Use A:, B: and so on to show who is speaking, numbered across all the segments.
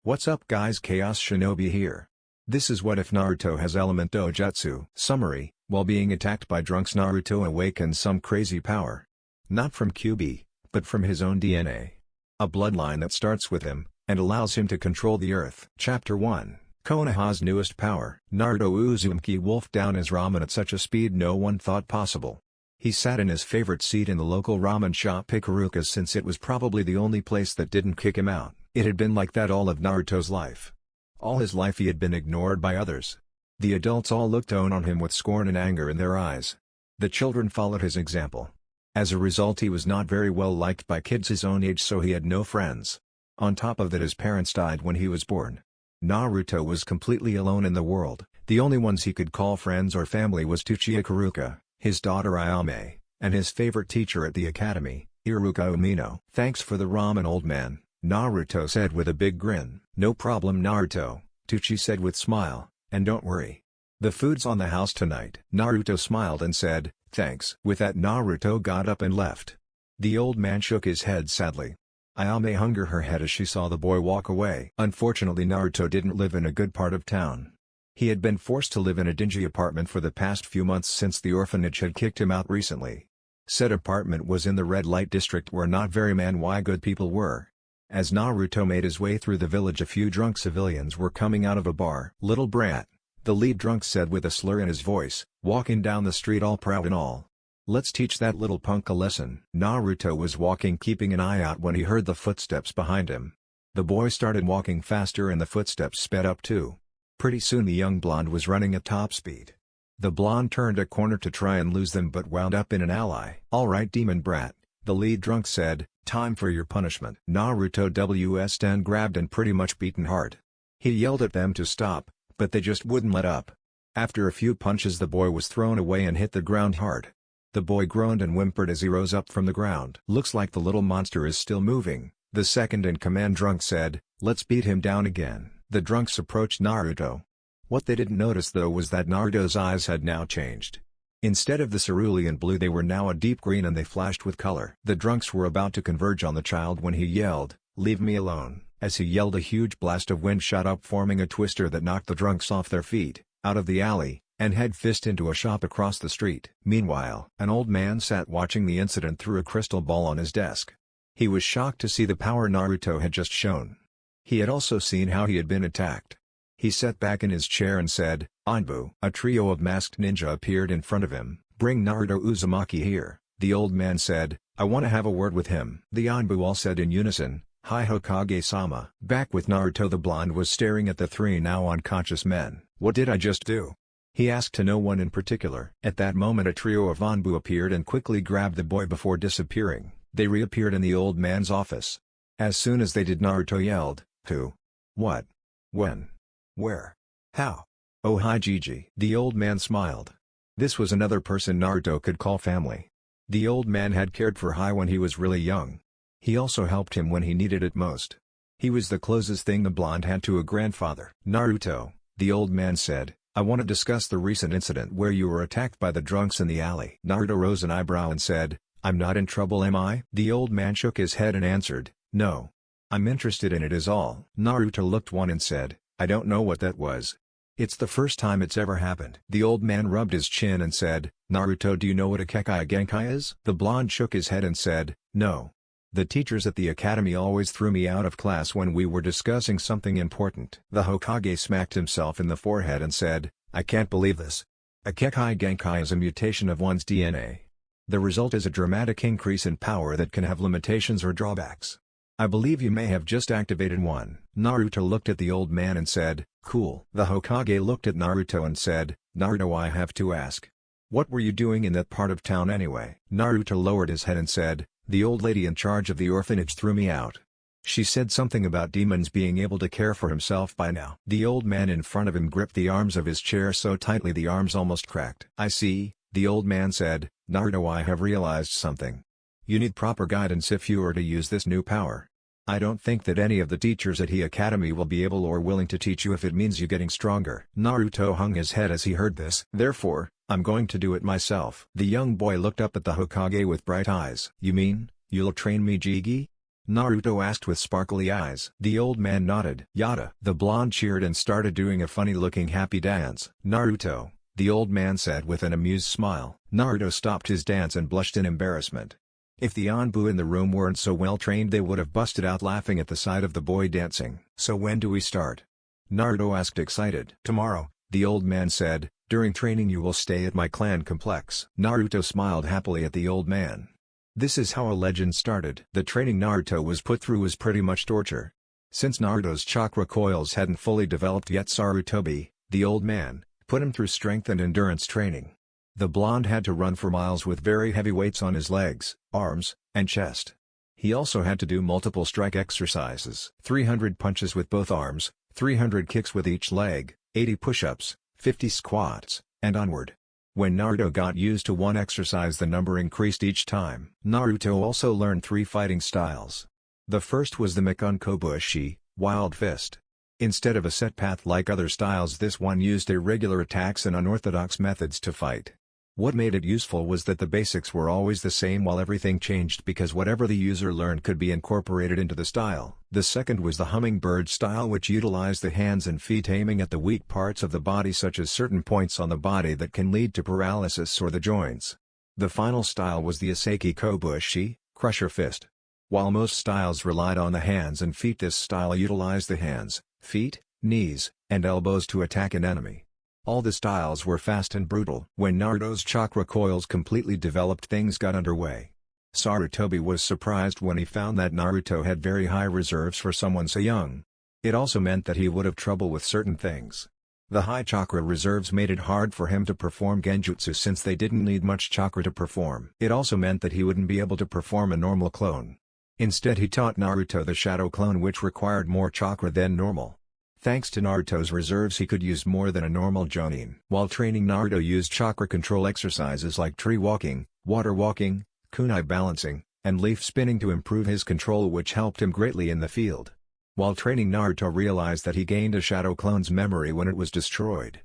A: What's up guys, Chaos Shinobi here. This is What If Naruto has element Dojutsu. Summary: while being attacked by drunks, Naruto awakens some crazy power. Not from QB, but from his own DNA. A bloodline that starts with him, and allows him to control the earth. Chapter 1, Konoha's newest power. Naruto Uzumaki wolfed down his ramen at such a speed no one thought possible. He sat in his favorite seat in the local ramen shop Ikaruka's since it was probably the only place that didn't kick him out. It had been like that all of Naruto's life. All his life he had been ignored by others. The adults all looked down on him with scorn and anger in their eyes. The children followed his example. As a result, he was not very well liked by kids his own age, so he had no friends. On top of that, his parents died when he was born. Naruto was completely alone in the world. The only ones he could call friends or family was Tsuchi Ikaruka, his daughter Ayame, and his favorite teacher at the academy, Iruka Umino. "Thanks for the ramen, old man," Naruto said with a big grin. "No problem, Naruto," Tsuchi said with smile, "and don't worry. The food's on the house tonight." Naruto smiled and said, "Thanks." With that, Naruto got up and left. The old man shook his head sadly. Ayame hung her head as she saw the boy walk away. Unfortunately, Naruto didn't live in a good part of town. He had been forced to live in a dingy apartment for the past few months since the orphanage had kicked him out recently. Said apartment was in the red light district where not very good people were. As Naruto made his way through the village, a few drunk civilians were coming out of a bar. "Little brat," the lead drunk said with a slur in his voice, walking down the street all proud and all. "Let's teach that little punk a lesson." Naruto was walking, keeping an eye out, when he heard the footsteps behind him. The boy started walking faster and the footsteps sped up too. Pretty soon the young blonde was running at top speed. The blonde turned a corner to try and lose them but wound up in an alley. "Alright, demon brat," the lead drunk said, "time for your punishment." Naruto stand grabbed and pretty much beaten hard. He yelled at them to stop, but they just wouldn't let up. After a few punches, the boy was thrown away and hit the ground hard. The boy groaned and whimpered as he rose up from the ground. "Looks like the little monster is still moving," the second-in-command drunk said. "Let's beat him down again." The drunks approached Naruto. What they didn't notice though was that Naruto's eyes had now changed. Instead of the cerulean blue, they were now a deep green and they flashed with color. The drunks were about to converge on the child when he yelled, "Leave me alone." As he yelled, a huge blast of wind shot up, forming a twister that knocked the drunks off their feet, out of the alley, and head fist into a shop across the street. Meanwhile, an old man sat watching the incident through a crystal ball on his desk. He was shocked to see the power Naruto had just shown. He had also seen how he had been attacked. He sat back in his chair and said, "Anbu." A trio of masked ninja appeared in front of him. "Bring Naruto Uzumaki here," the old man said. "I want to have a word with him." The Anbu all said in unison, "Hi Hokage-sama." Back with Naruto, the blonde was staring at the three now unconscious men. "What did I just do?" he asked, to no one in particular. At that moment a trio of Anbu appeared and quickly grabbed the boy before disappearing. They reappeared in the old man's office. As soon as they did, Naruto yelled, "Who? What? When? Where? How? Oh hi Gigi." The old man smiled. This was another person Naruto could call family. The old man had cared for Hai when he was really young. He also helped him when he needed it most. He was the closest thing the blonde had to a grandfather. "Naruto," the old man said, "I want to discuss the recent incident where you were attacked by the drunks in the alley." Naruto rose an eyebrow and said, "I'm not in trouble, am I?" The old man shook his head and answered, "No. I'm interested in it is all." Naruto looked one and said, "I don't know what that was. It's the first time it's ever happened." The old man rubbed his chin and said, "Naruto, do you know what a Kekai Genkai is?" The blonde shook his head and said, "No. The teachers at the academy always threw me out of class when we were discussing something important." The Hokage smacked himself in the forehead and said, "I can't believe this. A Kekai Genkai is a mutation of one's DNA. The result is a dramatic increase in power that can have limitations or drawbacks. I believe you may have just activated one." Naruto looked at the old man and said, "Cool." The Hokage looked at Naruto and said, "Naruto, I have to ask. What were you doing in that part of town anyway?" Naruto lowered his head and said, "The old lady in charge of the orphanage threw me out. She said something about demons being able to care for himself by now." The old man in front of him gripped the arms of his chair so tightly the arms almost cracked. "I see," the old man said. "Naruto, I have realized something. You need proper guidance if you are to use this new power. I don't think that any of the teachers at the academy will be able or willing to teach you if it means you getting stronger." Naruto hung his head as he heard this. "Therefore, I'm going to do it myself." The young boy looked up at the Hokage with bright eyes. "You mean, you'll train me, Jigi?" Naruto asked with sparkly eyes. The old man nodded. Yada. The blonde cheered and started doing a funny-looking happy dance. Naruto, the old man said with an amused smile. Naruto stopped his dance and blushed in embarrassment. If the Anbu in the room weren't so well trained, they would have busted out laughing at the sight of the boy dancing. So when do we start? Naruto asked excited. Tomorrow, the old man said. During training you will stay at my clan complex. Naruto smiled happily at the old man. This is how a legend started. The training Naruto was put through was pretty much torture. Since Naruto's chakra coils hadn't fully developed yet, Sarutobi, the old man, put him through strength and endurance training. The blonde had to run for miles with very heavy weights on his legs, arms, and chest. He also had to do multiple strike exercises. 300 punches with both arms, 300 kicks with each leg, 80 push-ups, 50 squats, and onward. When Naruto got used to one exercise, the number increased each time. Naruto also learned 3 fighting styles. The first was the Mikun Kobushi, Wild Fist. Instead of a set path like other styles, this one used irregular attacks and unorthodox methods to fight. What made it useful was that the basics were always the same while everything changed, because whatever the user learned could be incorporated into the style. The second was the hummingbird style, which utilized the hands and feet aiming at the weak parts of the body, such as certain points on the body that can lead to paralysis or the joints. The final style was the Asaki Kobushi, Crusher Fist. While most styles relied on the hands and feet, this style utilized the hands, feet, knees, and elbows to attack an enemy. All the styles were fast and brutal. When Naruto's chakra coils completely developed, things got underway. Sarutobi was surprised when he found that Naruto had very high reserves for someone so young. It also meant that he would have trouble with certain things. The high chakra reserves made it hard for him to perform genjutsu since they didn't need much chakra to perform. It also meant that he wouldn't be able to perform a normal clone. Instead, he taught Naruto the shadow clone, which required more chakra than normal. Thanks to Naruto's reserves, he could use more than a normal Jonin. While training, Naruto used chakra control exercises like tree walking, water walking, kunai balancing, and leaf spinning to improve his control, which helped him greatly in the field. While training, Naruto realized that he gained a shadow clone's memory when it was destroyed.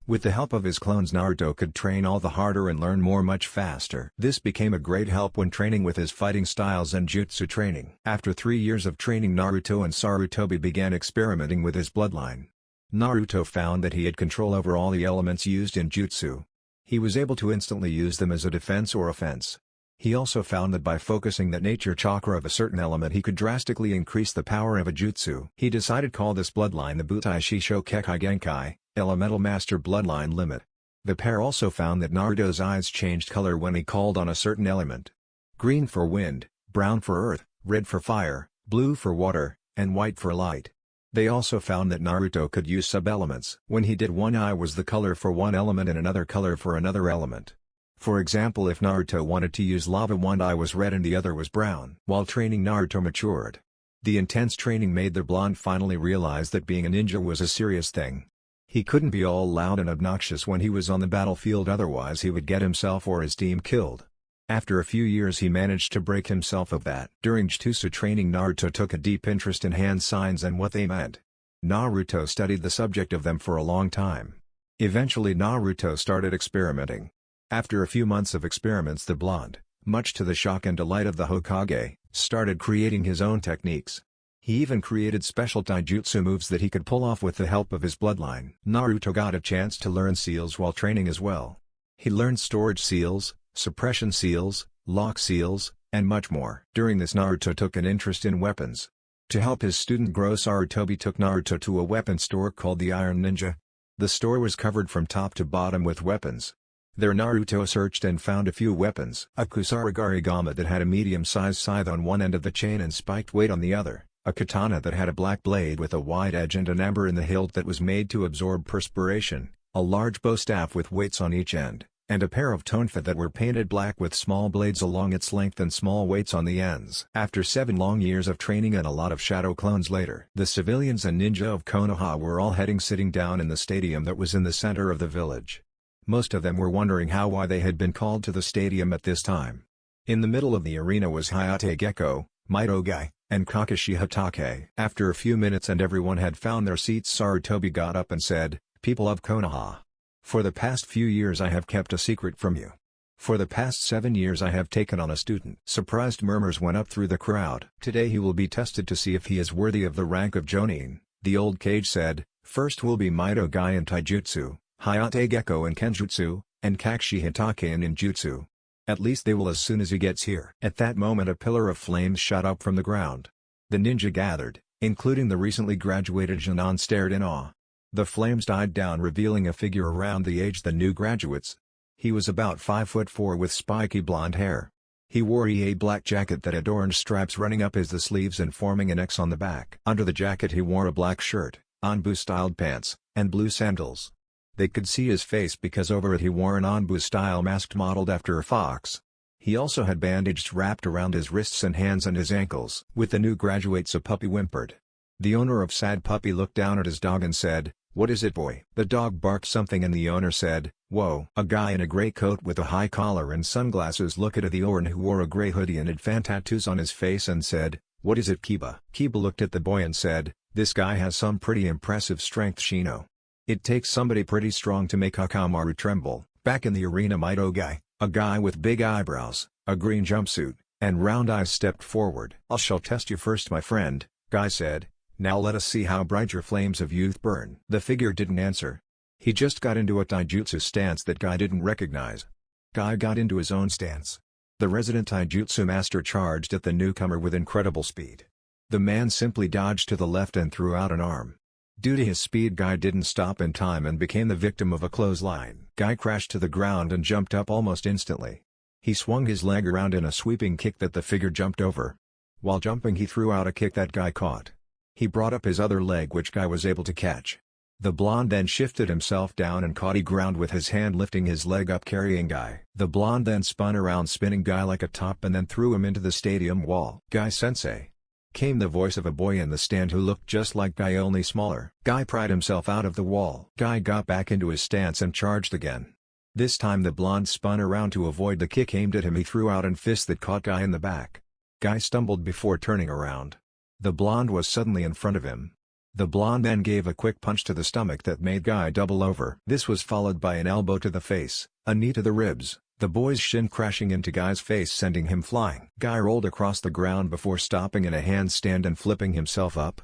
A: With the help of his clones, Naruto could train all the harder and learn more much faster. This became a great help when training with his fighting styles and jutsu training. After 3 years of training, Naruto and Sarutobi began experimenting with his bloodline. Naruto found that he had control over all the elements used in jutsu. He was able to instantly use them as a defense or offense. He also found that by focusing the nature chakra of a certain element, he could drastically increase the power of a jutsu. He decided to call this bloodline the Butai Shisho Kekai Genkai, Elemental Master Bloodline Limit. The pair also found that Naruto's eyes changed color when he called on a certain element. Green for wind, brown for earth, red for fire, blue for water, and white for light. They also found that Naruto could use sub-elements. When he did, one eye was the color for one element and another color for another element. For example, if Naruto wanted to use lava, one eye was red and the other was brown. While training, Naruto matured. The intense training made the blonde finally realize that being a ninja was a serious thing. He couldn't be all loud and obnoxious when he was on the battlefield, otherwise he would get himself or his team killed. After a few years, he managed to break himself of that. During jutsu training, Naruto took a deep interest in hand signs and what they meant. Naruto studied the subject of them for a long time. Eventually, Naruto started experimenting. After a few months of experiments, the blonde, much to the shock and delight of the Hokage, started creating his own techniques. He even created special taijutsu moves that he could pull off with the help of his bloodline. Naruto got a chance to learn seals while training as well. He learned storage seals, suppression seals, lock seals, and much more. During this, Naruto took an interest in weapons. To help his student grow, Sarutobi took Naruto to a weapon store called the Iron Ninja. The store was covered from top to bottom with weapons. There Naruto searched and found a few weapons. A Kusarigama that had a medium-sized scythe on one end of the chain and spiked weight on the other. A katana that had a black blade with a wide edge and an amber in the hilt that was made to absorb perspiration, a large bow staff with weights on each end, and a pair of tonfa that were painted black with small blades along its length and small weights on the ends. After 7 long years of training and a lot of shadow clones later, the civilians and ninja of Konoha were all sitting down in the stadium that was in the center of the village. Most of them were wondering why they had been called to the stadium at this time. In the middle of the arena was Hayate Gecko, Mitogai, and Kakashi Hatake. After a few minutes and everyone had found their seats, Sarutobi got up and said, "People of Konoha. For the past few years I have kept a secret from you. For the past 7 years I have taken on a student. Surprised murmurs went up through the crowd. Today he will be tested to see if he is worthy of the rank of Jonin, the old Kage said. First will be Mido Guy in Taijutsu, Hayate Gecko in Kenjutsu, and Kakshi Hitake in Ninjutsu. At least they will as soon as he gets here. At that moment a pillar of flames shot up from the ground. The ninja gathered, including the recently graduated Jonin, stared in awe. The flames died down, revealing a figure around the age the new graduates. He was about 5'4" with spiky blonde hair. He wore a black jacket that had orange stripes running up the sleeves and forming an X on the back. Under the jacket he wore a black shirt, Anbu-styled pants, and blue sandals. They could see his face because over it he wore an Anbu-style mask modeled after a fox. He also had bandages wrapped around his wrists and hands and his ankles. With the new graduates a puppy whimpered. The owner of Sad Puppy looked down at his dog and said, "What is it, boy?" The dog barked something and the owner said, "Whoa." A guy in a gray coat with a high collar and sunglasses looked at the owner who wore a gray hoodie and had fan tattoos on his face and said, "What is it, Kiba?" Kiba looked at the boy and said, "This guy has some pretty impressive strength, Shino. It takes somebody pretty strong to make Hakamaru tremble." Back in the arena, Mido Guy, a guy with big eyebrows, a green jumpsuit, and round eyes stepped forward. "I shall test you first, my friend," Guy said. "Now let us see how bright your flames of youth burn." The figure didn't answer. He just got into a taijutsu stance that Guy didn't recognize. Guy got into his own stance. The resident taijutsu master charged at the newcomer with incredible speed. The man simply dodged to the left and threw out an arm. Due to his speed, Guy didn't stop in time and became the victim of a clothesline. Guy crashed to the ground and jumped up almost instantly. He swung his leg around in a sweeping kick that the figure jumped over. While jumping he threw out a kick that Guy caught. He brought up his other leg which Guy was able to catch. The blonde then shifted himself down and caught the ground with his hand, lifting his leg up carrying Guy. The blonde then spun around spinning Guy like a top and then threw him into the stadium wall. "Guy-sensei," came the voice of a boy in the stand who looked just like Guy, only smaller. Guy pried himself out of the wall. Guy got back into his stance and charged again. This time the blonde spun around to avoid the kick aimed at him. He threw out a fist that caught Guy in the back. Guy stumbled before turning around. The blonde was suddenly in front of him. The blonde then gave a quick punch to the stomach that made Guy double over. This was followed by an elbow to the face, a knee to the ribs, the boy's shin crashing into Guy's face sending him flying. Guy rolled across the ground before stopping in a handstand and flipping himself up.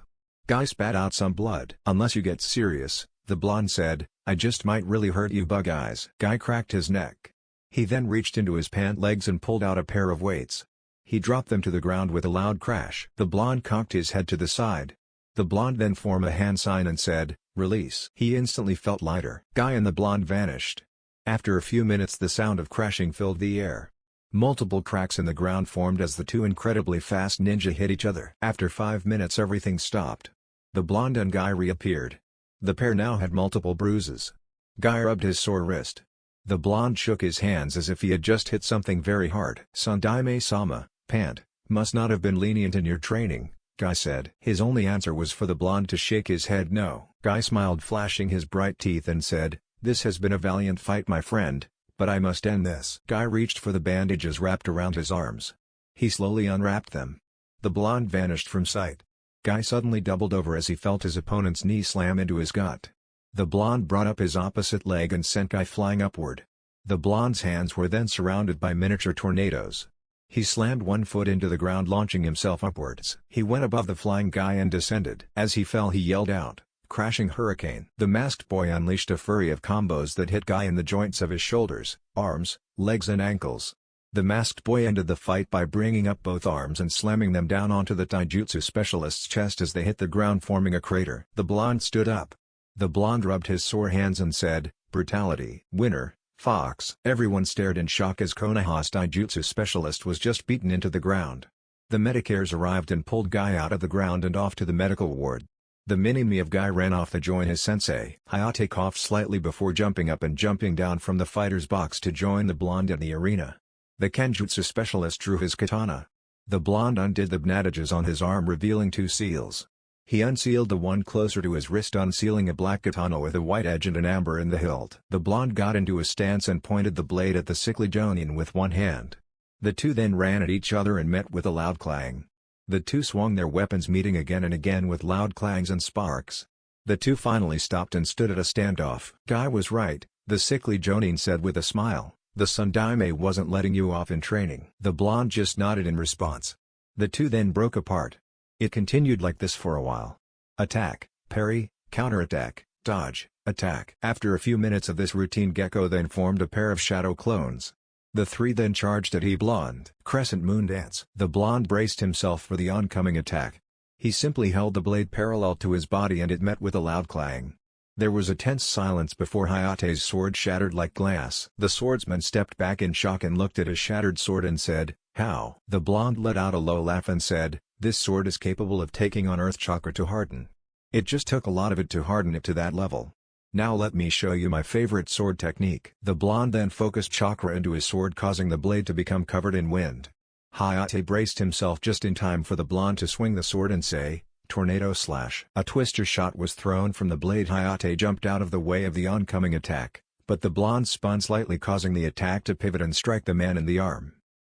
A: Guy spat out some blood. "Unless you get serious," the blonde said, "I just might really hurt you, bug eyes." Guy cracked his neck. He then reached into his pant legs and pulled out a pair of weights. He dropped them to the ground with a loud crash. The blonde cocked his head to the side. The blonde then formed a hand sign and said, "Release." He instantly felt lighter. Guy and the blonde vanished. After a few minutes the sound of crashing filled the air. Multiple cracks in the ground formed as the two incredibly fast ninja hit each other. After 5 minutes everything stopped. The blonde and Guy reappeared. The pair now had multiple bruises. Guy rubbed his sore wrist. The blonde shook his hands as if he had just hit something very hard. "Sandaime-sama, pant, must not have been lenient in your training," Guy said. His only answer was for the blonde to shake his head no. Guy smiled, flashing his bright teeth, and said, "This has been a valiant fight, my friend, but I must end this." Guy reached for the bandages wrapped around his arms. He slowly unwrapped them. The blonde vanished from sight. Guy suddenly doubled over as he felt his opponent's knee slam into his gut. The blonde brought up his opposite leg and sent Guy flying upward. The blonde's hands were then surrounded by miniature tornadoes. He slammed one foot into the ground, launching himself upwards. He went above the flying Guy and descended. As he fell he yelled out, "Crashing Hurricane." The masked boy unleashed a flurry of combos that hit Guy in the joints of his shoulders, arms, legs and ankles. The masked boy ended the fight by bringing up both arms and slamming them down onto the taijutsu specialist's chest as they hit the ground, forming a crater. The blonde stood up. The blonde rubbed his sore hands and said, "Brutality. Winner, Fox." Everyone stared in shock as Konoha's taijutsu specialist was just beaten into the ground. The medicares arrived and pulled Guy out of the ground and off to the medical ward. The mini-me of Guy ran off to join his sensei. Hayate coughed slightly before jumping up and jumping down from the fighter's box to join the blonde in the arena. The kenjutsu specialist drew his katana. The blonde undid the bandages on his arm, revealing 2 seals. He unsealed the one closer to his wrist, unsealing a black katana with a white edge and an amber in the hilt. The blonde got into a stance and pointed the blade at the sickly Jonin with one hand. The two then ran at each other and met with a loud clang. The two swung their weapons, meeting again and again with loud clangs and sparks. The two finally stopped and stood at a standoff. Guy was right, the sickly Jonin said with a smile. The Sundaime wasn't letting you off in training. The blonde just nodded in response. The two then broke apart. It continued like this for a while. Attack, parry, counterattack, dodge, attack. After a few minutes of this routine, Gecko then formed a pair of shadow clones. The three then charged at blonde. Crescent moon dance. The blonde braced himself for the oncoming attack. He simply held the blade parallel to his body and it met with a loud clang. There was a tense silence before Hayate's sword shattered like glass. The swordsman stepped back in shock and looked at his shattered sword and said, "How?" The blonde let out a low laugh and said, "This sword is capable of taking on earth chakra to harden. It just took a lot of it to harden it to that level. Now let me show you my favorite sword technique." The blonde then focused chakra into his sword, causing the blade to become covered in wind. Hayate braced himself just in time for the blonde to swing the sword and say, "Tornado slash." A twister shot was thrown from the blade. Hayate jumped out of the way of the oncoming attack, but the blonde spun slightly, causing the attack to pivot and strike the man in the arm.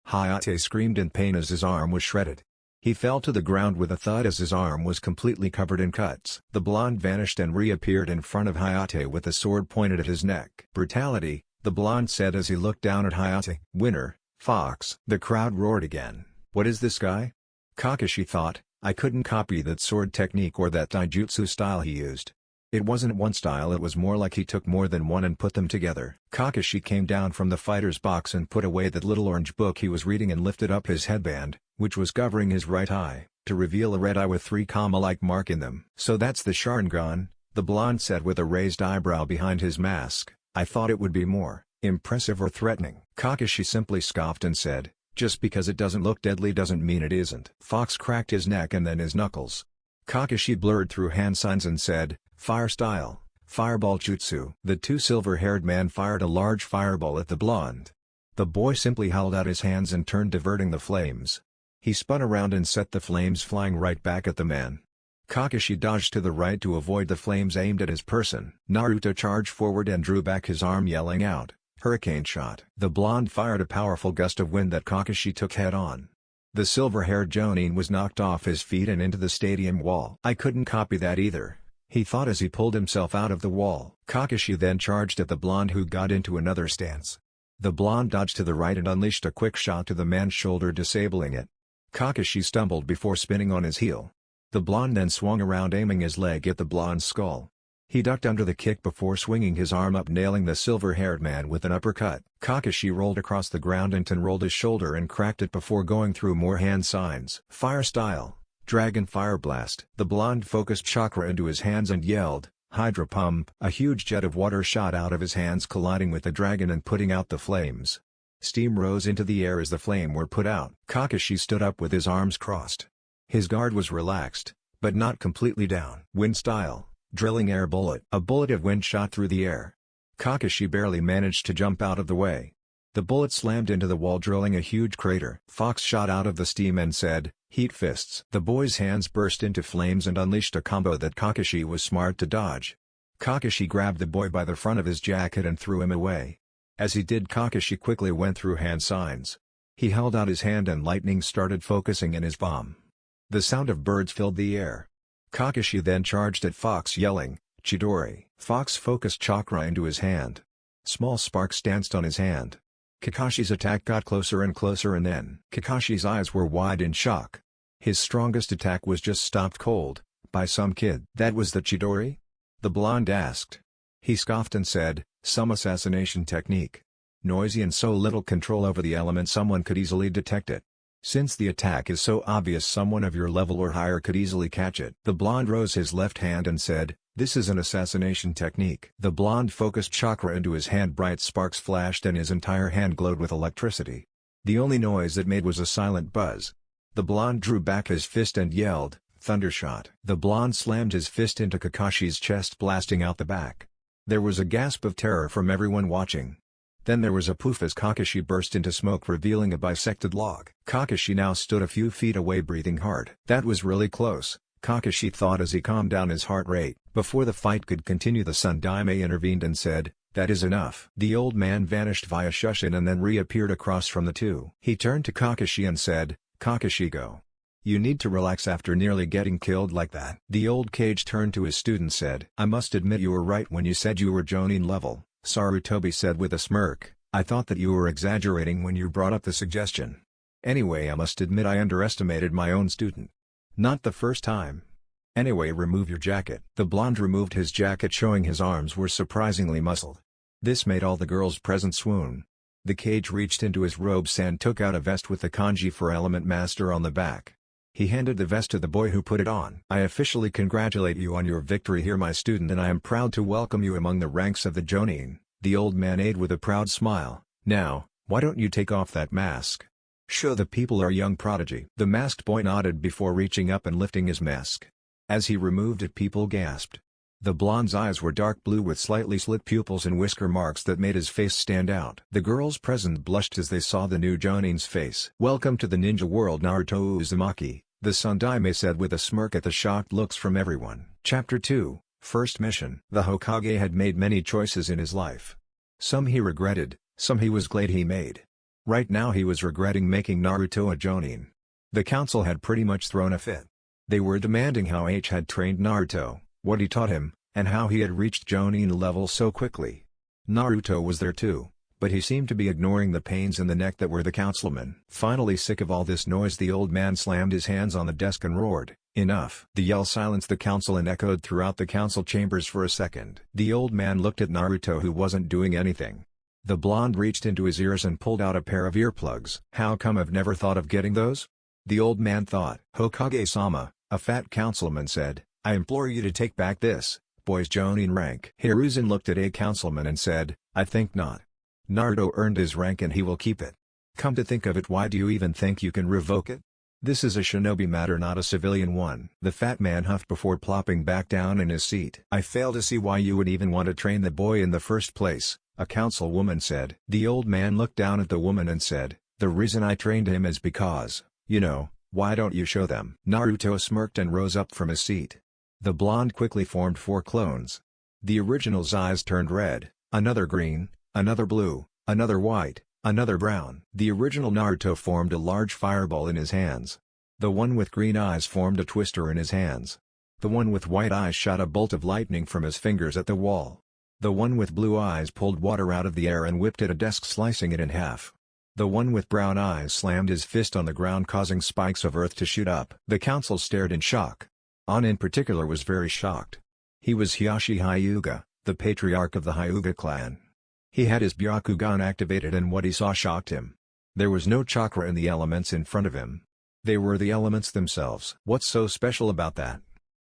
A: Hayate screamed in pain as his arm was shredded. He fell to the ground with a thud as his arm was completely covered in cuts. The blonde vanished and reappeared in front of Hayate with the sword pointed at his neck. "Brutality," the blonde said as he looked down at Hayate. "Winner, Fox." The crowd roared again. "What is this guy?" Kakashi thought, "I couldn't copy that sword technique or that Dojutsu style he used. It wasn't one style, it was more like he took more than one and put them together." Kakashi came down from the fighter's box and put away that little orange book he was reading and lifted up his headband, which was covering his right eye, to reveal a red eye with 3 comma-like mark in them. "So that's the Sharingan," the blonde said with a raised eyebrow behind his mask. "I thought it would be more impressive or threatening." Kakashi simply scoffed and said, "Just because it doesn't look deadly doesn't mean it isn't." Fox cracked his neck and then his knuckles. Kakashi blurred through hand signs and said, "Fire style, fireball jutsu." The two silver-haired men fired a large fireball at the blonde. The boy simply held out his hands and turned, diverting the flames. He spun around and set the flames flying right back at the man. Kakashi dodged to the right to avoid the flames aimed at his person. Naruto charged forward and drew back his arm, yelling out, "Hurricane shot." The blonde fired a powerful gust of wind that Kakashi took head-on. The silver-haired Jonin was knocked off his feet and into the stadium wall. "I couldn't copy that either," he thought as he pulled himself out of the wall. Kakashi then charged at the blonde, who got into another stance. The blonde dodged to the right and unleashed a quick shot to the man's shoulder, disabling it. Kakashi stumbled before spinning on his heel. The blonde then swung around, aiming his leg at the blonde's skull. He ducked under the kick before swinging his arm up, nailing the silver-haired man with an uppercut. Kakashi rolled across the ground and rolled his shoulder and cracked it before going through more hand signs. "Fire style, Dragon Fire Blast." The blonde focused chakra into his hands and yelled, "Hydra Pump." A huge jet of water shot out of his hands, colliding with the dragon and putting out the flames. Steam rose into the air as the flame were put out. Kakashi stood up with his arms crossed. His guard was relaxed, but not completely down. "Wind style, Drilling Air Bullet." A bullet of wind shot through the air. Kakashi barely managed to jump out of the way. The bullet slammed into the wall, drilling a huge crater. Fox shot out of the steam and said, "Heat fists." The boy's hands burst into flames and unleashed a combo that Kakashi was smart to dodge. Kakashi grabbed the boy by the front of his jacket and threw him away. As he did, Kakashi quickly went through hand signs. He held out his hand and lightning started focusing in his palm. The sound of birds filled the air. Kakashi then charged at Fox, yelling, "Chidori." Fox focused chakra into his hand. Small sparks danced on his hand. Kakashi's attack got closer and closer, and then Kakashi's eyes were wide in shock. His strongest attack was just stopped cold, by some kid. "That was the Chidori?" the blonde asked. He scoffed and said, "Some assassination technique. Noisy and so little control over the element, someone could easily detect it. Since the attack is so obvious, someone of your level or higher could easily catch it." The blonde rose his left hand and said, "This is an assassination technique." The blonde focused chakra into his hand. Bright sparks flashed and his entire hand glowed with electricity. The only noise it made was a silent buzz. The blonde drew back his fist and yelled, "Thundershot." The blonde slammed his fist into Kakashi's chest, blasting out the back. There was a gasp of terror from everyone watching. Then there was a poof as Kakashi burst into smoke, revealing a bisected log. Kakashi now stood a few feet away, breathing hard. "That was really close," Kakashi thought as he calmed down his heart rate. Before the fight could continue, the Sundaime intervened and said, "That is enough." The old man vanished via Shushin and then reappeared across from the two. He turned to Kakashi and said, "Kakashi, go. You need to relax after nearly getting killed like that." The old Kage turned to his student said, "I must admit you were right when you said you were Jonin level," Sarutobi said with a smirk. I thought that you were exaggerating when you brought up the suggestion. Anyway, I must admit I underestimated my own student. Not the first time. Anyway, remove your jacket." The blonde removed his jacket, showing his arms were surprisingly muscled. This made all the girls present swoon. The Cage reached into his robes and took out a vest with the kanji for Element Master on the back. He handed the vest to the boy, who put it on. "I officially congratulate you on your victory here, my student, and I am proud to welcome you among the ranks of the Jonin," the old man added with a proud smile. "Now, why don't you take off that mask? Show the people our young prodigy." The masked boy nodded before reaching up and lifting his mask. As he removed it, people gasped. The blonde's eyes were dark blue with slightly slit pupils and whisker marks that made his face stand out. The girls present blushed as they saw the new Jonin's face. "Welcome to the ninja world, Naruto Uzumaki," the Sandaime said with a smirk at the shocked looks from everyone. Chapter 2, First Mission. The Hokage had made many choices in his life. Some he regretted, some he was glad he made. Right now he was regretting making Naruto a Jonin. The council had pretty much thrown a fit. They were demanding how H had trained Naruto, what he taught him, and how he had reached Jonin level so quickly. Naruto was there too, but he seemed to be ignoring the pains in the neck that were the councilmen. Finally, sick of all this noise, the old man slammed his hands on the desk and roared, "Enough!" The yell silenced the council and echoed throughout the council chambers for a second. The old man looked at Naruto, who wasn't doing anything. The blonde reached into his ears and pulled out a pair of earplugs. "How come I've never thought of getting those?" the old man thought. "Hokage-sama," a fat councilman said, "I implore you to take back this boy's Jonin rank." Hiruzen looked at a councilman and said, "I think not. Naruto earned his rank and he will keep it. Come to think of it, why do you even think you can revoke it? This is a shinobi matter, not a civilian one." The fat man huffed before plopping back down in his seat. "I fail to see why you would even want to train the boy in the first place," a councilwoman said. The old man looked down at the woman and said, "The reason I trained him is because, why don't you show them?" Naruto smirked and rose up from his seat. The blonde quickly formed 4 clones. The original's eyes turned red, another green, another blue, another white, another brown. The original Naruto formed a large fireball in his hands. The one with green eyes formed a twister in his hands. The one with white eyes shot a bolt of lightning from his fingers at the wall. The one with blue eyes pulled water out of the air and whipped at a desk, slicing it in half. The one with brown eyes slammed his fist on the ground, causing spikes of earth to shoot up. The council stared in shock. An in particular was very shocked. He was Hiyashi Hyuga, the patriarch of the Hyuga clan. He had his Byakugan activated, and what he saw shocked him. There was no chakra in the elements in front of him. They were the elements themselves. "What's so special about that?"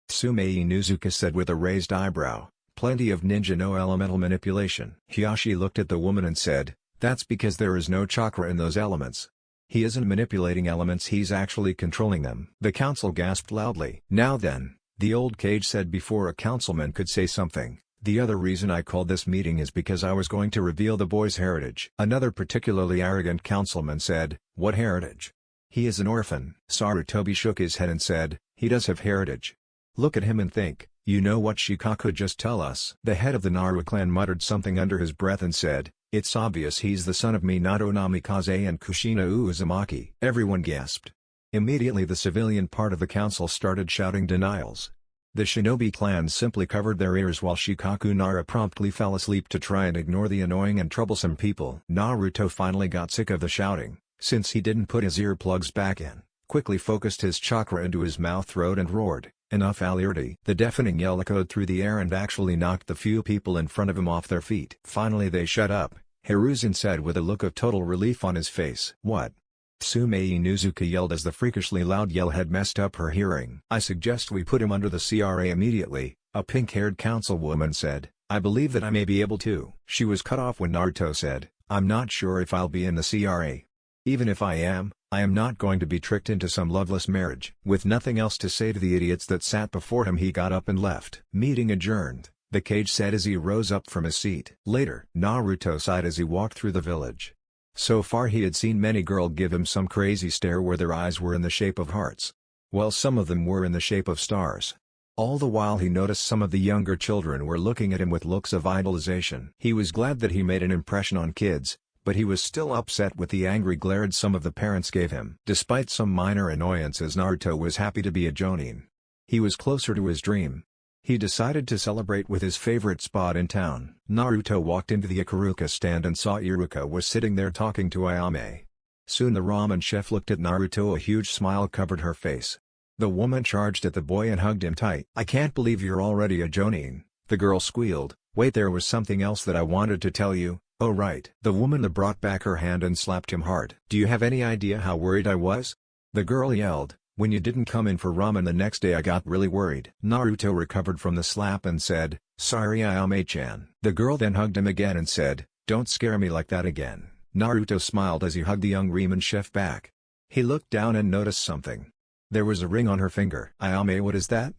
A: Tsume Inuzuka said with a raised eyebrow. "Plenty of ninja no elemental manipulation." Hiyashi looked at the woman and said, "That's because there is no chakra in those elements. He isn't manipulating elements, he's actually controlling them." The council gasped loudly. "Now then," the old Cage said before a councilman could say something, "the other reason I called this meeting is because I was going to reveal the boy's heritage." Another particularly arrogant councilman said, "What heritage? He is an orphan." Sarutobi shook his head and said, "He does have heritage. Look at him and think, you know what Shikaku just tell us?" The head of the Naru clan muttered something under his breath and said, "It's obvious he's the son of Minato Namikaze and Kushina Uzumaki." Everyone gasped. Immediately the civilian part of the council started shouting denials. The shinobi clans simply covered their ears while Shikaku Nara promptly fell asleep to try and ignore the annoying and troublesome people. Naruto finally got sick of the shouting, since he didn't put his earplugs back in, quickly focused his chakra into his mouth throat and roared, "Enough already!" The deafening yell echoed through the air and actually knocked the few people in front of him off their feet. Finally they shut up, Hiruzen said with a look of total relief on his face. "What?" Tsume Inuzuka yelled as the freakishly loud yell had messed up her hearing. "I suggest we put him under the CRA immediately," a pink-haired councilwoman said. "I believe that I may be able to." She was cut off when Naruto said, "I'm not sure if I'll be in the CRA. Even if I am not going to be tricked into some loveless marriage." With nothing else to say to the idiots that sat before him, he got up and left. Meeting adjourned, the Cage said as he rose up from his seat. Later, Naruto sighed as he walked through the village. So far he had seen many girls give him some crazy stare where their eyes were in the shape of hearts. Well, some of them were in the shape of stars. All the while he noticed some of the younger children were looking at him with looks of idolization. He was glad that he made an impression on kids, but he was still upset with the angry glare some of the parents gave him. Despite some minor annoyances, Naruto was happy to be a Jonin. He was closer to his dream. He decided to celebrate with his favorite spot in town. Naruto walked into the Ikaruka stand and saw Iruka was sitting there talking to Ayame. Soon the ramen chef looked at Naruto. A huge smile covered her face. The woman charged at the boy and hugged him tight. "I can't believe you're already a Jonin," the girl squealed. "Wait, there was something else that I wanted to tell you." "Oh right." The woman brought back her hand and slapped him hard. "Do you have any idea how worried I was?" The girl yelled. "When you didn't come in for ramen the next day I got really worried." Naruto recovered from the slap and said, "Sorry Ayame-chan." The girl then hugged him again and said, "Don't scare me like that again." Naruto smiled as he hugged the young ramen chef back. He looked down and noticed something. There was a ring on her finger. "Ayame, what is that?"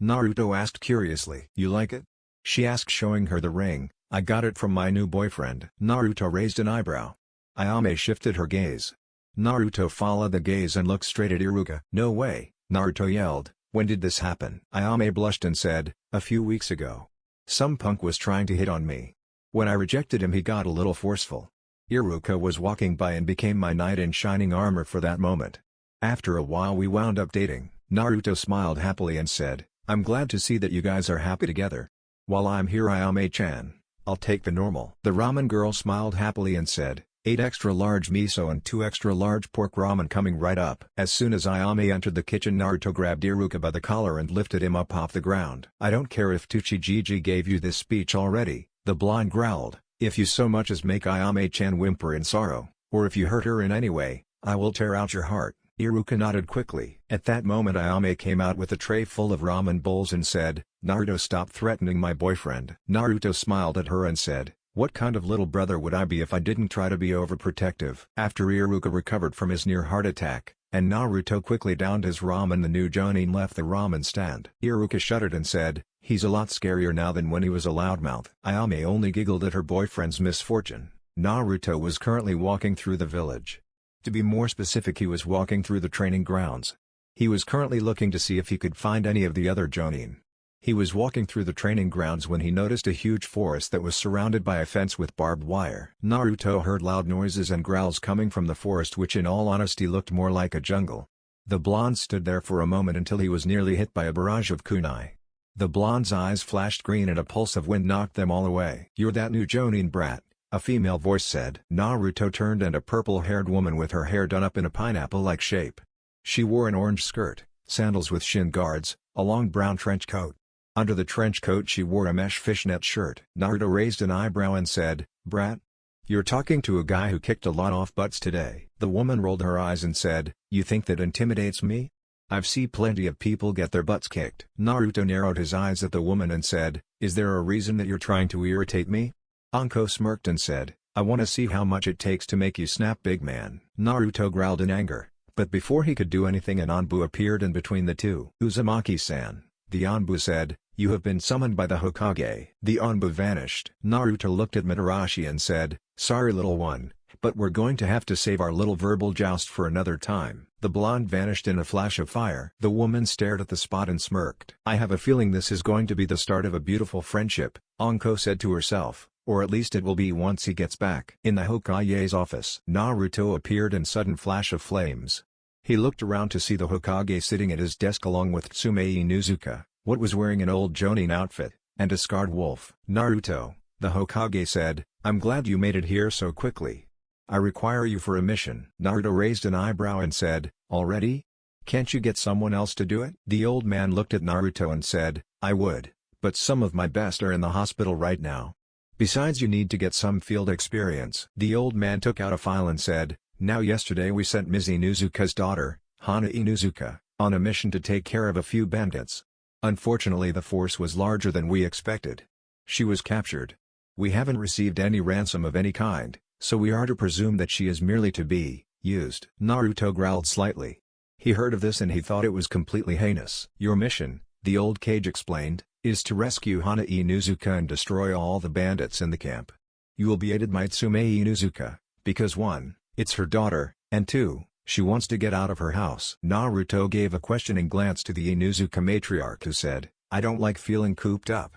A: Naruto asked curiously. "You like it?" she asked, showing her the ring. "I got it from my new boyfriend." Naruto raised an eyebrow. Ayame shifted her gaze. Naruto followed the gaze and looked straight at Iruka. "No way," Naruto yelled. "When did this happen?" Ayame blushed and said, "A few weeks ago. Some punk was trying to hit on me. When I rejected him he got a little forceful. Iruka was walking by and became my knight in shining armor for that moment. After a while we wound up dating." Naruto smiled happily and said, "I'm glad to see that you guys are happy together. While I'm here Ayame-chan, I'll take the normal." The ramen girl smiled happily and said, 8 extra large miso and 2 extra large pork ramen coming right up. As soon as Ayame entered the kitchen, Naruto grabbed Iruka by the collar and lifted him up off the ground. "I don't care if Tsuchijiji gave you this speech already," the blonde growled. "If you so much as make Ayame-chan whimper in sorrow, or if you hurt her in any way, I will tear out your heart." Iruka nodded quickly. At that moment Ayame came out with a tray full of ramen bowls and said, "Naruto, stop threatening my boyfriend." Naruto smiled at her and said, "What kind of little brother would I be if I didn't try to be overprotective?" After Iruka recovered from his near heart attack, and Naruto quickly downed his ramen, the new Jonin left the ramen stand. Iruka shuddered and said, "He's a lot scarier now than when he was a loudmouth." Ayame only giggled at her boyfriend's misfortune. Naruto was currently walking through the village. To be more specific, he was walking through the training grounds. He was currently looking to see if he could find any of the other Jonin. He was walking through the training grounds when he noticed a huge forest that was surrounded by a fence with barbed wire. Naruto heard loud noises and growls coming from the forest, which in all honesty looked more like a jungle. The blonde stood there for a moment until he was nearly hit by a barrage of kunai. The blonde's eyes flashed green and a pulse of wind knocked them all away. "You're that new Jonin brat," a female voice said. Naruto turned, and a purple-haired woman with her hair done up in a pineapple-like shape. She wore an orange skirt, sandals with shin guards, a long brown trench coat. Under the trench coat she wore a mesh fishnet shirt. Naruto raised an eyebrow and said, "Brat? You're talking to a guy who kicked a lot of butts today." The woman rolled her eyes and said, "You think that intimidates me? I've seen plenty of people get their butts kicked." Naruto narrowed his eyes at the woman and said, "Is there a reason that you're trying to irritate me?" Anko smirked and said, "I want to see how much it takes to make you snap, big man." Naruto growled in anger, but before he could do anything an Anbu appeared in between the two. "Uzumaki-san," the Anbu said, "you have been summoned by the Hokage." The Anbu vanished. Naruto looked at Mitarashi and said, "Sorry little one, but we're going to have to save our little verbal joust for another time." The blonde vanished in a flash of fire. The woman stared at the spot and smirked. "I have a feeling this is going to be the start of a beautiful friendship," Anko said to herself. "Or at least it will be once he gets back." In the Hokage's office, Naruto appeared in sudden flash of flames. He looked around to see the Hokage sitting at his desk along with Tsume Inuzuka, what was wearing an old Jonin outfit, and a scarred wolf. "Naruto," the Hokage said, "I'm glad you made it here so quickly. I require you for a mission." Naruto raised an eyebrow and said, "Already? Can't you get someone else to do it?" The old man looked at Naruto and said, "I would, but some of my best are in the hospital right now. Besides, you need to get some field experience." The old man took out a file and said, "Now yesterday we sent Ms. Inuzuka's daughter, Hana Inuzuka, on a mission to take care of a few bandits. Unfortunately the force was larger than we expected. She was captured. We haven't received any ransom of any kind, so we are to presume that she is merely to be used." Naruto growled slightly. He heard of this and he thought it was completely heinous. "Your mission," the old Kage explained, "is to rescue Hana Inuzuka and destroy all the bandits in the camp. You will be aided by Tsume Inuzuka, because 1, it's her daughter, and 2, she wants to get out of her house." Naruto gave a questioning glance to the Inuzuka matriarch who said, "I don't like feeling cooped up.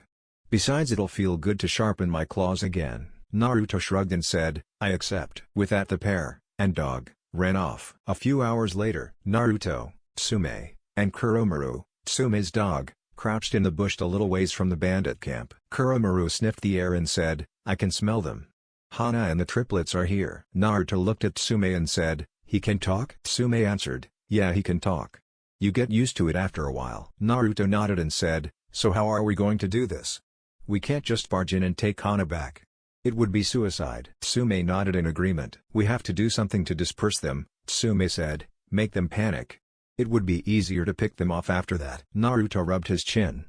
A: Besides, it'll feel good to sharpen my claws again." Naruto shrugged and said, "I accept." With that the pair, and dog, ran off. A few hours later, Naruto, Tsume, and Kuromaru, Tsume's dog, crouched in the bush a little ways from the bandit camp. Kuromaru sniffed the air and said, "I can smell them. Hana and the triplets are here." Naruto looked at Tsume and said, "He can talk?" Tsume answered, "Yeah, he can talk. You get used to it after a while." Naruto nodded and said, "So how are we going to do this? We can't just barge in and take Hana back. It would be suicide." Tsume nodded in agreement. "We have to do something to disperse them," Tsume said, "make them panic. It would be easier to pick them off after that." Naruto rubbed his chin.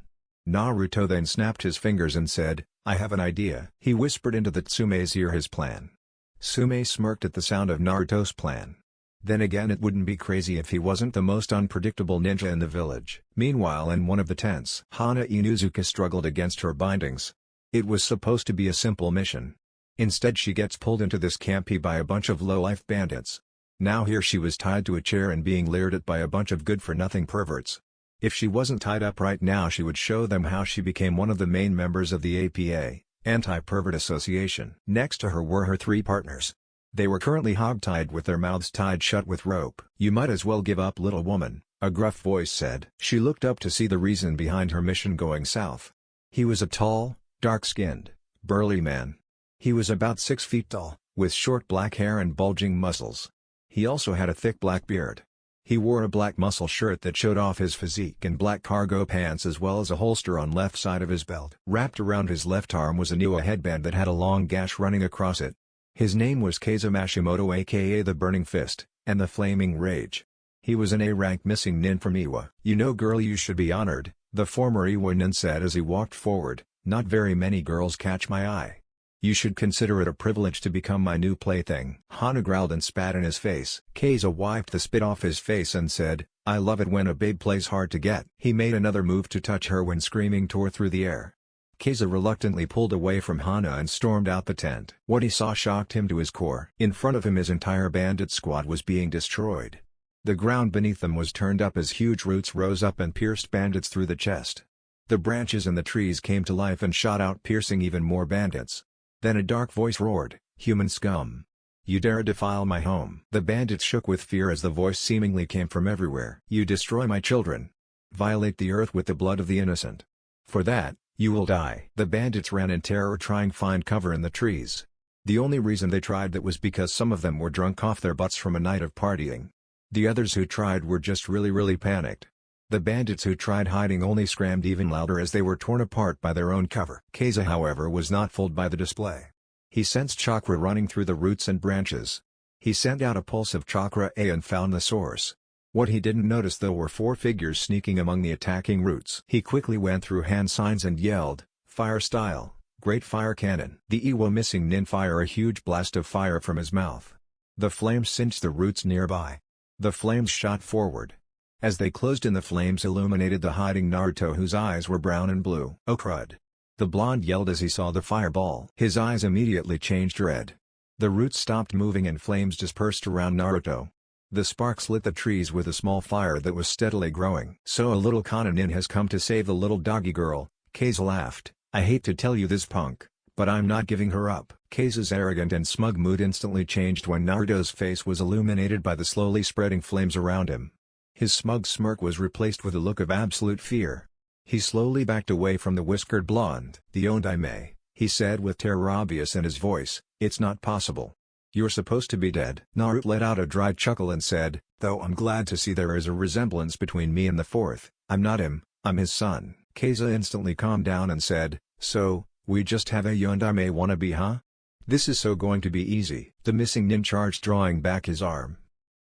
A: Naruto then snapped his fingers and said, "I have an idea." He whispered into the Tsume's ear his plan. Tsume smirked at the sound of Naruto's plan. Then again, it wouldn't be crazy if he wasn't the most unpredictable ninja in the village. Meanwhile, in one of the tents, Hana Inuzuka struggled against her bindings. It was supposed to be a simple mission. Instead, she gets pulled into this campy by a bunch of low-life bandits. Now here she was tied to a chair and being leered at by a bunch of good-for-nothing perverts. If she wasn't tied up right now, she would show them how she became one of the main members of the APA, Anti-Pervert Association. Next to her were her three partners. They were currently hogtied with their mouths tied shut with rope. "You might as well give up, little woman," a gruff voice said. She looked up to see the reason behind her mission going south. He was a tall, dark-skinned, burly man. He was about 6 feet tall, with short black hair and bulging muscles. He also had a thick black beard. He wore a black muscle shirt that showed off his physique and black cargo pants, as well as a holster on left side of his belt. Wrapped around his left arm was a Niwa headband that had a long gash running across it. His name was Keizo Mashimoto, aka the Burning Fist, and the Flaming Rage. He was an A-rank missing nin from Iwa. "You know, girl, you should be honored," the former Iwa nin said as he walked forward. "Not very many girls catch my eye. You should consider it a privilege to become my new plaything." Hana growled and spat in his face. Keizo wiped the spit off his face and said, "I love it when a babe plays hard to get." He made another move to touch her when screaming tore through the air. Keizo reluctantly pulled away from Hana and stormed out the tent. What he saw shocked him to his core. In front of him, his entire bandit squad was being destroyed. The ground beneath them was turned up as huge roots rose up and pierced bandits through the chest. The branches in the trees came to life and shot out, piercing even more bandits. Then a dark voice roared, "Human scum! You dare defile my home!" The bandits shook with fear as the voice seemingly came from everywhere. "You destroy my children. Violate the earth with the blood of the innocent. For that, you will die." The bandits ran in terror, trying to find cover in the trees. The only reason they tried that was because some of them were drunk off their butts from a night of partying. The others who tried were just really panicked. The bandits who tried hiding only screamed even louder as they were torn apart by their own cover. Keizo, however, was not fooled by the display. He sensed chakra running through the roots and branches. He sent out a pulse of chakra A and found the source. What he didn't notice though were 4 figures sneaking among the attacking roots. He quickly went through hand signs and yelled, "Fire style, great fire cannon." The Iwa missing nin fired a huge blast of fire from his mouth. The flames singed the roots nearby. The flames shot forward. As they closed in, the flames illuminated the hiding Naruto, whose eyes were brown and blue. "Oh crud!" The blonde yelled as he saw the fireball. His eyes immediately changed red. The roots stopped moving and flames dispersed around Naruto. The sparks lit the trees with a small fire that was steadily growing. "So a little Konoha has come to save the little doggy girl," Keizo laughed. "I hate to tell you this, punk, but I'm not giving her up." Keizo's arrogant and smug mood instantly changed when Naruto's face was illuminated by the slowly spreading flames around him. His smug smirk was replaced with a look of absolute fear. He slowly backed away from the whiskered blonde. "The Ondaime," he said with terror obvious in his voice, "it's not possible. You're supposed to be dead." Naruto let out a dry chuckle and said, "Though I'm glad to see there is a resemblance between me and the fourth. I'm not him, I'm his son." Keizo instantly calmed down and said, "So, we just have a Yondaime wannabe, huh? This is so going to be easy." The missing nin charged, drawing back his arm.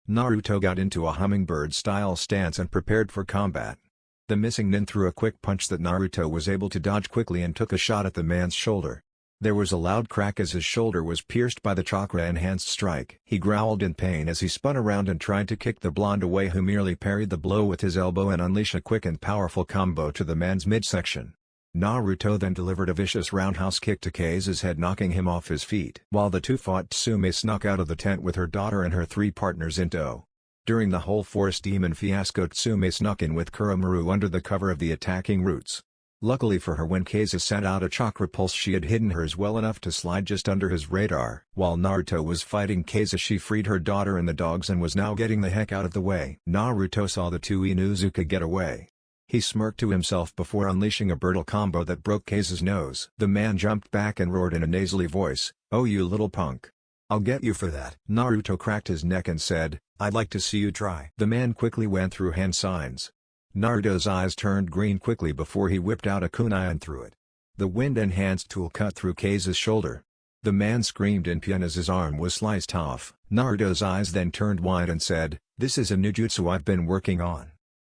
A: Naruto got into a hummingbird-style stance and prepared for combat. The missing nin threw a quick punch that Naruto was able to dodge quickly and took a shot at the man's shoulder. There was a loud crack as his shoulder was pierced by the chakra-enhanced strike. He growled in pain as he spun around and tried to kick the blonde away, who merely parried the blow with his elbow and unleashed a quick and powerful combo to the man's midsection. Naruto then delivered a vicious roundhouse kick to Keizo's head, knocking him off his feet. While the two fought, Tsume snuck out of the tent with her daughter and her 3 partners in tow. During the whole forest demon fiasco, Tsume snuck in with Kuromaru under the cover of the attacking roots. Luckily for her, when Keizo sent out a chakra pulse, she had hidden hers well enough to slide just under his radar. While Naruto was fighting Keizo, she freed her daughter and the dogs and was now getting the heck out of the way. Naruto saw the 2 Inuzuka get away. He smirked to himself before unleashing a brutal combo that broke Keisa's nose. The man jumped back and roared in a nasally voice, "Oh you little punk. I'll get you for that." Naruto cracked his neck and said, "I'd like to see you try." The man quickly went through hand signs. Naruto's eyes turned green quickly before he whipped out a kunai and threw it. The wind-enhanced tool cut through Keisa's shoulder. The man screamed in pain as his arm was sliced off. Naruto's eyes then turned wide and said, "This is a new jutsu I've been working on.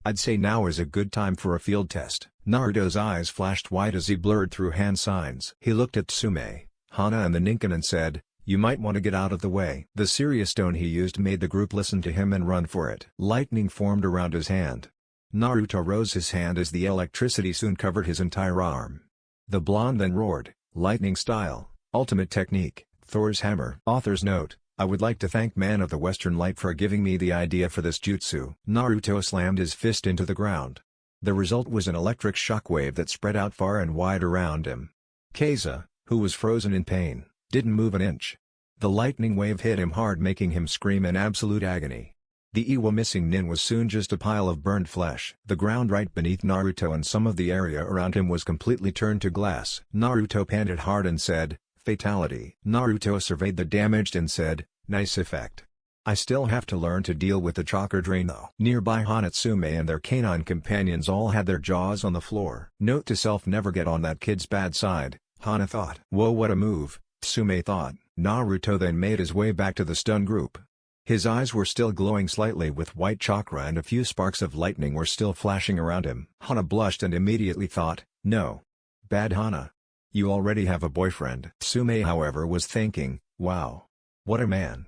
A: I'd say now is a good time for a field test." Naruto's eyes flashed white as he blurred through hand signs. He looked at Tsume, Hana and the Ninken and said, "You might want to get out of the way." The serious tone he used made the group listen to him and run for it. Lightning formed around his hand. Naruto rose his hand as the electricity soon covered his entire arm. The blonde then roared, "Lightning style, ultimate technique, Thor's hammer." Author's note: I would like to thank Man of the Western Light for giving me the idea for this jutsu. Naruto slammed his fist into the ground. The result was an electric shockwave that spread out far and wide around him. Keisa, who was frozen in pain, didn't move an inch. The lightning wave hit him hard, making him scream in absolute agony. The Iwa missing nin was soon just a pile of burned flesh. The ground right beneath Naruto and some of the area around him was completely turned to glass. Naruto panted hard and said, "Fatality." Naruto surveyed the damage and said, "Nice effect. I still have to learn to deal with the chakra drain though." Nearby Hanatsume and their canine companions all had their jaws on the floor. Note to self: never get on that kid's bad side, Hana thought. Whoa, what a move, Tsume thought. Naruto then made his way back to the stun group. His eyes were still glowing slightly with white chakra and a few sparks of lightning were still flashing around him. Hana blushed and immediately thought, "No. Bad Hana. You already have a boyfriend." Tsume however was thinking, "Wow. What a man.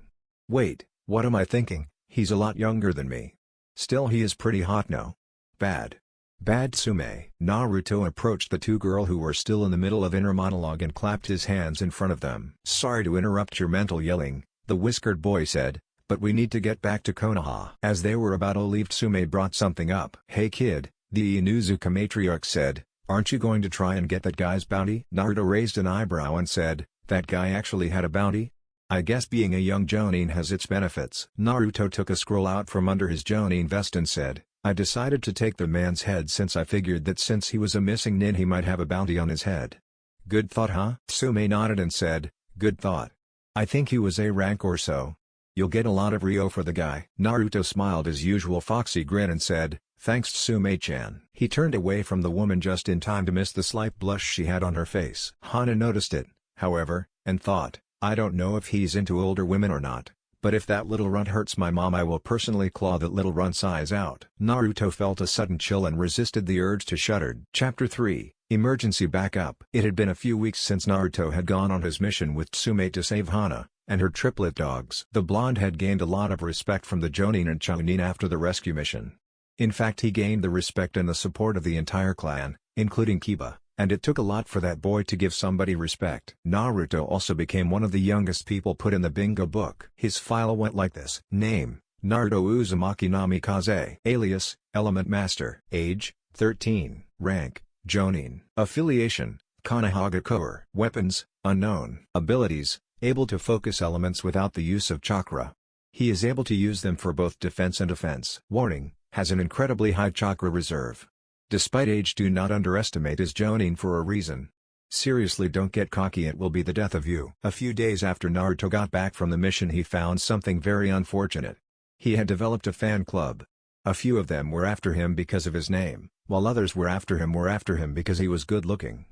A: Wait, what am I thinking? He's a lot younger than me. Still he is pretty hot no. Bad. Bad Tsume." Naruto approached the two girls who were still in the middle of inner monologue and clapped his hands in front of them. "Sorry to interrupt your mental yelling," the whiskered boy said, "but we need to get back to Konoha." As they were about to leave, Tsume brought something up. "Hey kid," the Inuzuka matriarch said, "aren't you going to try and get that guy's bounty?" Naruto raised an eyebrow and said, "That guy actually had a bounty? I guess being a young Jonin has its benefits." Naruto took a scroll out from under his Jonin vest and said, "I decided to take the man's head since I figured that since he was a missing nin he might have a bounty on his head." "Good thought, huh?" Tsume nodded and said, "Good thought. I think he was A rank or so. You'll get a lot of Ryo for the guy." Naruto smiled his usual foxy grin and said, "Thanks Tsume-chan." He turned away from the woman just in time to miss the slight blush she had on her face. Hana noticed it, however, and thought, "I don't know if he's into older women or not, but if that little runt hurts my mom I will personally claw that little runt's eyes out." Naruto felt a sudden chill and resisted the urge to shudder. Chapter 3, Emergency Backup. It had been a few weeks since Naruto had gone on his mission with Tsume to save Hana and her triplet dogs. The blonde had gained a lot of respect from the Jonin and Jonin after the rescue mission. In fact, he gained the respect and the support of the entire clan, including Kiba, and it took a lot for that boy to give somebody respect. Naruto also became one of the youngest people put in the bingo book. His file went like this: Name: Naruto Uzumaki Namikaze. Alias: Element Master. Age: 13. Rank: Jonin. Affiliation: Konoha. Weapons: unknown. Abilities: able to focus elements without the use of chakra. He is able to use them for both defense and offense. Warning: has an incredibly high chakra reserve. Despite age, do not underestimate his Jonin for a reason. Seriously, don't get cocky, it will be the death of you. A few days after Naruto got back from the mission, he found something very unfortunate. He had developed a fan club. A few of them were after him because of his name, while others were after him because he was good looking.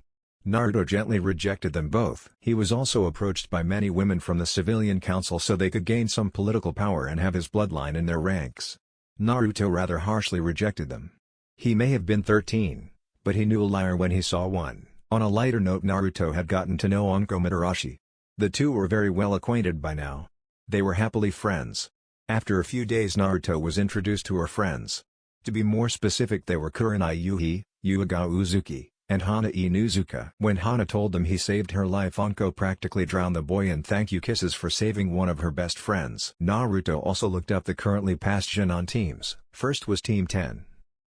A: Naruto gently rejected them both. He was also approached by many women from the civilian council so they could gain some political power and have his bloodline in their ranks. Naruto rather harshly rejected them. He may have been 13, but he knew a liar when he saw one. On a lighter note, Naruto had gotten to know Onko Mitarashi. The two were very well acquainted by now. They were happily friends. After a few days, Naruto was introduced to her friends. To be more specific, they were Kurenai Yuhi, Yuiga Uzuki, and Hana Inuzuka. When Hana told them he saved her life, Onko practically drowned the boy in thank you kisses for saving one of her best friends. Naruto also looked up the currently passed Jonin teams. First was Team 10.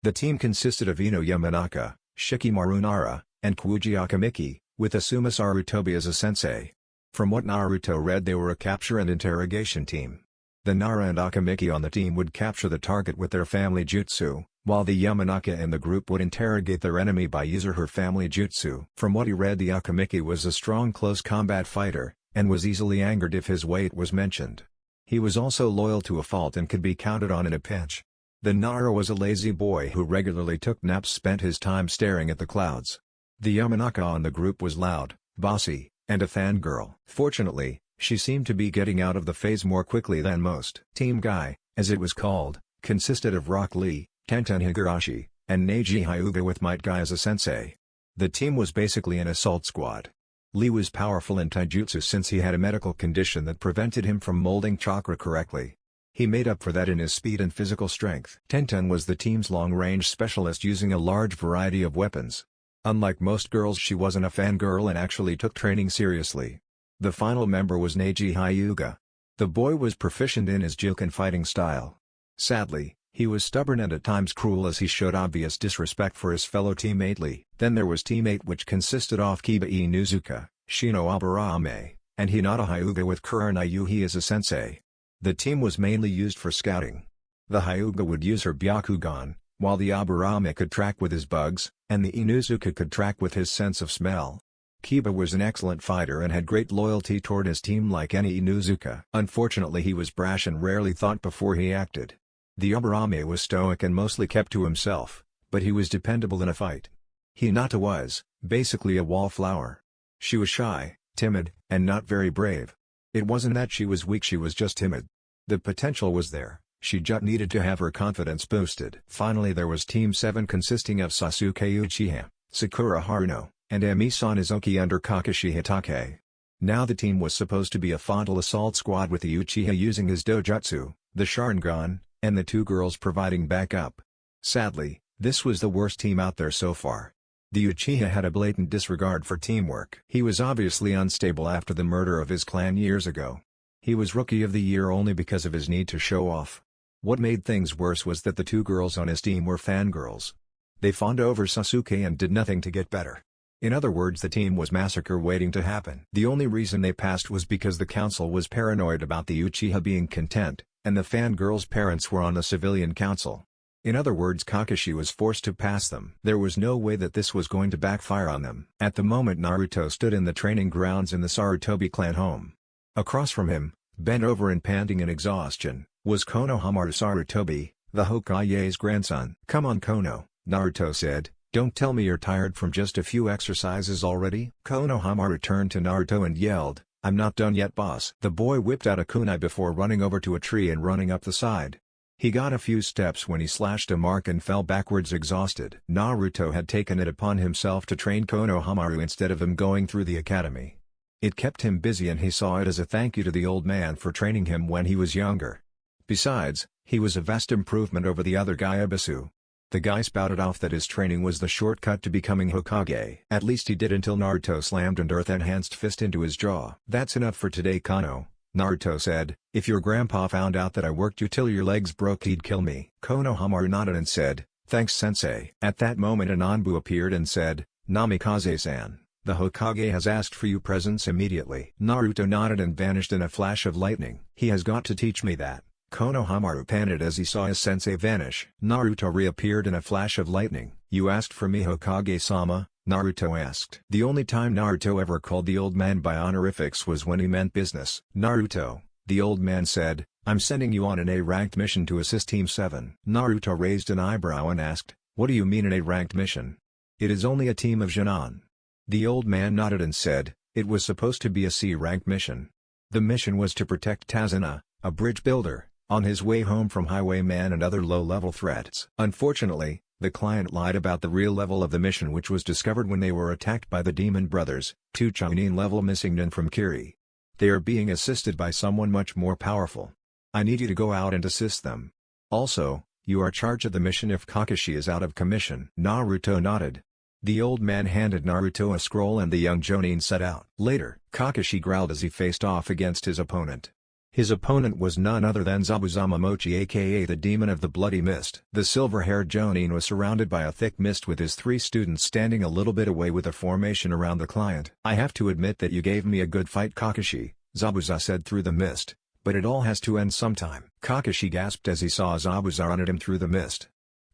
A: The team consisted of Ino Yamanaka, Shikamaru Nara, and Kuji Akamiki, with Asuma Sarutobi as a sensei. From what Naruto read, they were a capture and interrogation team. The Nara and Akamiki on the team would capture the target with their family jutsu, while the Yamanaka in the group would interrogate their enemy by using her family jutsu. From what he read, the Akamiki was a strong close combat fighter, and was easily angered if his weight was mentioned. He was also loyal to a fault and could be counted on in a pinch. The Nara was a lazy boy who regularly took naps, spent his time staring at the clouds. The Yamanaka on the group was loud, bossy, and a fangirl. Fortunately, she seemed to be getting out of the phase more quickly than most. Team Guy, as it was called, consisted of Rock Lee, Tenten Higurashi, and Neji Hyuga with Might Guy as a sensei. The team was basically an assault squad. Lee was powerful in taijutsu since he had a medical condition that prevented him from molding chakra correctly. He made up for that in his speed and physical strength. Tenten was the team's long-range specialist, using a large variety of weapons. Unlike most girls, she wasn't a fangirl and actually took training seriously. The final member was Neji Hyuga. The boy was proficient in his juken fighting style. Sadly, he was stubborn and at times cruel, as he showed obvious disrespect for his fellow teammate Lee. Then there was Team 8, which consisted of Kiba Inuzuka, Shino Aburame, and Hinata Hyuga with Kurana Yuhi as a sensei. The team was mainly used for scouting. The Hyuga would use her Byakugan, while the Aburame could track with his bugs, and the Inuzuka could track with his sense of smell. Kiba was an excellent fighter and had great loyalty toward his team like any Inuzuka. Unfortunately, he was brash and rarely thought before he acted. The Aburame was stoic and mostly kept to himself, but he was dependable in a fight. Hinata was, basically, a wallflower. She was shy, timid, and not very brave. It wasn't that she was weak, she was just timid. The potential was there, she just needed to have her confidence boosted. Finally, there was Team 7, consisting of Sasuke Uchiha, Sakura Haruno, and Emi-san Izuki under Kakashi Hitake. Now the team was supposed to be a frontal assault squad, with the Uchiha using his Dojutsu, the Sharingan, and the two girls providing backup. Sadly, this was the worst team out there so far. The Uchiha had a blatant disregard for teamwork. He was obviously unstable after the murder of his clan years ago. He was Rookie of the Year only because of his need to show off. What made things worse was that the two girls on his team were fangirls. They fawned over Sasuke and did nothing to get better. In other words, the team was massacre waiting to happen. The only reason they passed was because the council was paranoid about the Uchiha being content, and the fangirls' parents were on the civilian council. In other words, Kakashi was forced to pass them. There was no way that this was going to backfire on them. At the moment, Naruto stood in the training grounds in the Sarutobi clan home. Across from him, bent over and panting in exhaustion, was Konoha Sarutobi, the Hokage's grandson. "Come on, Kono," Naruto said, "don't tell me you're tired from just a few exercises already?" Konohamaru turned to Naruto and yelled, "I'm not done yet, boss." The boy whipped out a kunai before running over to a tree and running up the side. He got a few steps when he slashed a mark and fell backwards exhausted. Naruto had taken it upon himself to train Konohamaru instead of him going through the academy. It kept him busy and he saw it as a thank you to the old man for training him when he was younger. Besides, he was a vast improvement over the other guy, Ebisu. The guy spouted off that his training was the shortcut to becoming Hokage. At least he did, until Naruto slammed an earth-enhanced fist into his jaw. "That's enough for today, Kono," Naruto said. "If your grandpa found out that I worked you till your legs broke, he'd kill me." Konohamaru nodded and said, "Thanks, sensei." At that moment an Anbu appeared and said, "Namikaze-san, the Hokage has asked for your presence immediately." Naruto nodded and vanished in a flash of lightning. "He has got to teach me that." Konohamaru panted as he saw his sensei vanish. Naruto reappeared in a flash of lightning. "You asked for me, Hokage-sama?" Naruto asked. The only time Naruto ever called the old man by honorifics was when he meant business. "Naruto," the old man said, "I'm sending you on an A-ranked mission to assist Team 7. Naruto raised an eyebrow and asked, "What do you mean an A-ranked mission? It is only a team of Jonin." The old man nodded and said, "It was supposed to be a C-ranked mission." The mission was to protect Tazuna, a bridge builder, on his way home from highwaymen and other low-level threats. Unfortunately, the client lied about the real level of the mission, which was discovered when they were attacked by the Demon Brothers, two Chunin-level missing nin from Kiri. They are being assisted by someone much more powerful. I need you to go out and assist them. Also, you are charged of the mission if Kakashi is out of commission. Naruto nodded. The old man handed Naruto a scroll and the young Jonin set out. Later, Kakashi growled as he faced off against his opponent. His opponent was none other than Zabuza Momochi, aka the Demon of the Bloody Mist. The silver-haired Jonin was surrounded by a thick mist with his three students standing a little bit away with a formation around the client. "I have to admit that you gave me a good fight, Kakashi," Zabuza said through the mist, "but it all has to end sometime." Kakashi gasped as he saw Zabuza run at him through the mist.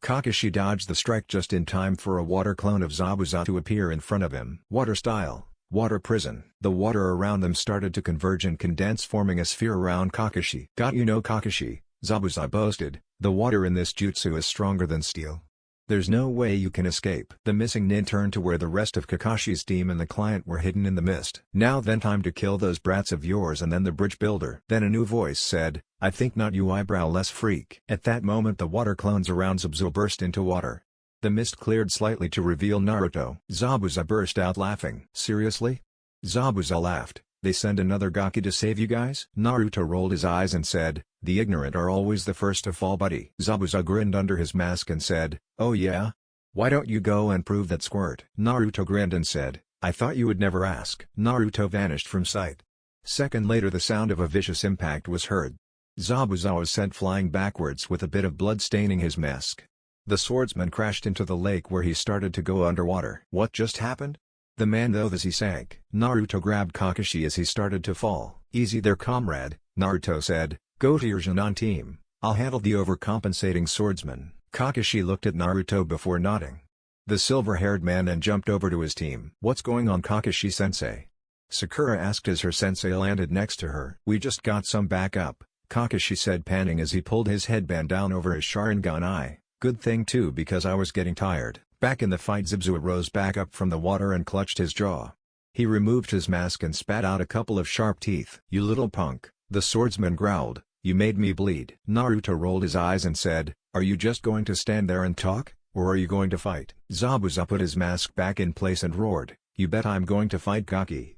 A: Kakashi dodged the strike just in time for a water clone of Zabuza to appear in front of him. Water style, water prison. The water around them started to converge and condense, forming a sphere around Kakashi. Got you, no Kakashi, Zabuza boasted, the water in this jutsu is stronger than steel. There's no way you can escape. The missing nin turned to where the rest of Kakashi's team and the client were hidden in the mist. Now then, time to kill those brats of yours and then the bridge builder. Then a new voice said, I think not, you eyebrowless freak. At that moment the water clones around Zabuza burst into water. The mist cleared slightly to reveal Naruto. Zabuza burst out laughing. Seriously? Zabuza laughed. They send another Gaki to save you guys? Naruto rolled his eyes and said, the ignorant are always the first to fall, buddy. Zabuza grinned under his mask and said, oh yeah? Why don't you go and prove that, squirt? Naruto grinned and said, I thought you would never ask. Naruto vanished from sight. Second later the sound of a vicious impact was heard. Zabuza was sent flying backwards with a bit of blood staining his mask. The swordsman crashed into the lake where he started to go underwater. What just happened? The man though as he sank. Naruto grabbed Kakashi as he started to fall. Easy there, comrade, Naruto said, go to your Jonin team, I'll handle the overcompensating swordsman. Kakashi looked at Naruto before nodding. The silver-haired man then jumped over to his team. What's going on, Kakashi-sensei? Sakura asked as her sensei landed next to her. We just got some backup, Kakashi said, panting as he pulled his headband down over his Sharingan eye. Good thing too, because I was getting tired. Back in the fight, Zabuza rose back up from the water and clutched his jaw. He removed his mask and spat out a couple of sharp teeth. You little punk, the swordsman growled, you made me bleed. Naruto rolled his eyes and said, are you just going to stand there and talk, or are you going to fight? Zabuza put his mask back in place and roared, you bet I'm going to fight, Gaki.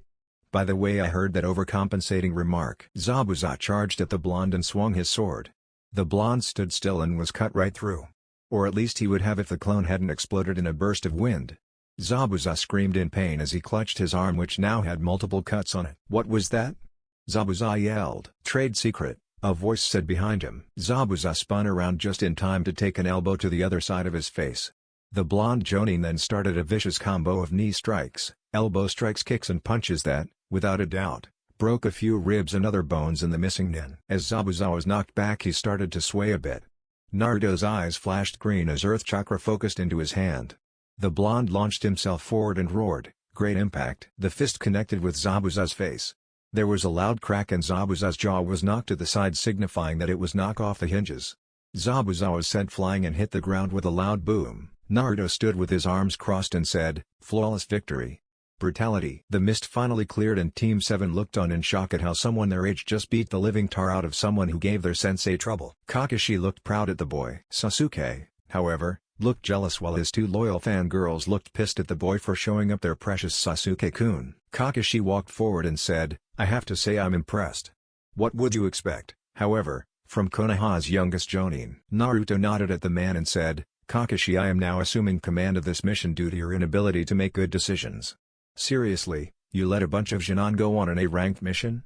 A: By the way, I heard that overcompensating remark. Zabuza charged at the blonde and swung his sword. The blonde stood still and was cut right through. Or at least he would have if the clone hadn't exploded in a burst of wind. Zabuza screamed in pain as he clutched his arm, which now had multiple cuts on it. What was that? Zabuza yelled. Trade secret, a voice said behind him. Zabuza spun around just in time to take an elbow to the other side of his face. The blonde Jonin then started a vicious combo of knee strikes, elbow strikes, kicks and punches that, without a doubt, broke a few ribs and other bones in the missing nin. As Zabuza was knocked back, he started to sway a bit. Naruto's eyes flashed green as earth chakra focused into his hand. The blonde launched himself forward and roared, great impact. The fist connected with Zabuza's face. There was a loud crack and Zabuza's jaw was knocked to the side, signifying that it was knocked off the hinges. Zabuza was sent flying and hit the ground with a loud boom. Naruto stood with his arms crossed and said, flawless victory. Brutality. The mist finally cleared and Team 7 looked on in shock at how someone their age just beat the living tar out of someone who gave their sensei trouble. Kakashi looked proud at the boy. Sasuke, however, looked jealous while his two loyal fangirls looked pissed at the boy for showing up their precious Sasuke-kun. Kakashi walked forward and said, I have to say I'm impressed. What would you expect, however, from Konoha's youngest Jonin? Naruto nodded at the man and said, Kakashi, I am now assuming command of this mission due to your inability to make good decisions. Seriously, you let a bunch of Jonin go on an A-ranked mission?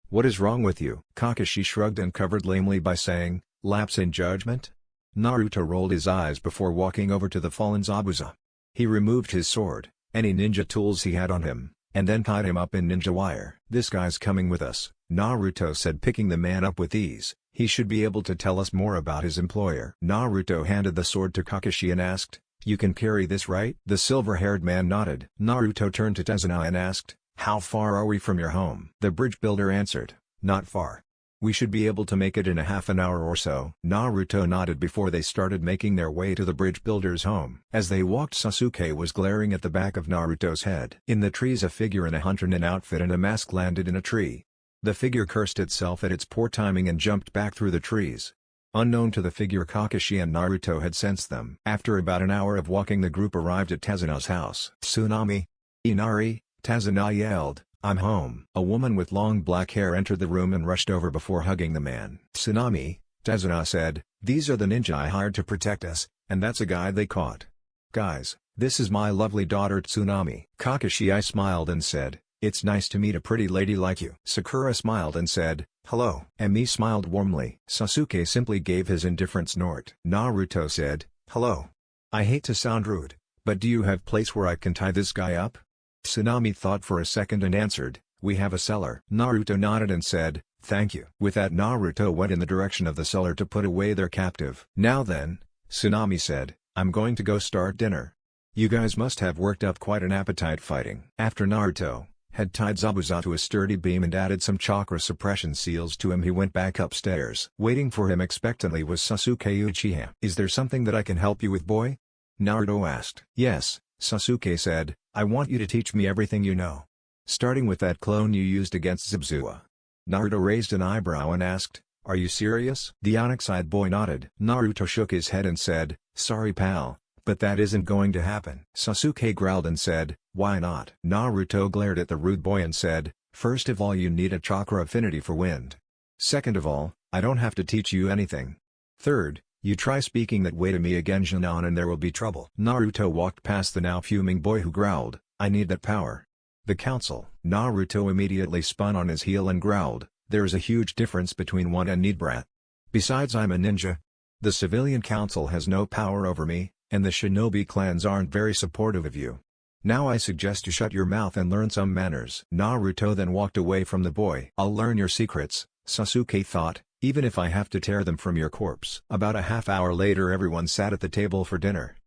A: What is wrong with you? Kakashi shrugged and covered lamely by saying, lapse in judgment? Naruto rolled his eyes before walking over to the fallen Zabuza. He removed his sword, any ninja tools he had on him, and then tied him up in ninja wire. This guy's coming with us, Naruto said, picking the man up with ease. He should be able to tell us more about his employer. Naruto handed the sword to Kakashi and asked, you can carry this, right? The silver-haired man nodded. Naruto turned to Tezuna and asked, how far are we from your home? The bridge builder answered, not far. We should be able to make it in a half an hour or so. Naruto nodded before they started making their way to the bridge builder's home. As they walked, Sasuke was glaring at the back of Naruto's head. In the trees, a figure in a hunter nin outfit and a mask landed in a tree. The figure cursed itself at its poor timing and jumped back through the trees. Unknown to the figure, Kakashi and Naruto had sensed them. After about an hour of walking, the group arrived at Tezuna's house. Tsunami! Inari! Tezuna yelled, I'm home. A woman with long black hair entered the room and rushed over before hugging the man. Tsunami, Tezuna said, these are the ninja I hired to protect us, and that's a guy they caught. Guys, this is my lovely daughter Tsunami. Kakashi smiled and said, it's nice to meet a pretty lady like you. Sakura smiled and said, hello. Emi smiled warmly. Sasuke simply gave his indifferent snort. Naruto said, hello. I hate to sound rude, but do you have place where I can tie this guy up? Tsunami thought for a second and answered, we have a cellar. Naruto nodded and said, thank you. With that, Naruto went in the direction of the cellar to put away their captive. Now then, Tsunami said, I'm going to go start dinner. You guys must have worked up quite an appetite fighting. After Naruto had tied Zabuza to a sturdy beam and added some chakra suppression seals to him, he went back upstairs. Waiting for him expectantly was Sasuke Uchiha. Is there something that I can help you with, boy? Naruto asked. Yes, Sasuke said, I want you to teach me everything you know. Starting with that clone you used against Zabuza. Naruto raised an eyebrow and asked, are you serious? The onyx-eyed boy nodded. Naruto shook his head and said, sorry pal, but that isn't going to happen. Sasuke growled and said, why not? Naruto glared at the rude boy and said, first of all you need a chakra affinity for wind. Second of all, I don't have to teach you anything. Third, you try speaking that way to me again Jonin and there will be trouble. Naruto walked past the now fuming boy who growled, I need that power. The council. Naruto immediately spun on his heel and growled, there is a huge difference between want and need, brat. Besides, I'm a ninja. The civilian council has no power over me, and the shinobi clans aren't very supportive of you. Now I suggest you shut your mouth and learn some manners. Naruto then walked away from the boy. I'll learn your secrets, Sasuke thought, even if I have to tear them from your corpse. About a half hour later everyone sat at the table for dinner.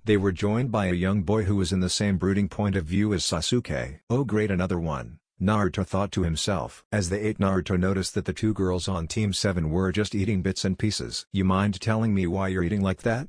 A: They were joined by a young boy who was in the same brooding point of view as Sasuke. Oh great, another one, Naruto thought to himself. As they ate, Naruto noticed that the two girls on Team 7 were just eating bits and pieces. You mind telling me why you're eating like that?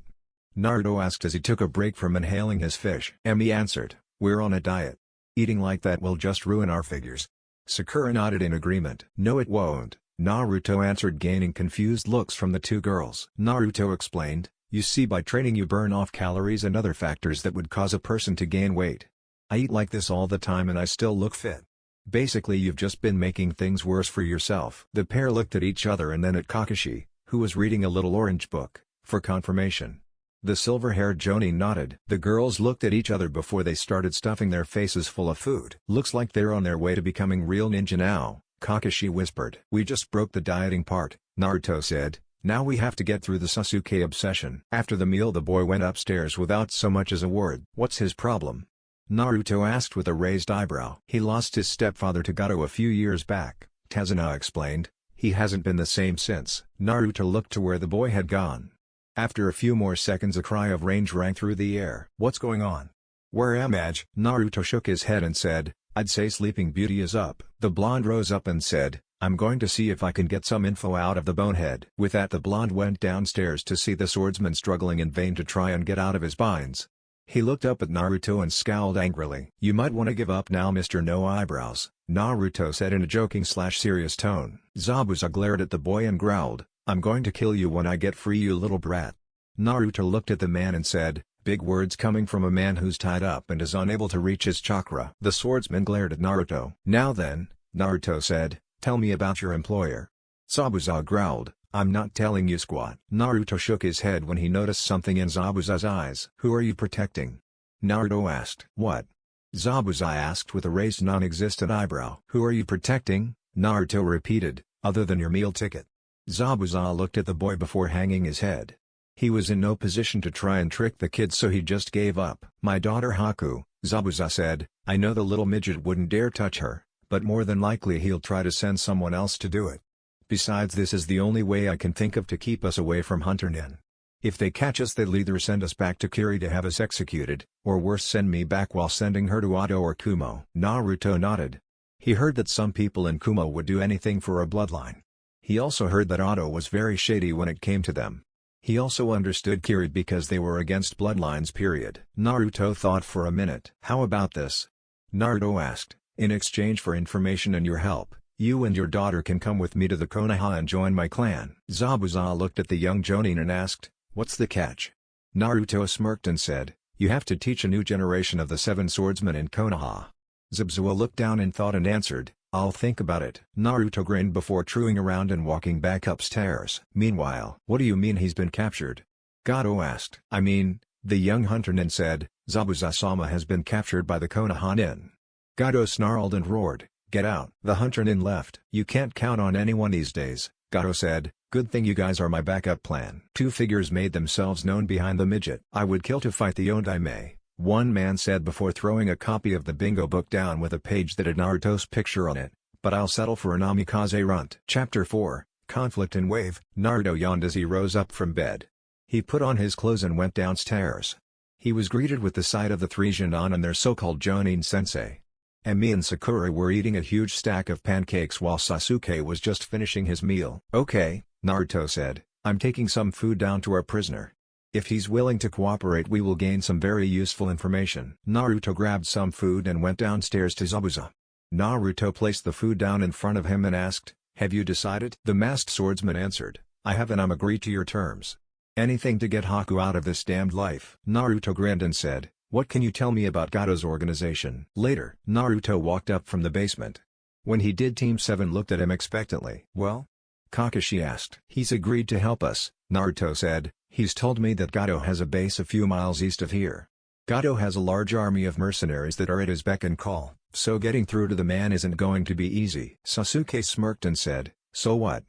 A: Naruto asked as he took a break from inhaling his fish. Emi answered, we're on a diet. Eating like that will just ruin our figures. Sakura nodded in agreement. No it won't, Naruto answered, gaining confused looks from the two girls. Naruto explained, you see, by training you burn off calories and other factors that would cause a person to gain weight. I eat like this all the time and I still look fit. Basically you've just been making things worse for yourself. The pair looked at each other and then at Kakashi, who was reading a little orange book, for confirmation. The silver-haired Jonin nodded. The girls looked at each other before they started stuffing their faces full of food. Looks like they're on their way to becoming real ninja now, Kakashi whispered. We just broke the dieting part, Naruto said. Now we have to get through the Sasuke obsession. After the meal the boy went upstairs without so much as a word. What's his problem? Naruto asked with a raised eyebrow. He lost his stepfather to Gato a few years back, Tazuna explained. He hasn't been the same since. Naruto looked to where the boy had gone. After a few more seconds a cry of rage rang through the air. What's going on? Where am I? Naruto shook his head and said, I'd say Sleeping Beauty is up. The blonde rose up and said, I'm going to see if I can get some info out of the bonehead. With that the blonde went downstairs to see the swordsman struggling in vain to try and get out of his binds. He looked up at Naruto and scowled angrily. You might want to give up now, Mr. No Eyebrows, Naruto said in a joking/serious tone. Zabuza glared at the boy and growled, I'm going to kill you when I get free, you little brat. Naruto looked at the man and said, big words coming from a man who's tied up and is unable to reach his chakra. The swordsman glared at Naruto. Now then, Naruto said, tell me about your employer. Zabuza growled, I'm not telling you squat. Naruto shook his head when he noticed something in Zabuza's eyes. Who are you protecting? Naruto asked. What? Zabuza asked with a raised non-existent eyebrow. Who are you protecting? Naruto repeated, other than your meal ticket. Zabuza looked at the boy before hanging his head. He was in no position to try and trick the kid, so he just gave up. My daughter Haku, Zabuza said. I know the little midget wouldn't dare touch her, but more than likely he'll try to send someone else to do it. Besides, this is the only way I can think of to keep us away from Hunter Nin. If they catch us they'll either send us back to Kiri to have us executed, or worse send me back while sending her to Oto or Kumo. Naruto nodded. He heard that some people in Kumo would do anything for a bloodline. He also heard that Oto was very shady when it came to them. He also understood Kiri because they were against bloodlines period. Naruto thought for a minute. How about this? Naruto asked. In exchange for information and your help, you and your daughter can come with me to the Konoha and join my clan. Zabuza looked at the young Jonin and asked, what's the catch? Naruto smirked and said, you have to teach a new generation of the 7 swordsmen in Konoha. Zabuza looked down in thought and answered, I'll think about it. Naruto grinned before truing around and walking back upstairs. Meanwhile, what do you mean he's been captured? Gato asked. I mean, the young hunter nin said, Zabuza-sama has been captured by the Konoha nin. Gato snarled and roared, get out. The hunter nin left. You can't count on anyone these days, Gato said. Good thing you guys are my backup plan. 2 figures made themselves known behind the midget. I would kill to fight the Ondaime, one man said before throwing a copy of the bingo book down with a page that had Naruto's picture on it, but I'll settle for an amikaze runt. Chapter 4, Conflict in Wave. Naruto yawned as he rose up from bed. He put on his clothes and went downstairs. He was greeted with the sight of the three Jonin and their so-called Jonin sensei. Emi and Sakura were eating a huge stack of pancakes while Sasuke was just finishing his meal. "Okay," Naruto said, "I'm taking some food down to our prisoner. If he's willing to cooperate we will gain some very useful information." Naruto grabbed some food and went downstairs to Zabuza. Naruto placed the food down in front of him and asked, "Have you decided?" The masked swordsman answered, "I have and I'm agreed to your terms. Anything to get Haku out of this damned life." Naruto grinned and said, "What can you tell me about Gado's organization?" Later, Naruto walked up from the basement. When he did, Team 7 looked at him expectantly. "Well?" Kakashi asked. "He's agreed to help us," Naruto said. "He's told me that Gado has a base a few miles east of here. Gado has a large army of mercenaries that are at his beck and call, so getting through to the man isn't going to be easy." Sasuke smirked and said, "So what?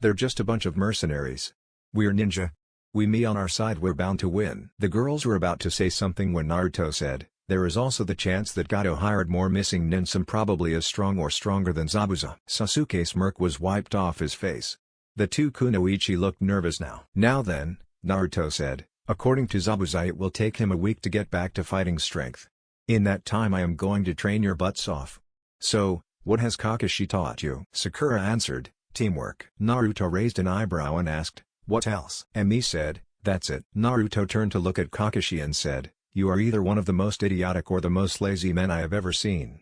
A: They're just a bunch of mercenaries. We're ninja. Me on our side, we're bound to win." The girls were about to say something when Naruto said, "There is also the chance that Gado hired more missing ninja, probably as strong or stronger than Zabuza." Sasuke's smirk was wiped off his face. The two kunoichi looked nervous now. "Now then," Naruto said, "according to Zabuza it will take him a week to get back to fighting strength. In that time I am going to train your butts off. So, what has Kakashi taught you?" Sakura answered, "Teamwork." Naruto raised an eyebrow and asked, "What else?" Emi said, "That's it." Naruto turned to look at Kakashi and said, "You are either one of the most idiotic or the most lazy men I have ever seen.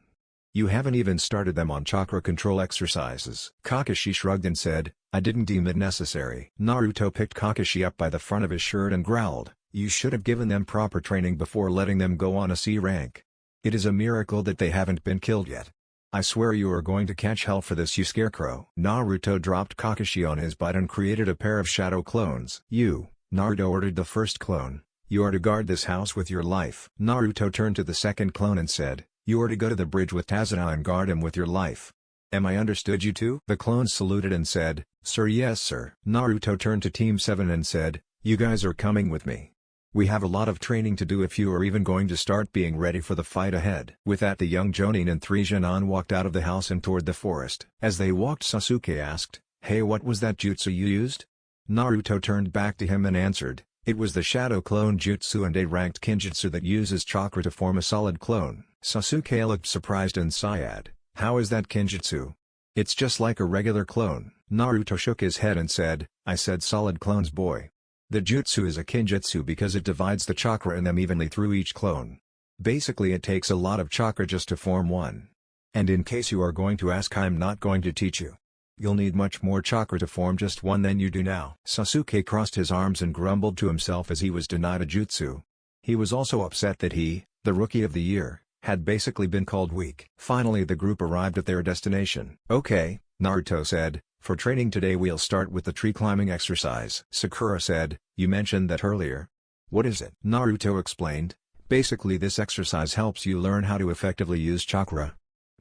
A: You haven't even started them on chakra control exercises." Kakashi shrugged and said, "I didn't deem it necessary." Naruto picked Kakashi up by the front of his shirt and growled, "You should have given them proper training before letting them go on a C rank. It is a miracle that they haven't been killed yet. I swear you are going to catch hell for this, you scarecrow." Naruto dropped Kakashi on his butt and created a pair of shadow clones. "You," Naruto ordered the first clone, "you are to guard this house with your life." Naruto turned to the second clone and said, "You are to go to the bridge with Tazuna and guard him with your life. Am I understood you two?" The clones saluted and said, "Sir, yes sir." Naruto turned to Team 7 and said, "You guys are coming with me. We have a lot of training to do if you are even going to start being ready for the fight ahead." With that, the young Jonin and three Jonin walked out of the house and toward the forest. As they walked, Sasuke asked, "Hey, what was that jutsu you used?" Naruto turned back to him and answered, "It was the Shadow Clone Jutsu and A-ranked Kinjutsu that uses chakra to form a solid clone." Sasuke looked surprised and sighed, "How is that Kinjutsu?" "It's just like a regular clone." Naruto shook his head and said, "I said solid clones, boy. The jutsu is a kinjutsu because it divides the chakra in them evenly through each clone. Basically it takes a lot of chakra just to form one. And in case you are going to ask, I'm not going to teach you. You'll need much more chakra to form just one than you do now." Sasuke crossed his arms and grumbled to himself as he was denied a jutsu. He was also upset that he, the Rookie of the Year, had basically been called weak. Finally the group arrived at their destination. "Okay," Naruto said, "for training today we'll start with the tree climbing exercise." Sakura said, "You mentioned that earlier. What is it?" Naruto explained, "Basically this exercise helps you learn how to effectively use chakra.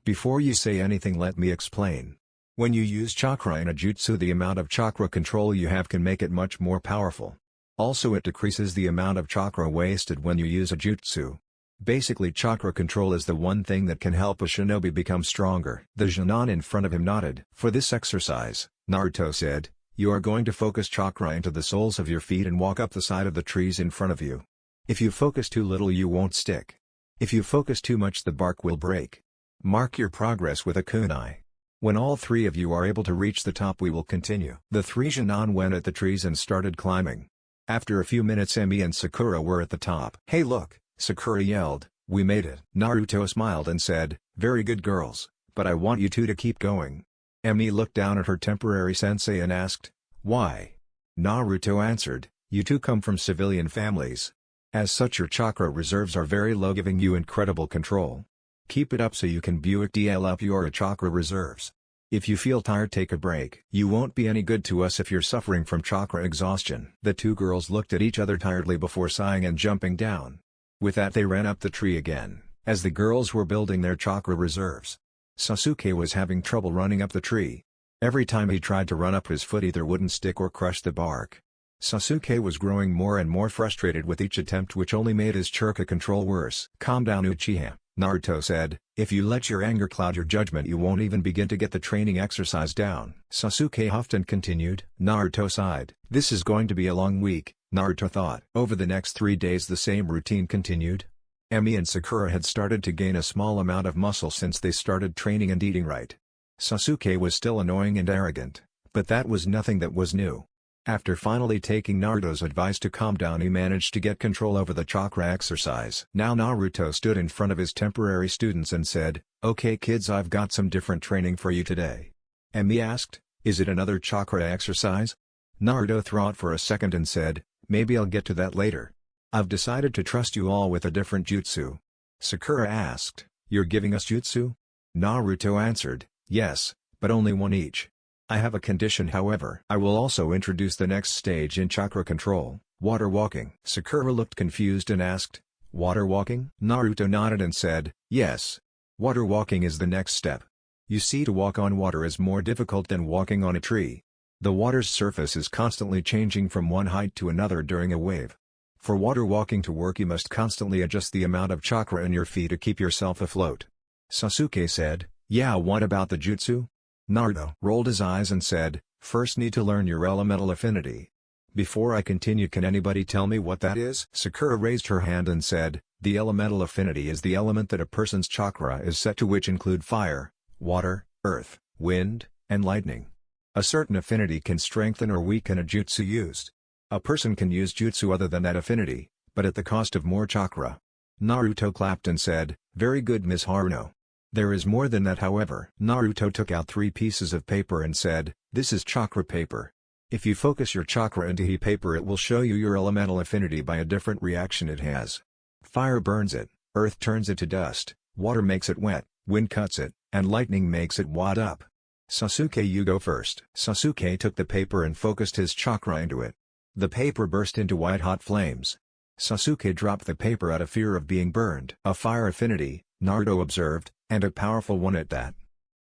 A: Before you say anything, let me explain. When you use chakra in a jutsu, the amount of chakra control you have can make it much more powerful. Also it decreases the amount of chakra wasted when you use a jutsu. Basically chakra control is the one thing that can help a shinobi become stronger." The Jonin in front of him nodded. "For this exercise," Naruto said, "you are going to focus chakra into the soles of your feet and walk up the side of the trees in front of you. If you focus too little you won't stick. If you focus too much the bark will break. Mark your progress with a kunai. When all three of you are able to reach the top we will continue." The three Jonin went at the trees and started climbing. After a few minutes Emi and Sakura were at the top. "Hey look!" Sakura yelled, "We made it." Naruto smiled and said, "Very good girls, but I want you two to keep going." Emi looked down at her temporary sensei and asked, "Why?" Naruto answered, "You two come from civilian families. As such your chakra reserves are very low, giving you incredible control. Keep it up so you can build up your chakra reserves. If you feel tired take a break. You won't be any good to us if you're suffering from chakra exhaustion." The two girls looked at each other tiredly before sighing and jumping down. With that they ran up the tree again, as the girls were building their chakra reserves. Sasuke was having trouble running up the tree. Every time he tried to run up his foot either wouldn't stick or crush the bark. Sasuke was growing more and more frustrated with each attempt, which only made his chakra control worse. "Calm down Uchiha," Naruto said, "if you let your anger cloud your judgment you won't even begin to get the training exercise down." Sasuke huffed and continued. Naruto sighed. "This is going to be a long week, Naruto thought. Over the next 3 days the same routine continued. Emi and Sakura had started to gain a small amount of muscle since they started training and eating right. Sasuke was still annoying and arrogant, but that was nothing that was new. After finally taking Naruto's advice to calm down, he managed to get control over the chakra exercise. Now Naruto stood in front of his temporary students and said, "Okay kids, I've got some different training for you today." Emi asked, "Is it another chakra exercise?" Naruto thought for a second and said, "Maybe I'll get to that later. I've decided to trust you all with a different jutsu." Sakura asked, "You're giving us jutsu?" Naruto answered, "Yes, but only one each. I have a condition however. I will also introduce the next stage in chakra control, water walking." Sakura looked confused and asked, "Water walking?" Naruto nodded and said, "Yes. Water walking is the next step. You see, to walk on water is more difficult than walking on a tree. The water's surface is constantly changing from one height to another during a wave. For water walking to work you must constantly adjust the amount of chakra in your feet to keep yourself afloat." Sasuke said, "Yeah, what about the jutsu?" Naruto rolled his eyes and said, "First need to learn your elemental affinity. Before I continue, can anybody tell me what that is?" Sakura raised her hand and said, "The elemental affinity is the element that a person's chakra is set to, which include fire, water, earth, wind, and lightning. A certain affinity can strengthen or weaken a jutsu used. A person can use jutsu other than that affinity, but at the cost of more chakra." Naruto clapped and said, "Very good, Miss Haruno. There is more than that however." Naruto took out 3 pieces of paper and said, "This is chakra paper. If you focus your chakra into heat paper, it will show you your elemental affinity by a different reaction it has. Fire burns it, earth turns it to dust, water makes it wet, wind cuts it, and lightning makes it wad up. Sasuke, you go first." Sasuke took the paper and focused his chakra into it. The paper burst into white-hot flames. Sasuke dropped the paper out of fear of being burned. "A fire affinity," Naruto observed, "and a powerful one at that.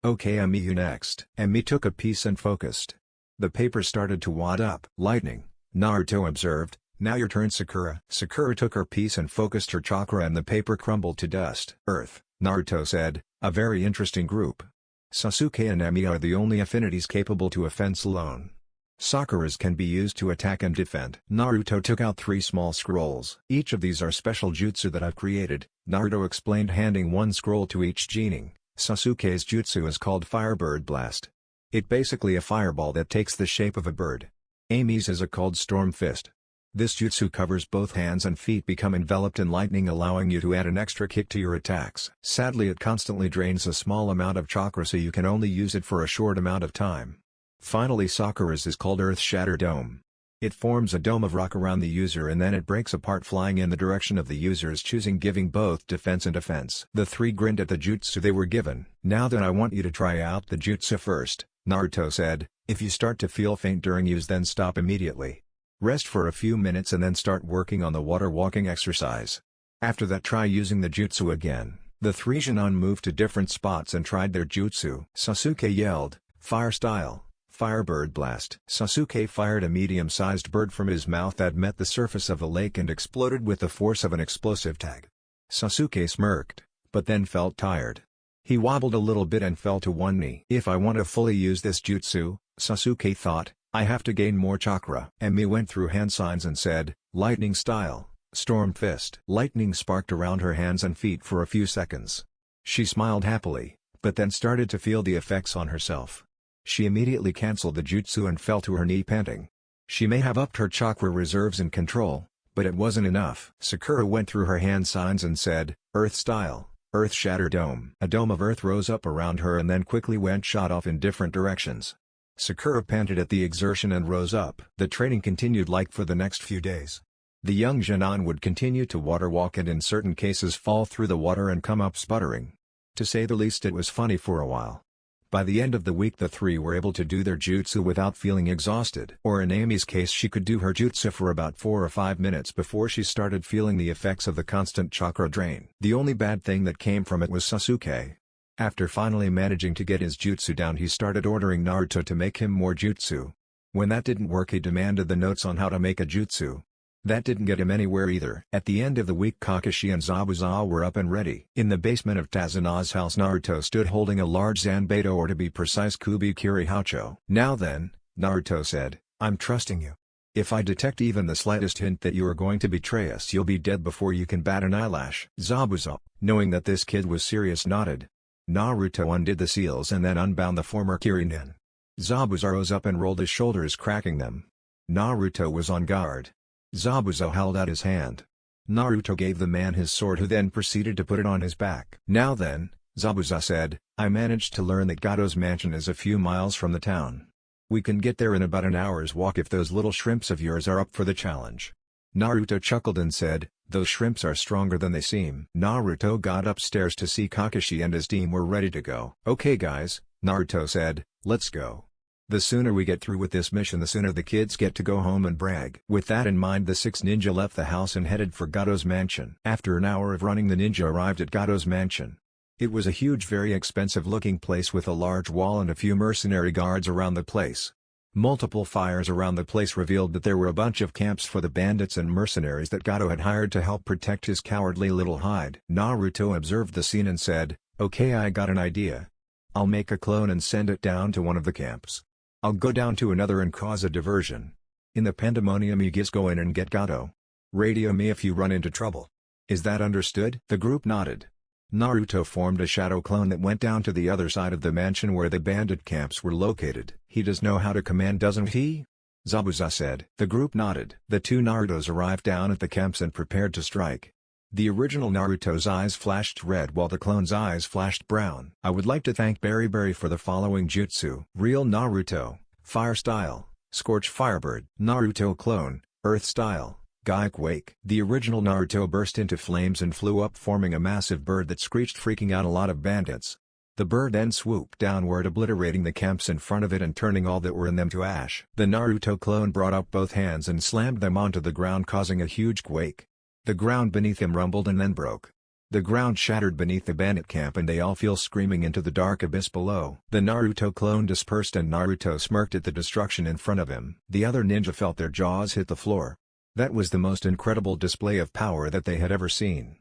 A: Okay, Emi, you next." Emi took a piece and focused. The paper started to wad up. "Lightning," Naruto observed, "Now your turn, Sakura." Sakura took her piece and focused her chakra and the paper crumbled to dust. "Earth," Naruto said, "A very interesting group. Sasuke and Emi are the only affinities capable to offense alone. Sakura's can be used to attack and defend." Naruto took out 3 small scrolls. "Each of these are special jutsu that I've created," Naruto explained, handing 1 scroll to each genin. "Sasuke's jutsu is called Firebird Blast. It's basically a fireball that takes the shape of a bird. Emi's is called Storm Fist. This jutsu covers both hands and feet, become enveloped in lightning, allowing you to add an extra kick to your attacks. Sadly, it constantly drains a small amount of chakra, so you can only use it for a short amount of time. Finally, Sakura's is called Earth Shatter Dome. It forms a dome of rock around the user and then it breaks apart, flying in the direction of the user's choosing, giving both defense and offense." The 3 grinned at the jutsu they were given. "Now then, I want you to try out the jutsu first," Naruto said. "If you start to feel faint during use, then stop immediately. Rest for a few minutes and then start working on the water walking exercise. After that, try using the jutsu again." The 3 genin moved to different spots and tried their jutsu. Sasuke yelled, "Fire style! Firebird Blast!" Sasuke fired a medium-sized bird from his mouth that met the surface of the lake and exploded with the force of an explosive tag. Sasuke smirked, but then felt tired. He wobbled a little bit and fell to one knee. "If I want to fully use this jutsu," Sasuke thought, "I have to gain more chakra." Emi went through hand signs and said, "Lightning style, Storm Fist." Lightning sparked around her hands and feet for a few seconds. She smiled happily, but then started to feel the effects on herself. She immediately cancelled the jutsu and fell to her knee panting. She may have upped her chakra reserves and control, but it wasn't enough. Sakura went through her hand signs and said, "Earth style, Earth Shatter Dome." A dome of earth rose up around her and then quickly shot off in different directions. Sakura panted at the exertion and rose up. The training continued like for the next few days. The young genin would continue to water walk and in certain cases fall through the water and come up sputtering. To say the least, it was funny for a while. By the end of the week, the 3 were able to do their jutsu without feeling exhausted. Or in Amy's case, she could do her jutsu for about 4 or 5 minutes before she started feeling the effects of the constant chakra drain. The only bad thing that came from it was Sasuke. After finally managing to get his jutsu down, he started ordering Naruto to make him more jutsu. When that didn't work, he demanded the notes on how to make a jutsu. That didn't get him anywhere either. At the end of the week, Kakashi and Zabuza were up and ready. In the basement of Tazana's house, Naruto stood holding a large Zanbato, or to be precise, Kubikiri Hacho. "Now then," Naruto said, "I'm trusting you. If I detect even the slightest hint that you are going to betray us, you'll be dead before you can bat an eyelash." Zabuza, knowing that this kid was serious, nodded. Naruto undid the seals and then unbound the former Kirinin. Zabuza rose up and rolled his shoulders, cracking them. Naruto was on guard. Zabuza held out his hand. Naruto gave the man his sword, who then proceeded to put it on his back. "Now then," Zabuza said, "I managed to learn that Gato's mansion is a few miles from the town. We can get there in about an hour's walk if those little shrimps of yours are up for the challenge." Naruto chuckled and said, "Those shrimps are stronger than they seem." Naruto got upstairs to see Kakashi and his team were ready to go. "Okay guys," Naruto said, "let's go. The sooner we get through with this mission, the sooner the kids get to go home and brag." With that in mind, the 6 ninja left the house and headed for Gato's mansion. After an hour of running, the ninja arrived at Gato's mansion. It was a huge, very expensive-looking place with a large wall and a few mercenary guards around the place. Multiple fires around the place revealed that there were a bunch of camps for the bandits and mercenaries that Gato had hired to help protect his cowardly little hide. Naruto observed the scene and said, "Okay, I got an idea. I'll make a clone and send it down to one of the camps. I'll go down to another and cause a diversion. In the pandemonium, you guys go in and get Gato. Radio me if you run into trouble. Is that understood?" The group nodded. Naruto formed a shadow clone that went down to the other side of the mansion where the bandit camps were located. "He does know how to command, doesn't he?" Zabuza said. The group nodded. The 2 Narutos arrived down at the camps and prepared to strike. The original Naruto's eyes flashed red while the clone's eyes flashed brown. "I would like to thank Berry for the following jutsu: Real Naruto, Fire Style, Scorch Firebird. Naruto Clone, Earth Style, Guy Quake." The original Naruto burst into flames and flew up, forming a massive bird that screeched, freaking out a lot of bandits. The bird then swooped downward, obliterating the camps in front of it and turning all that were in them to ash. The Naruto clone brought up both hands and slammed them onto the ground, causing a huge quake. The ground beneath him rumbled and then broke. The ground shattered beneath the bandit camp and they all fell screaming into the dark abyss below. The Naruto clone dispersed and Naruto smirked at the destruction in front of him. The other ninja felt their jaws hit the floor. That was the most incredible display of power that they had ever seen.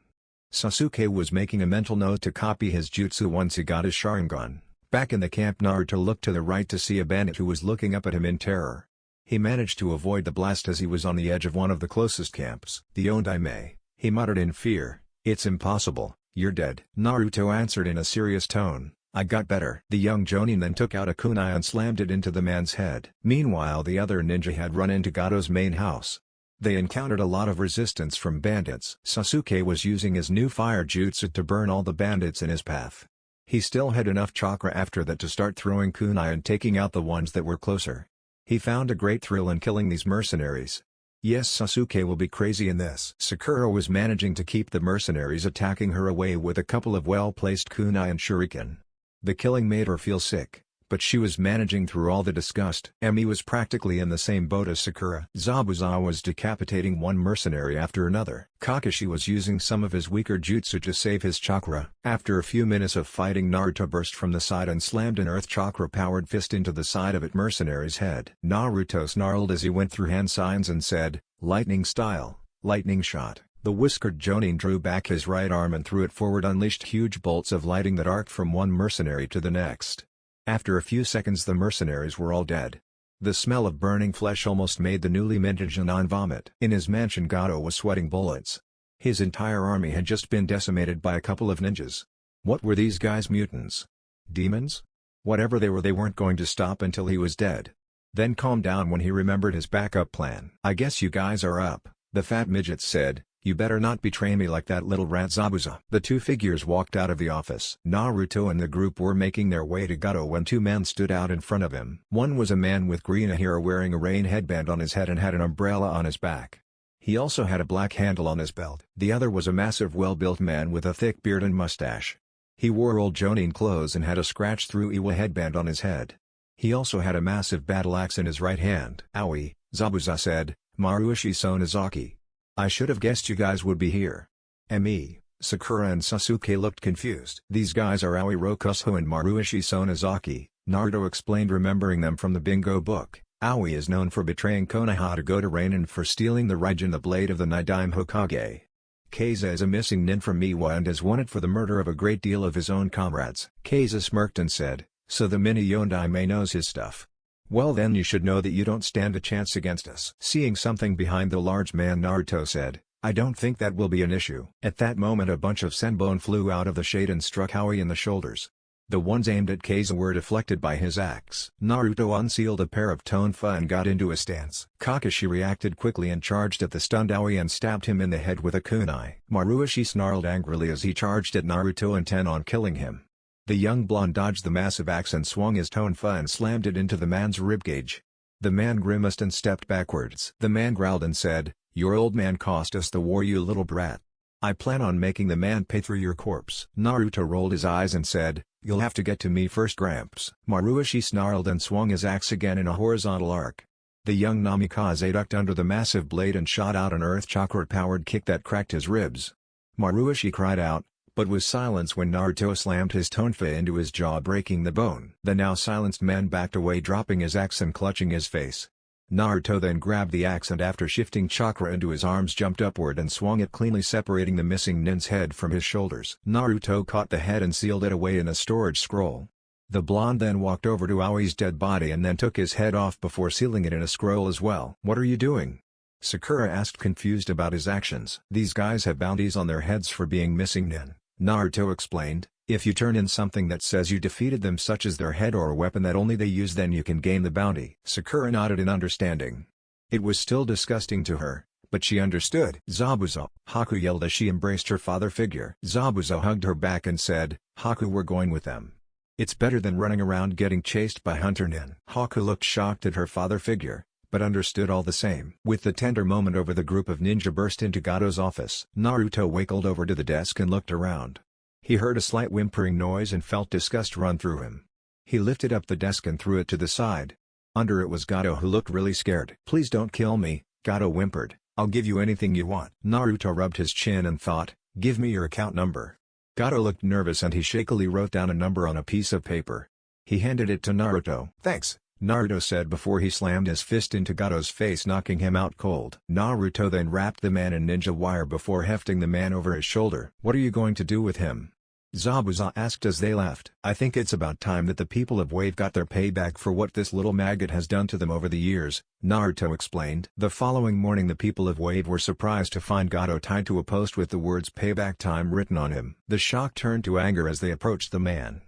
A: Sasuke was making a mental note to copy his jutsu once he got his Sharingan. Back in the camp, Naruto looked to the right to see a bandit who was looking up at him in terror. He managed to avoid the blast as he was on the edge of one of the closest camps. "The Ondaime," he muttered in fear. "It's impossible, you're dead." Naruto answered in a serious tone, "I got better." The young Jonin then took out a kunai and slammed it into the man's head. Meanwhile, the other ninja had run into Gato's main house. They encountered a lot of resistance from bandits. Sasuke was using his new fire jutsu to burn all the bandits in his path. He still had enough chakra after that to start throwing kunai and taking out the ones that were closer. He found a great thrill in killing these mercenaries. Yes, Sasuke will be crazy in this. Sakura was managing to keep the mercenaries attacking her away with a couple of well-placed kunai and shuriken. The killing made her feel sick, but she was managing through all the disgust. Emi was practically in the same boat as Sakura. Zabuza was decapitating one mercenary after another. Kakashi was using some of his weaker jutsu to save his chakra. After a few minutes of fighting, Naruto burst from the side and slammed an earth chakra-powered fist into the side of it mercenary's head. Naruto snarled as he went through hand signs and said, "Lightning style, lightning shot." The whiskered Jonin drew back his right arm and threw it forward, unleashed huge bolts of lightning that arced from one mercenary to the next. After a few seconds, the mercenaries were all dead. The smell of burning flesh almost made the newly minted Jonin vomit. In his mansion, Gato was sweating bullets. His entire army had just been decimated by a couple of ninjas. What were these guys, mutants? Demons? Whatever they were, they weren't going to stop until he was dead. Then calmed down when he remembered his backup plan. "I guess you guys are up," the fat midget said. "You better not betray me like that little rat Zabuza." The 2 figures walked out of the office. Naruto and the group were making their way to Gato when 2 men stood out in front of him. One was a man with green hair wearing a rain headband on his head and had an umbrella on his back. He also had a black handle on his belt. The other was a massive, well-built man with a thick beard and mustache. He wore old Jonin clothes and had a scratch-through Iwa headband on his head. He also had a massive battle axe in his right hand. "Owie," Zabuza said, "Maruishi Sonozaki. I should have guessed you guys would be here." Emi, Sakura and Sasuke looked confused. "These guys are Aoi Rokusuho and Maruishi Sonozaki," Naruto explained, remembering them from the bingo book. "Aoi is known for betraying Konoha to go to Rain and for stealing the Raijin, the blade of the Nidaime Hokage. Keiza is a missing nin from Iwa and is wanted for the murder of a great deal of his own comrades." Keiza smirked and said, "So the mini Yondaime knows his stuff. Well then you should know that you don't stand a chance against us. Seeing something behind the large man, Naruto said, I don't think that will be an issue. At that moment a bunch of senbon flew out of the shade and struck Aoi in the shoulders. The ones aimed at Kaizo were deflected by his axe. Naruto unsealed a pair of tonfa and got into a stance. Kakashi reacted quickly and charged at the stunned Aoi and stabbed him in the head with a kunai. Maruoshi snarled angrily as he charged at Naruto intent on killing him. The young blonde dodged the massive axe and swung his tonfa and slammed it into the man's ribcage. The man grimaced and stepped backwards. The man growled and said, "Your old man cost us the war, you little brat. I plan on making the man pay through your corpse." Naruto rolled his eyes and said, "You'll have to get to me first, Gramps." Maruoshi snarled and swung his axe again in a horizontal arc. The young Namikaze ducked under the massive blade and shot out an earth chakra-powered kick that cracked his ribs. Maruoshi cried out, but was silenced when Naruto slammed his tonfa into his jaw, breaking the bone. The now silenced man backed away, dropping his axe and clutching his face. Naruto then grabbed the axe and after shifting chakra into his arms jumped upward and swung it, cleanly separating the missing nin's head from his shoulders. Naruto caught the head and sealed it away in a storage scroll. The blonde then walked over to Aoi's dead body and then took his head off before sealing it in a scroll as well. "What are you doing?" Sakura asked, confused about his actions. "These guys have bounties on their heads for being missing nin," Naruto explained. "If you turn in something that says you defeated them, such as their head or a weapon that only they use, then you can gain the bounty." Sakura nodded in understanding. It was still disgusting to her, but she understood. "Zabuza!" Haku yelled as she embraced her father figure. Zabuza hugged her back and said, "Haku, we're going with them. It's better than running around getting chased by hunter nin." Haku looked shocked at her father figure, but understood all the same. With the tender moment over, the group of ninja burst into Gato's office. Naruto waddled over to the desk and looked around. He heard a slight whimpering noise and felt disgust run through him. He lifted up the desk and threw it to the side. Under it was Gato, who looked really scared. "Please don't kill me," Gato whimpered. "I'll give you anything you want." Naruto rubbed his chin and thought, "Give me your account number." Gato looked nervous and he shakily wrote down a number on a piece of paper. He handed it to Naruto. "Thanks," Naruto said before he slammed his fist into Gato's face, knocking him out cold. Naruto then wrapped the man in ninja wire before hefting the man over his shoulder. "What are you going to do with him?" Zabuza asked as they left. "I think it's about time that the people of Wave got their payback for what this little maggot has done to them over the years," Naruto explained. The following morning the people of Wave were surprised to find Gato tied to a post with the words "payback time" written on him. The shock turned to anger as they approached the man.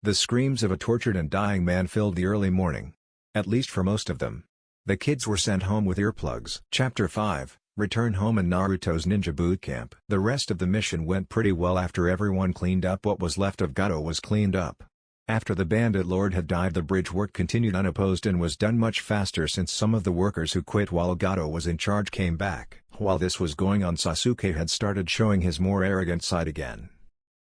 A: The screams of a tortured and dying man filled the early morning. At least for most of them. The kids were sent home with earplugs. Chapter 5, Return Home and Naruto's Ninja Boot Camp. The rest of the mission went pretty well after everyone cleaned up. What was left of Gato was cleaned up. After the bandit lord had died, the bridge work continued unopposed and was done much faster since some of the workers who quit while Gato was in charge came back. While this was going on, Sasuke had started showing his more arrogant side again.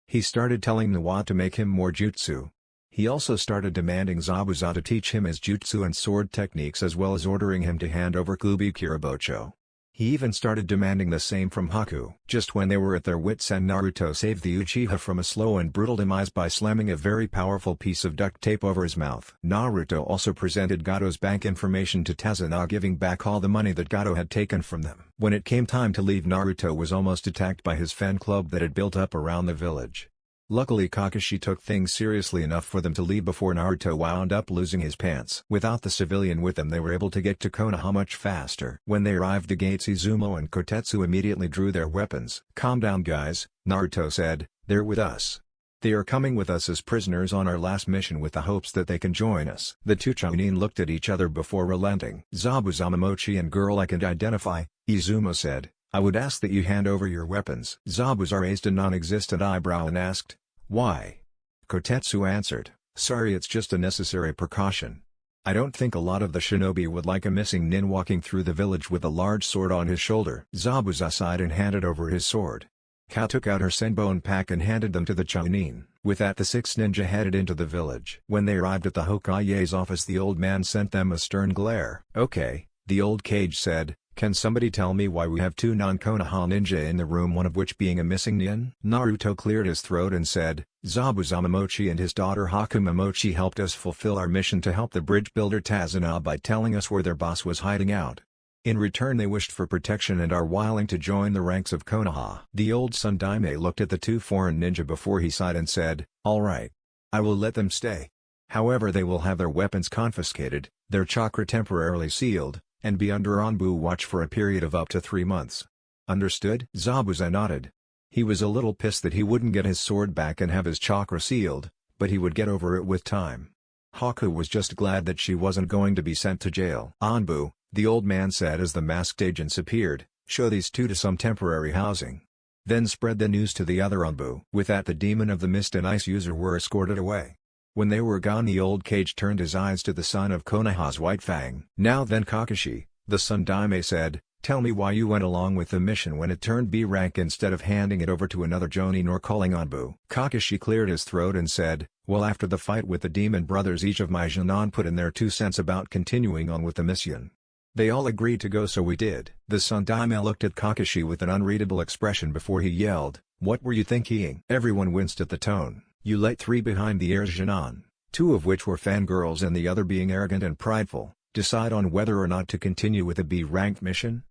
A: He started telling Nawa to make him more jutsu. He also started demanding Zabuza to teach him his jutsu and sword techniques, as well as ordering him to hand over Kubi Kiribocho. He even started demanding the same from Haku. Just when they were at their wits' end, Naruto saved the Uchiha from a slow and brutal demise by slamming a very powerful piece of duct tape over his mouth. Naruto also presented Gato's bank information to Tazuna, giving back all the money that Gato had taken from them. When it came time to leave, Naruto was almost attacked by his fan club that had built up around the village. Luckily Kakashi took things seriously enough for them to leave before Naruto wound up losing his pants. Without the civilian with them, they were able to get to Konoha much faster. When they arrived, the gates, Izumo and Kotetsu immediately drew their weapons. "Calm down guys," Naruto said, "they're with us. They are coming with us as prisoners on our last mission with the hopes that they can join us." The two Jonin looked at each other before relenting. "Zabuza, Momochi and girl I can identify," Izumo said. "I would ask that you hand over your weapons." Zabuza raised a non-existent eyebrow and asked, "Why?" Kotetsu answered, "Sorry, it's just a necessary precaution. I don't think a lot of the shinobi would like a missing nin walking through the village with a large sword on his shoulder." Zabuza sighed and handed over his sword. Ka took out her senbon pack and handed them to the Jonin. With that, the six ninja headed into the village. When they arrived at the Hokage's office, the old man sent them a stern glare. "Okay," the old Kage said. "Can somebody tell me why we have two non-Konoha ninja in the room, one of which being a missing nin?" Naruto cleared his throat and said, "Zabuza Momochi and his daughter Haku Momochi helped us fulfill our mission to help the bridge builder Tazuna by telling us where their boss was hiding out. In return they wished for protection and are willing to join the ranks of Konoha." The old Sundaime looked at the two foreign ninja before he sighed and said, "All right. I will let them stay." However, they will have their weapons confiscated, their chakra temporarily sealed, and be under Anbu watch for a period of up to 3 months. Understood? Zabuza nodded. He was a little pissed that he wouldn't get his sword back and have his chakra sealed, but he would get over it with time. Haku was just glad that she wasn't going to be sent to jail. Anbu, the old man said as the masked agents appeared, show these two to some temporary housing. Then spread the news to the other Anbu. With that, the Demon of the Mist and Ice user were escorted away. When they were gone, the old Kage turned his eyes to the son of Konoha's White Fang. Now then, Kakashi, the Sun Daime said, tell me why you went along with the mission when it turned B rank instead of handing it over to another Jonin or calling Anbu. Kakashi cleared his throat and said, well, after the fight with the demon brothers, each of my Jonin put in their 2 cents about continuing on with the mission. They all agreed to go, so we did. The Sun Daime looked at Kakashi with an unreadable expression before he yelled, what were you thinking? Everyone winced at the tone. You let 3 behind the ears Jonin, 2 of which were fangirls and the other being arrogant and prideful, decide on whether or not to continue with a B-ranked mission?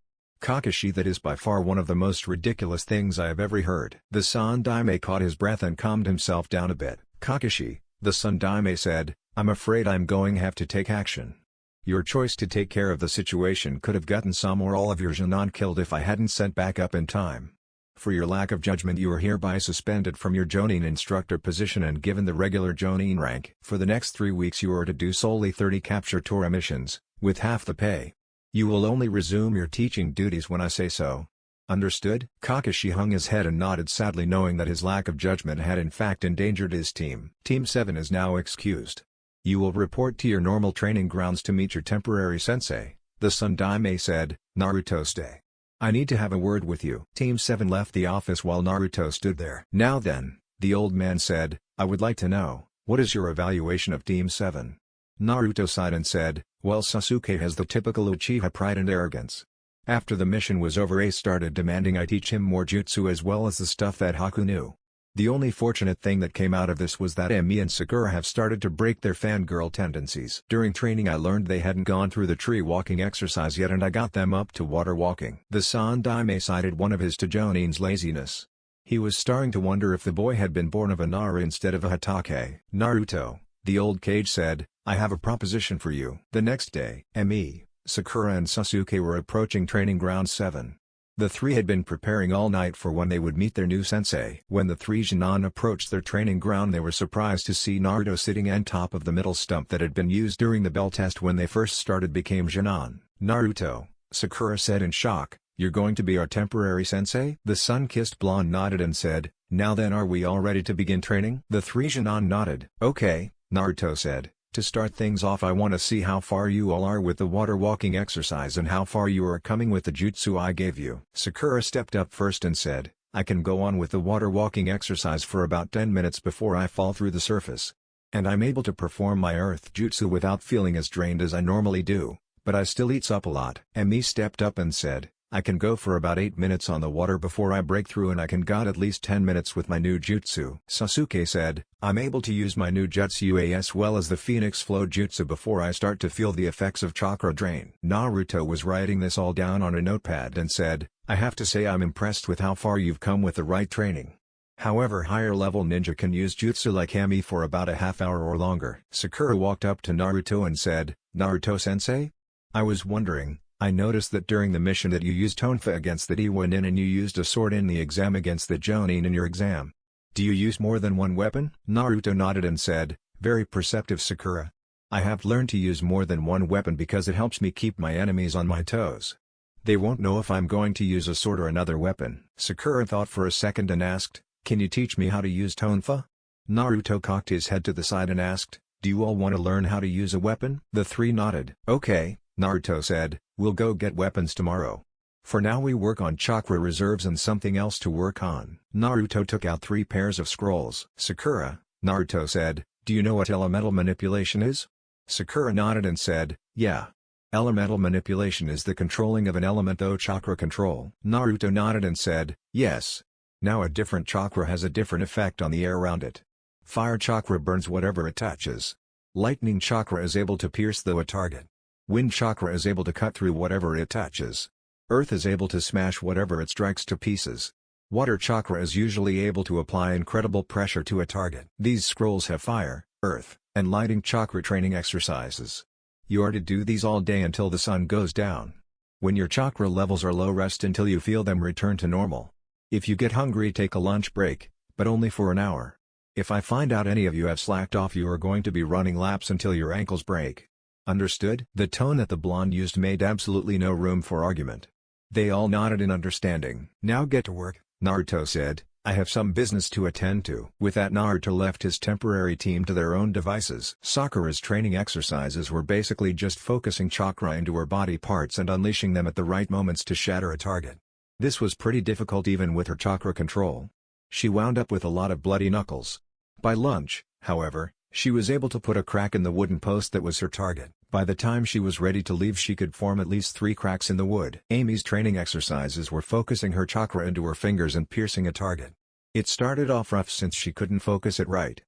A: Kakashi, that is by far one of the most ridiculous things I have ever heard. The Sun Daime caught his breath and calmed himself down a bit. Kakashi, the Sun Daime said, I'm afraid I'm going to have to take action. Your choice to take care of the situation could have gotten some or all of your Jonin killed if I hadn't sent back up in time. For your lack of judgment, you are hereby suspended from your Jonin instructor position and given the regular Jonin rank. For the next 3 weeks you are to do solely 30 capture Tora missions, with half the pay. You will only resume your teaching duties when I say so. Understood? Kakashi hung his head and nodded sadly, knowing that his lack of judgment had in fact endangered his team. Team 7 is now excused. You will report to your normal training grounds to meet your temporary sensei, the Sun Daime said. Naruto, stay. I need to have a word with you. Team 7 left the office while Naruto stood there. Now then, the old man said, I would like to know, what is your evaluation of Team 7? Naruto sighed and said, well, Sasuke has the typical Uchiha pride and arrogance. After the mission was over, Ace started demanding I teach him more jutsu as well as the stuff that Haku knew. The only fortunate thing that came out of this was that Emi and Sakura have started to break their fangirl tendencies. During training I learned they hadn't gone through the tree walking exercise yet, and I got them up to water walking. The Sun Daime cited one of his to Jonin's laziness. He was starting to wonder if the boy had been born of a Nara instead of a Hatake. Naruto, the old Kage said, I have a proposition for you. The next day, Emi, Sakura and Sasuke were approaching Training Ground 7. The 3 had been preparing all night for when they would meet their new sensei. When the 3 Jonin approached their training ground, they were surprised to see Naruto sitting on top of the middle stump that had been used during the bell test when they first started became Jonin. Naruto, Sakura said in shock, you're going to be our temporary sensei? The sun-kissed blonde nodded and said, now then, are we all ready to begin training? The 3 Jonin nodded. Okay, Naruto said. To start things off, I want to see how far you all are with the water walking exercise and how far you are coming with the jutsu I gave you. Sakura stepped up first and said, I can go on with the water walking exercise for about 10 minutes before I fall through the surface. And I'm able to perform my earth jutsu without feeling as drained as I normally do, but I still eats up a lot. Emi stepped up and said, I can go for about 8 minutes on the water before I break through, and I can got at least 10 minutes with my new jutsu. Sasuke said, I'm able to use my new jutsu as well as the Phoenix Flow jutsu before I start to feel the effects of chakra drain. Naruto was writing this all down on a notepad and said, I have to say I'm impressed with how far you've come with the right training. However, higher level ninja can use jutsu like Emi for about a half hour or longer. Sakura walked up to Naruto and said, Naruto-sensei? I was wondering, I noticed that during the mission that you used tonfa against the D1 and you used a sword in the exam against the Jonin in your exam. Do you use more than one weapon? Naruto nodded and said, very perceptive Sakura. I have learned to use more than one weapon because it helps me keep my enemies on my toes. They won't know if I'm going to use a sword or another weapon. Sakura thought for a second and asked, can you teach me how to use tonfa? Naruto cocked his head to the side and asked, do you all want to learn how to use a weapon? The 3 nodded. Okay, Naruto said, we'll go get weapons tomorrow. For now we work on chakra reserves and something else to work on. Naruto took out 3 pairs of scrolls. Sakura, Naruto said, do you know what elemental manipulation is? Sakura nodded and said, yeah. Elemental manipulation is the controlling of an element o chakra control. Naruto nodded and said, yes. Now a different chakra has a different effect on the air around it. Fire chakra burns whatever it touches. Lightning chakra is able to pierce a target. Wind chakra is able to cut through whatever it touches. Earth is able to smash whatever it strikes to pieces. Water chakra is usually able to apply incredible pressure to a target. These scrolls have fire, earth, and lighting chakra training exercises. You are to do these all day until the sun goes down. When your chakra levels are low, rest until you feel them return to normal. If you get hungry, take a lunch break, but only for an hour. If I find out any of you have slacked off, you are going to be running laps until your ankles break. Understood?" The tone that the blonde used made absolutely no room for argument. They all nodded in understanding. "Now get to work," Naruto said. "I have some business to attend to." With that, Naruto left his temporary team to their own devices. Sakura's training exercises were basically just focusing chakra into her body parts and unleashing them at the right moments to shatter a target. This was pretty difficult even with her chakra control. She wound up with a lot of bloody knuckles. By lunch, however, she was able to put a crack in the wooden post that was her target. By the time she was ready to leave, she could form at least 3 cracks in the wood. Amy's training exercises were focusing her chakra into her fingers and piercing a target. It started off rough since she couldn't focus it right.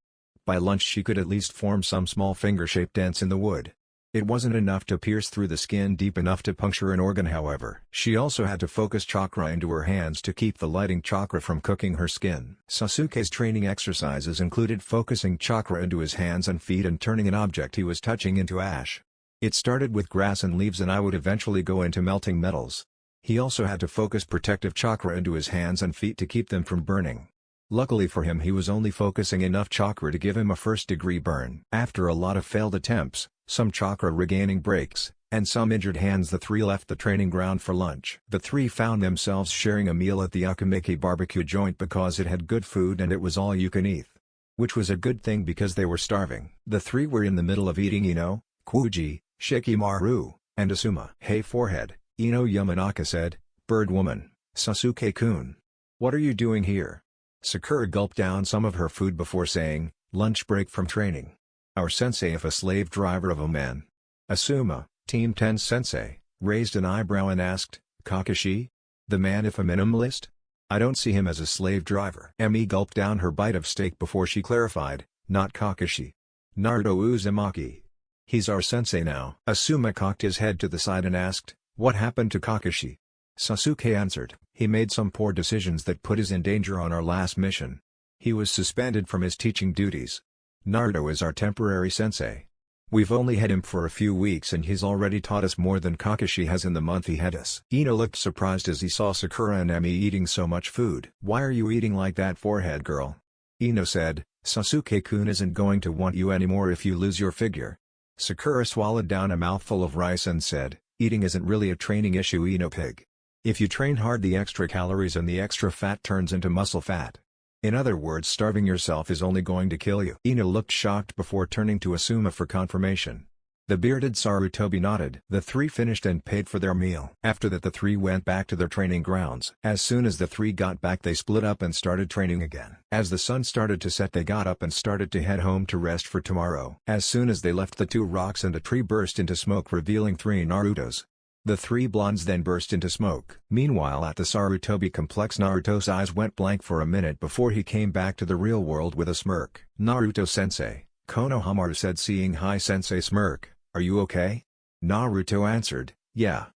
A: By lunch she could at least form some small finger-shaped dents in the wood. It wasn't enough to pierce through the skin deep enough to puncture an organ, however. She also had to focus chakra into her hands to keep the lighting chakra from cooking her skin. Sasuke's training exercises included focusing chakra into his hands and feet and turning an object he was touching into ash. It started with grass and leaves and I would eventually go into melting metals. He also had to focus protective chakra into his hands and feet to keep them from burning. Luckily for him, he was only focusing enough chakra to give him a first-degree burn. After a lot of failed attempts, some chakra regaining breaks, and some injured hands, the 3 left the training ground for lunch. The 3 found themselves sharing a meal at the Akameki barbecue joint because it had good food and it was all you can eat. Which was a good thing because they were starving. The 3 were in the middle of eating Ino, Kuji, Shikimaru, and Asuma. "Hey forehead," Ino Yamanaka said. "Bird woman, Sasuke-kun. What are you doing here?" Sakura gulped down some of her food before saying, "Lunch break from training. Our sensei, if a slave driver of a man." Asuma, Team 10's sensei, raised an eyebrow and asked, "Kakashi? The man if a minimalist? I don't see him as a slave driver." Emi gulped down her bite of steak before she clarified, "Not Kakashi. Naruto Uzumaki. He's our sensei now." Asuma cocked his head to the side and asked, "What happened to Kakashi?" Sasuke answered, "He made some poor decisions that put us in danger on our last mission. He was suspended from his teaching duties. Naruto is our temporary sensei. We've only had him for a few weeks and he's already taught us more than Kakashi has in the month he had us." Ino looked surprised as he saw Sakura and Emi eating so much food. "Why are you eating like that, forehead girl?" Ino said, "Sasuke-kun isn't going to want you anymore if you lose your figure." Sakura swallowed down a mouthful of rice and said, "Eating isn't really a training issue, Ino pig. If you train hard, the extra calories and the extra fat turns into muscle fat. In other words, starving yourself is only going to kill you." Ino looked shocked before turning to Asuma for confirmation. The bearded Sarutobi nodded. The 3 finished and paid for their meal. After that, the 3 went back to their training grounds. As soon as the 3 got back, they split up and started training again. As the sun started to set, they got up and started to head home to rest for tomorrow. As soon as they left, the 2 rocks and a tree burst into smoke, revealing 3 Narutos. The 3 blondes then burst into smoke. Meanwhile, at the Sarutobi complex, Naruto's eyes went blank for a minute before he came back to the real world with a smirk. "Naruto-sensei," Konohamaru said, seeing Hi-sensei smirk, "are you okay?" Naruto answered, "Yeah.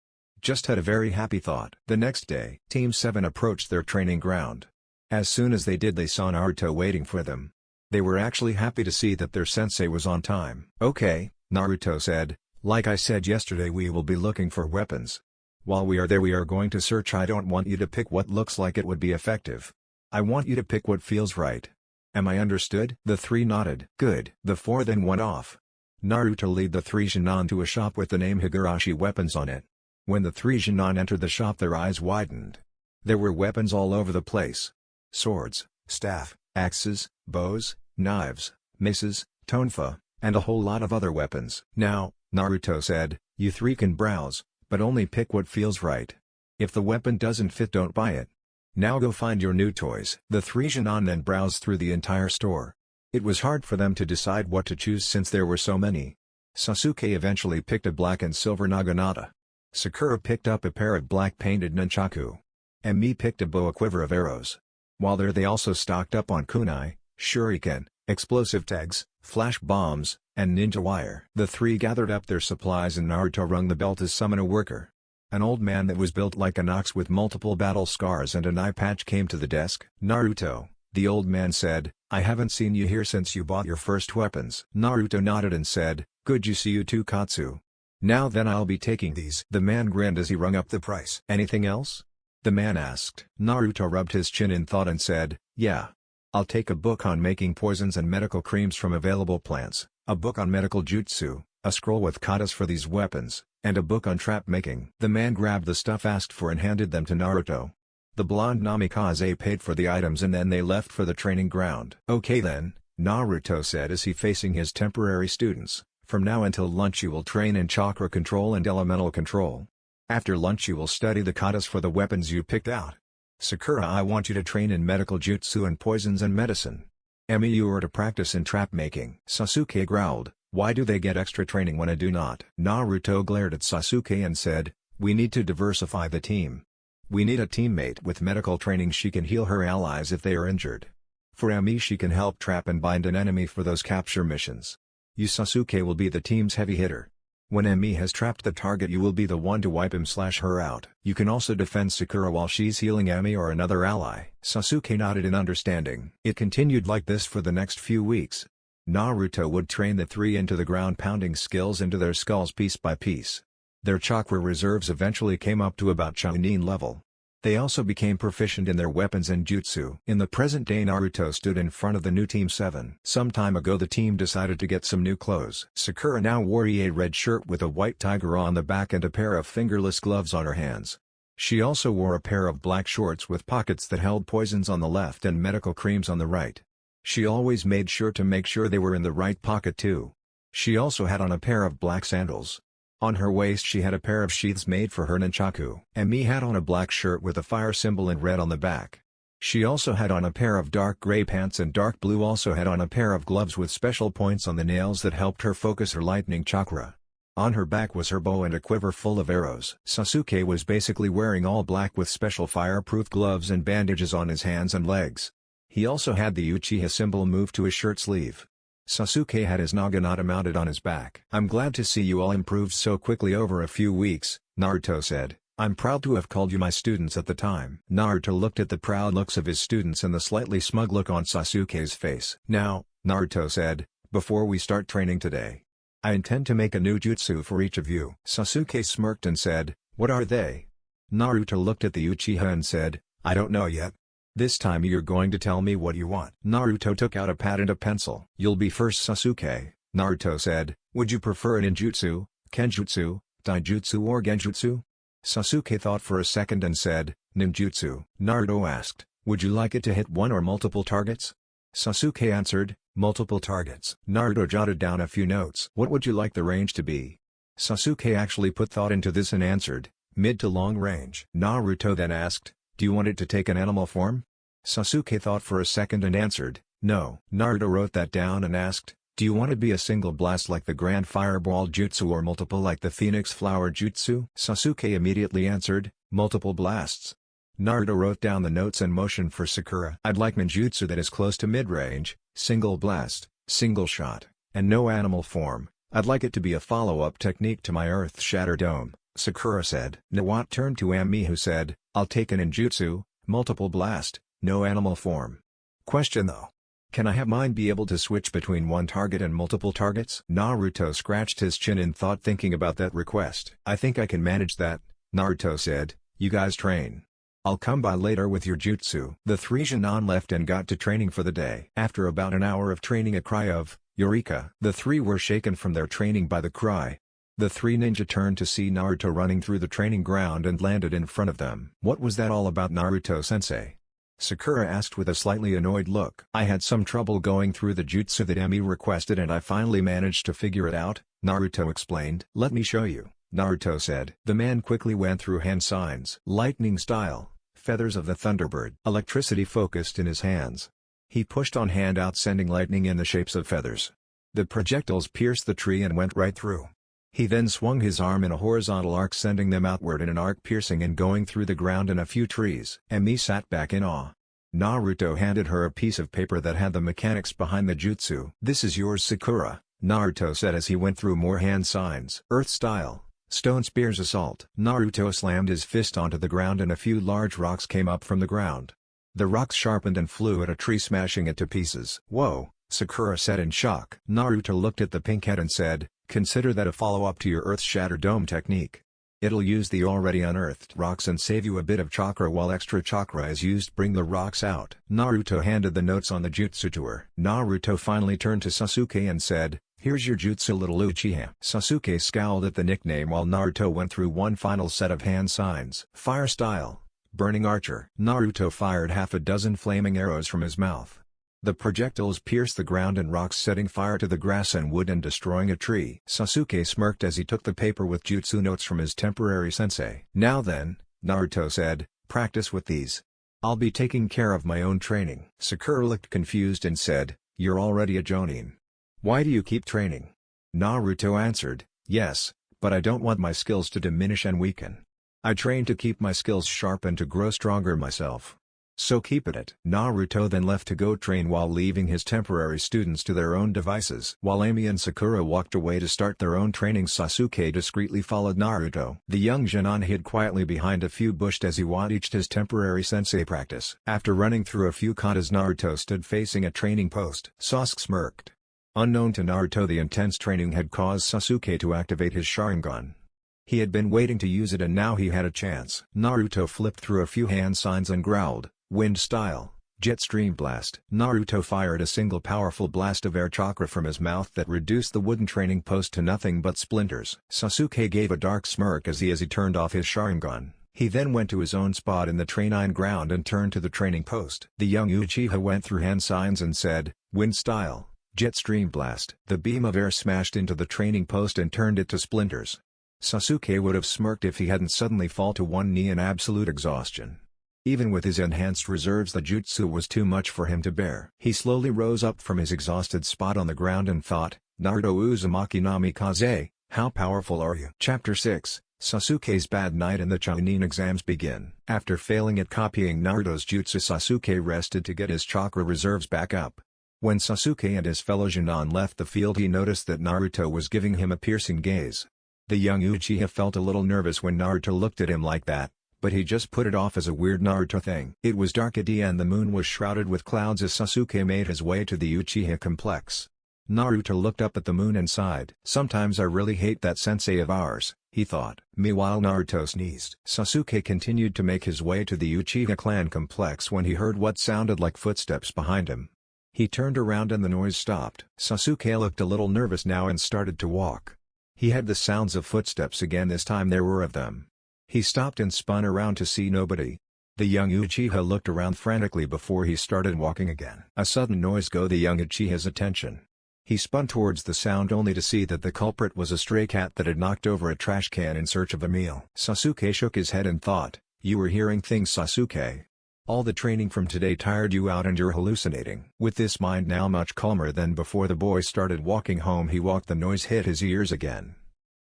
A: Just had a very happy thought." The next day, Team 7 approached their training ground. As soon as they did, they saw Naruto waiting for them. They were actually happy to see that their sensei was on time. "Okay," Naruto said. "Like I said yesterday, we will be looking for weapons. While we are there, we are going to search. I don't want you to pick what looks like it would be effective. I want you to pick what feels right. Am I understood?" The 3 nodded. "Good." The 4 then went off. Naruto led the 3 Jonin to a shop with the name Higurashi Weapons on it. When the 3 Jonin entered the shop, their eyes widened. There were weapons all over the place. Swords, staff, axes, bows, knives, maces, tonfa, and a whole lot of other weapons. "Now," Naruto said, "you 3 can browse, but only pick what feels right. If the weapon doesn't fit, don't buy it. Now go find your new toys." The 3 Jonin then browsed through the entire store. It was hard for them to decide what to choose since there were so many. Sasuke eventually picked a black and silver naginata. Sakura picked up a pair of black painted nunchaku. Emi picked a boa quiver of arrows. While there, they also stocked up on kunai, shuriken, explosive tags, flash bombs, and ninja wire. The 3 gathered up their supplies and Naruto rung the bell to summon a worker. An old man that was built like an ox with multiple battle scars and an eye patch came to the desk. "Naruto, The old man said, I haven't seen you here since you bought your first weapons. Naruto nodded and said, good to see you too, Katsu. Now then, I'll be taking these. The man grinned as he rung up the price. Anything else? The man asked. Naruto rubbed his chin in thought and said, yeah. I'll take a book on making poisons and medical creams from available plants, a book on medical jutsu, a scroll with katas for these weapons, and a book on trap making. The man grabbed the stuff asked for and handed them to Naruto. The blonde namikaze paid for the items and then they left for the training ground. Okay then, Naruto said as he facing his temporary students, from now until lunch you will train in chakra control and elemental control. After lunch you will study the katas for the weapons you picked out. Sakura, I want you to train in medical jutsu and poisons and medicine. Emi, you are to practice in trap making. Sasuke growled, why do they get extra training when I do not? Naruto glared at Sasuke and said, we need to diversify the team. We need a teammate with medical training. She can heal her allies if they are injured. For Emi, she can help trap and bind an enemy for those capture missions. You, Sasuke, will be the team's heavy hitter. When Emi has trapped the target, you will be the one to wipe him/her out. You can also defend Sakura while she's healing Emi or another ally. Sasuke nodded in understanding. It continued like this for the next few weeks. Naruto would train the three into the ground-pounding skills into their skulls piece by piece. Their chakra reserves eventually came up to about Jonin level. They also became proficient in their weapons and jutsu. In the present day, Naruto stood in front of the new Team 7. Some time ago the team decided to get some new clothes. Sakura now wore a red shirt with a white tiger on the back and a pair of fingerless gloves on her hands. She also wore a pair of black shorts with pockets that held poisons on the left and medical creams on the right. She always made sure to make sure they were in the right pocket too. She also had on a pair of black sandals. On her waist she had a pair of sheaths made for her nunchaku. Emi had on a black shirt with a fire symbol in red on the back. She also had on a pair of dark gray pants, and dark blue also had on a pair of gloves with special points on the nails that helped her focus her lightning chakra. On her back was her bow and a quiver full of arrows. Sasuke was basically wearing all black with special fireproof gloves and bandages on his hands and legs. He also had the Uchiha symbol moved to his shirt sleeve. Sasuke had his naginata mounted on his back. I'm glad to see you all improved so quickly over a few weeks, Naruto said. I'm proud to have called you my students at the time. Naruto looked at the proud looks of his students and the slightly smug look on Sasuke's face. Now, Naruto said, before we start training today, I intend to make a new jutsu for each of you. Sasuke smirked and said, what are they? Naruto looked at the Uchiha and said, I don't know yet. This time you're going to tell me what you want. Naruto took out a pad and a pencil. You'll be first, Sasuke, Naruto said. Would you prefer a ninjutsu, kenjutsu, taijutsu or genjutsu? Sasuke thought for a second and said, ninjutsu. Naruto asked, would you like it to hit one or multiple targets? Sasuke answered, multiple targets. Naruto jotted down a few notes. What would you like the range to be? Sasuke actually put thought into this and answered, mid to long range. Naruto then asked, do you want it to take an animal form? Sasuke thought for a second and answered, no. Naruto wrote that down and asked, do you want to be a single blast like the Grand Fireball Jutsu or multiple like the Phoenix Flower Jutsu? Sasuke immediately answered, multiple blasts. Naruto wrote down the notes and motioned for Sakura. I'd like ninjutsu that is close to mid-range, single blast, single shot, and no animal form. I'd like it to be a follow-up technique to my Earth Shatter Dome, Sakura said. Nawat turned to Emi who said, I'll take an ninjutsu, multiple blast, no animal form. Question though. Can I have mine be able to switch between one target and multiple targets? Naruto scratched his chin in thought thinking about that request. I think I can manage that, Naruto said. You guys train. I'll come by later with your jutsu. The three Jonin left and got to training for the day. After about an hour of training, a cry of, Eureka! The three were shaken from their training by the cry. The three ninja turned to see Naruto running through the training ground and landed in front of them. What was that all about, Naruto-sensei? Sakura asked with a slightly annoyed look. I had some trouble going through the jutsu that Emi requested and I finally managed to figure it out, Naruto explained. Let me show you, Naruto said. The man quickly went through hand signs. Lightning style, feathers of the Thunderbird. Electricity focused in his hands. He pushed on hand out sending lightning in the shapes of feathers. The projectiles pierced the tree and went right through. He then swung his arm in a horizontal arc sending them outward in an arc piercing and going through the ground and a few trees. Emi sat back in awe. Naruto handed her a piece of paper that had the mechanics behind the jutsu. This is yours, Sakura, Naruto said as he went through more hand signs. Earth style, stone spears assault. Naruto slammed his fist onto the ground and a few large rocks came up from the ground. The rocks sharpened and flew at a tree, smashing it to pieces. "Whoa," Sakura said in shock. Naruto looked at the pink head and said, "Consider that a follow-up to your Earth Shatter Dome technique. It'll use the already unearthed rocks and save you a bit of chakra while extra chakra is used. Bring the rocks out." Naruto handed the notes on the jutsu to her. Naruto finally turned to Sasuke and said, "Here's your jutsu, little Uchiha." Sasuke scowled at the nickname while Naruto went through one final set of hand signs. Fire style. Burning Archer. Naruto fired half a dozen flaming arrows from his mouth. The projectiles pierced the ground and rocks, setting fire to the grass and wood and destroying a tree. Sasuke smirked as he took the paper with jutsu notes from his temporary sensei. "Now then," Naruto said, "practice with these. I'll be taking care of my own training." Sakura looked confused and said, "You're already a Jonin. Why do you keep training?" Naruto answered, "Yes, but I don't want my skills to diminish and weaken. I train to keep my skills sharp and to grow stronger myself. So keep it." Naruto then left to go train while leaving his temporary students to their own devices. While Amy and Sakura walked away to start their own training, Sasuke discreetly followed Naruto. The young Jonin hid quietly behind a few bushes as he watched his temporary sensei practice. After running through a few katas, Naruto stood facing a training post. Sasuke smirked. Unknown to Naruto, the intense training had caused Sasuke to activate his Sharingan. He had been waiting to use it and now he had a chance. Naruto flipped through a few hand signs and growled, "Wind style, Jet Stream Blast." Naruto fired a single powerful blast of air chakra from his mouth that reduced the wooden training post to nothing but splinters. Sasuke gave a dark smirk as he turned off his Sharingan. He then went to his own spot in the training ground and turned to the training post. The young Uchiha went through hand signs and said, "Wind style, Jet Stream Blast." The beam of air smashed into the training post and turned it to splinters. Sasuke would have smirked if he hadn't suddenly fall to one knee in absolute exhaustion. Even with his enhanced reserves, the jutsu was too much for him to bear. He slowly rose up from his exhausted spot on the ground and thought, "Naruto Uzumaki Namikaze, how powerful are you?" Chapter 6, Sasuke's Bad Night and the Chunin exams begin. After failing at copying Naruto's jutsu, Sasuke rested to get his chakra reserves back up. When Sasuke and his fellow Jonin left the field, he noticed that Naruto was giving him a piercing gaze. The young Uchiha felt a little nervous when Naruto looked at him like that, but he just put it off as a weird Naruto thing. It was dark and the moon was shrouded with clouds as Sasuke made his way to the Uchiha complex. Naruto looked up at the moon and sighed. "Sometimes I really hate that sensei of ours," he thought. Meanwhile, Naruto sneezed. Sasuke continued to make his way to the Uchiha clan complex when he heard what sounded like footsteps behind him. He turned around and the noise stopped. Sasuke looked a little nervous now and started to walk. He had the sounds of footsteps again. This time there were of them. He stopped and spun around to see nobody. The young Uchiha looked around frantically before he started walking again. A sudden noise got the young Uchiha's attention. He spun towards the sound only to see that the culprit was a stray cat that had knocked over a trash can in search of a meal. Sasuke shook his head and thought, "You were hearing things, Sasuke. All the training from today tired you out and you're hallucinating." With this mind now much calmer than before the boy started walking home. He walked. The noise hit his ears again.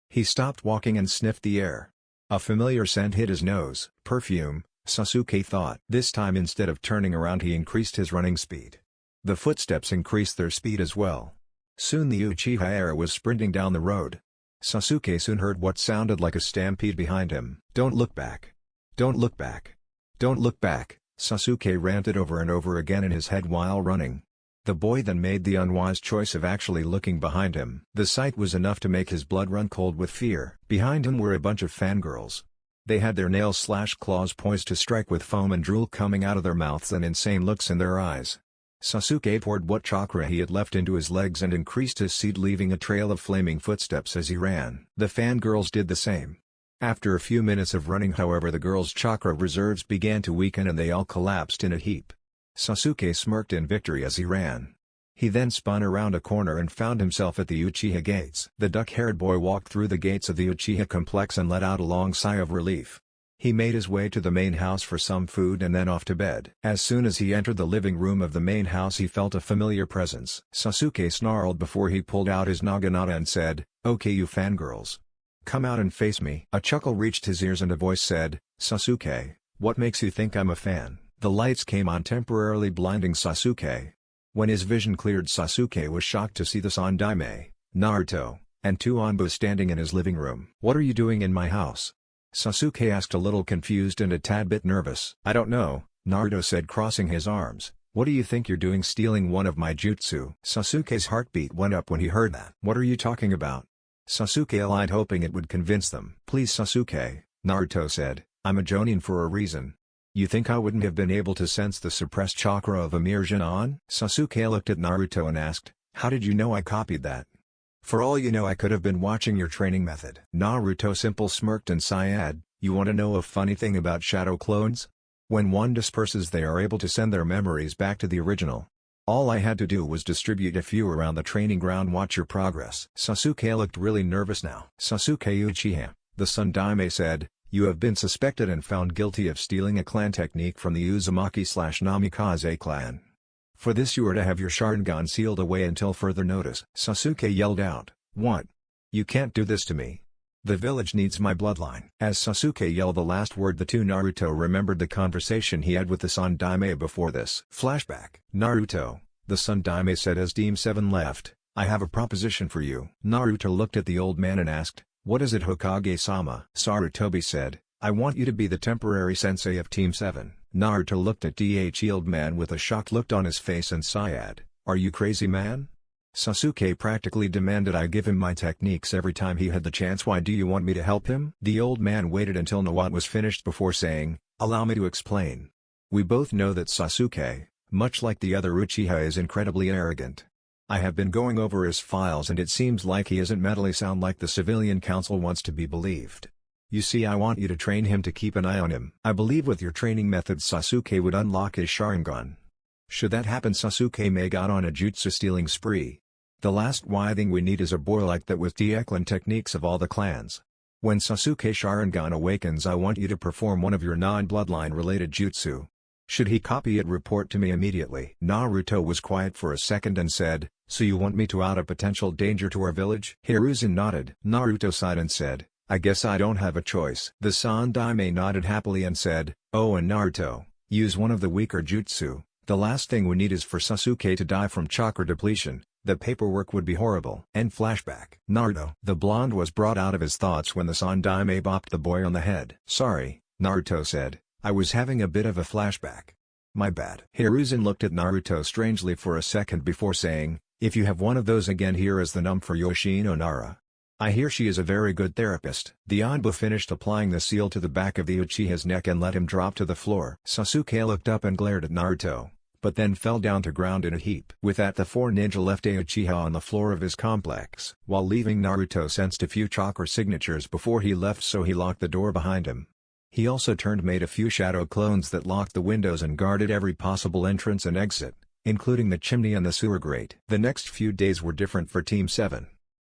A: He stopped walking and sniffed the air. A familiar scent hit his nose. Perfume, Sasuke thought. This time instead of turning around he increased his running speed. The footsteps increased their speed as well. Soon the Uchiha heir was sprinting down the road. Sasuke soon heard what sounded like a stampede behind him. "Don't look back! Don't look back! Don't look back!" Sasuke ranted over and over again in his head while running. The boy then made the unwise choice of actually looking behind him. The sight was enough to make his blood run cold with fear. Behind him were a bunch of fangirls. They had their nails/claws poised to strike with foam and drool coming out of their mouths and insane looks in their eyes. Sasuke poured what chakra he had left into his legs and increased his speed, leaving a trail of flaming footsteps as he ran. The fangirls did the same. After a few minutes of running, however, the girls' chakra reserves began to weaken and they all collapsed in a heap. Sasuke smirked in victory as he ran. He then spun around a corner and found himself at the Uchiha gates. The duck-haired boy walked through the gates of the Uchiha complex and let out a long sigh of relief. He made his way to the main house for some food and then off to bed. As soon as he entered the living room of the main house, he felt a familiar presence. Sasuke snarled before he pulled out his naginata and said, "Okay, you fangirls. Come out and face me." A chuckle reached his ears and a voice said, "Sasuke, what makes you think I'm a fan?" The lights came on, temporarily blinding Sasuke. When his vision cleared, Sasuke was shocked to see the Sandaime, Naruto, and two Anbu standing in his living room. "What are you doing in my house?" Sasuke asked, a little confused and a tad bit nervous. "I don't know," Naruto said, crossing his arms. "What do you think you're doing stealing one of my jutsu?" Sasuke's heartbeat went up when he heard that. "What are you talking about?" Sasuke lied, hoping it would convince them. "Please Sasuke," Naruto said, "I'm a Jonin for a reason. You think I wouldn't have been able to sense the suppressed chakra of a mere Jonin?" Sasuke looked at Naruto and asked, "How did you know I copied that?" "For all you know, I could have been watching your training method." Naruto simple smirked and sighed. "You want to know a funny thing about shadow clones? When one disperses, they are able to send their memories back to the original. All I had to do was distribute a few around the training ground. Watch your progress." Sasuke looked really nervous now. Sasuke Uchiha, the Sun Daime, said, "You have been suspected and found guilty of stealing a clan technique from the Uzumaki/Namikaze clan. For this you are to have your Sharingan sealed away until further notice." Sasuke yelled out, "What? You can't do this to me. The village needs my bloodline." As Sasuke yelled the last word, the two Naruto remembered the conversation he had with the Sun Daime before this. Flashback. "Naruto," the Sun Daime said as Team 7 left, "I have a proposition for you." Naruto looked at the old man and asked, "What is it, Hokage-sama?" Sarutobi said, "I want you to be the temporary sensei of Team 7. Naruto looked at the old man with a shocked look on his face and sighed, "Are you crazy, man?" Sasuke practically demanded I give him my techniques every time he had the chance. "Why do you want me to help him?" The old man waited until Nawat was finished before saying, "Allow me to explain. We both know that Sasuke, much like the other Uchiha, is incredibly arrogant. I have been going over his files and it seems like he isn't mentally sound like the civilian council wants to be believed. You see, I want you to train him to keep an eye on him. I believe with your training methods Sasuke would unlock his Sharingan. Should that happen, Sasuke may go on a jutsu stealing spree. The last thing we need is a boy like that with the clan techniques of all the clans. When Sasuke Sharingan awakens, I want you to perform one of your non-bloodline related jutsu. Should he copy it, report to me immediately." Naruto was quiet for a second and said, "So you want me to out a potential danger to our village?" Hiruzen nodded. Naruto sighed and said, "I guess I don't have a choice." The Sun Daime nodded happily and said, "Oh, and Naruto, use one of the weaker jutsu. The last thing we need is for Sasuke to die from chakra depletion. The paperwork would be horrible." End flashback. Naruto. The blonde was brought out of his thoughts when the Sun Daime bopped the boy on the head. "Sorry," Naruto said, "I was having a bit of a flashback. My bad." Hiruzen looked at Naruto strangely for a second before saying, "If you have one of those again, here is the num for Yoshino Nara. I hear she is a very good therapist." The Onba finished applying the seal to the back of the Uchiha's neck and let him drop to the floor. Sasuke looked up and glared at Naruto, but then fell down to ground in a heap. With that, the four ninja left Uchiha on the floor of his complex. While leaving, Naruto sensed a few chakra signatures before he left, so he locked the door behind him. He also made a few shadow clones that locked the windows and guarded every possible entrance and exit, including the chimney and the sewer grate. The next few days were different for Team 7.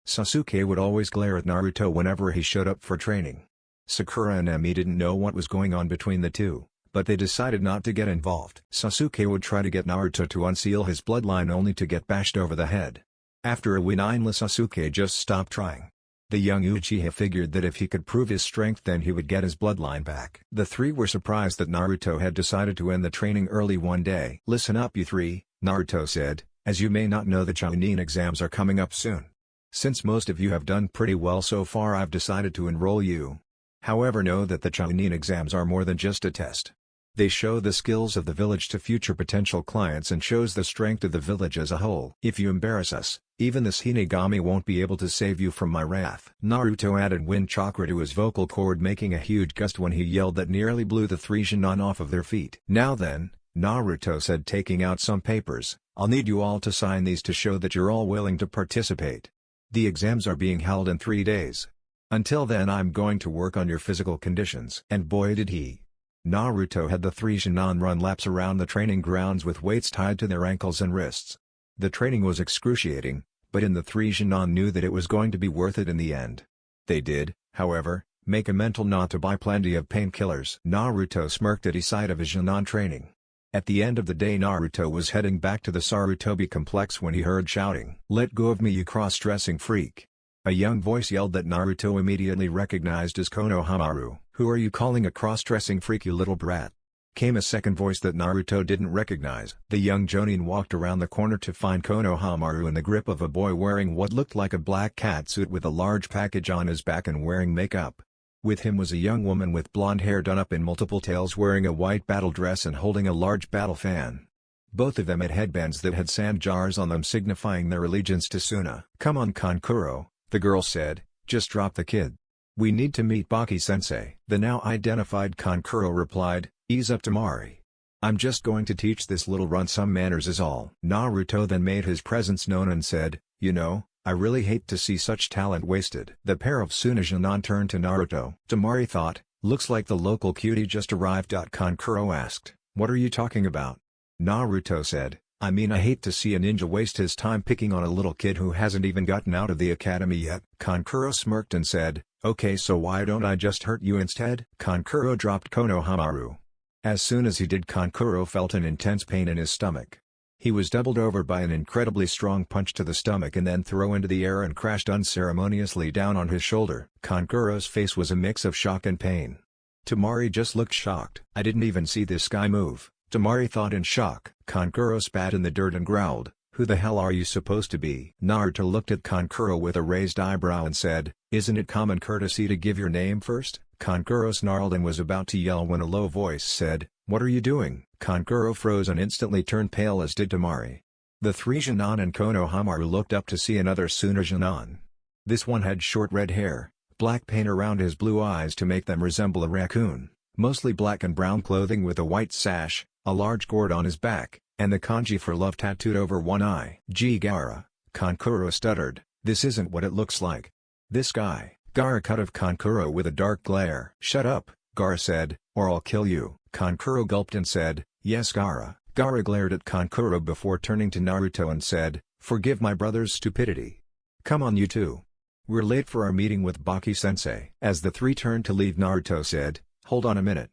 A: Sasuke would always glare at Naruto whenever he showed up for training. Sakura and Emi didn't know what was going on between the two, but they decided not to get involved. Sasuke would try to get Naruto to unseal his bloodline only to get bashed over the head. After a win, Sasuke just stopped trying. The young Uchiha figured that if he could prove his strength, then he would get his bloodline back. The three were surprised that Naruto had decided to end the training early one day. "Listen up, you three," Naruto said, "as you may not know, the Chunin exams are coming up soon. Since most of you have done pretty well so far, I've decided to enroll you. However, know that the Chunin exams are more than just a test. They show the skills of the village to future potential clients and shows the strength of the village as a whole. If you embarrass us, even this Hinigami won't be able to save you from my wrath." Naruto added wind chakra to his vocal cord, making a huge gust when he yelled that nearly blew the three Jonin off of their feet. "Now then," Naruto said, taking out some papers, "I'll need you all to sign these to show that you're all willing to participate. The exams are being held in 3 days. Until then, I'm going to work on your physical conditions." And boy did he. Naruto had the three Jonin run laps around the training grounds with weights tied to their ankles and wrists. The training was excruciating, but the three Jonin knew that it was going to be worth it in the end. They did, however, make a mental note to buy plenty of painkillers. Naruto smirked at the sight of his Jonin training. At the end of the day, Naruto was heading back to the Sarutobi complex when he heard shouting. "Let go of me, you cross-dressing freak." A young voice yelled that Naruto immediately recognized as Konohamaru. "Who are you calling a cross-dressing freak, you little brat?" Came a second voice that Naruto didn't recognize. The young Jonin walked around the corner to find Konohamaru in the grip of a boy wearing what looked like a black catsuit with a large package on his back and wearing makeup. With him was a young woman with blonde hair done up in multiple tails wearing a white battle dress and holding a large battle fan. Both of them had headbands that had sand jars on them signifying their allegiance to Suna. "Come on Kankuro," the girl said, "just drop the kid. We need to meet Baki-sensei." The now identified Kankuro replied, "Ease up Temari. I'm just going to teach this little runt some manners is all." Naruto then made his presence known and said, "You know, I really hate to see such talent wasted." The pair of Sunagenon turned to Naruto. Temari thought, "Looks like the local cutie just arrived." Kankuro asked, "What are you talking about?" Naruto said, "I mean I hate to see a ninja waste his time picking on a little kid who hasn't even gotten out of the academy yet." Kankuro smirked and said, "Okay, so why don't I just hurt you instead?" Kankuro dropped Konohamaru. As soon as he did, Kankuro felt an intense pain in his stomach. He was doubled over by an incredibly strong punch to the stomach and then thrown into the air and crashed unceremoniously down on his shoulder. Kankuro's face was a mix of shock and pain. Temari just looked shocked. "I didn't even see this guy move," Temari thought in shock. Kankuro spat in the dirt and growled, "Who the hell are you supposed to be?" Naruto looked at Kankuro with a raised eyebrow and said, "Isn't it common courtesy to give your name first?" Kankuro snarled and was about to yell when a low voice said, "What are you doing?" Kankuro froze and instantly turned pale, as did Temari. The three Jonin and Konohamaru looked up to see another Sunagenon. This one had short red hair, black paint around his blue eyes to make them resemble a raccoon, mostly black and brown clothing with a white sash, a large gourd on his back, and the kanji for love tattooed over one eye. "Gee Gaara," Kankuro stuttered, "this isn't what it looks like." "This guy," Gaara cut of Kankuro with a dark glare. "Shut up," Gaara said, "or I'll kill you." Kankuro gulped and said, "Yes Gaara." Gaara glared at Kankuro before turning to Naruto and said, "Forgive my brother's stupidity. Come on you two. We're late for our meeting with Baki-sensei." As the three turned to leave, Naruto said, "Hold on a minute.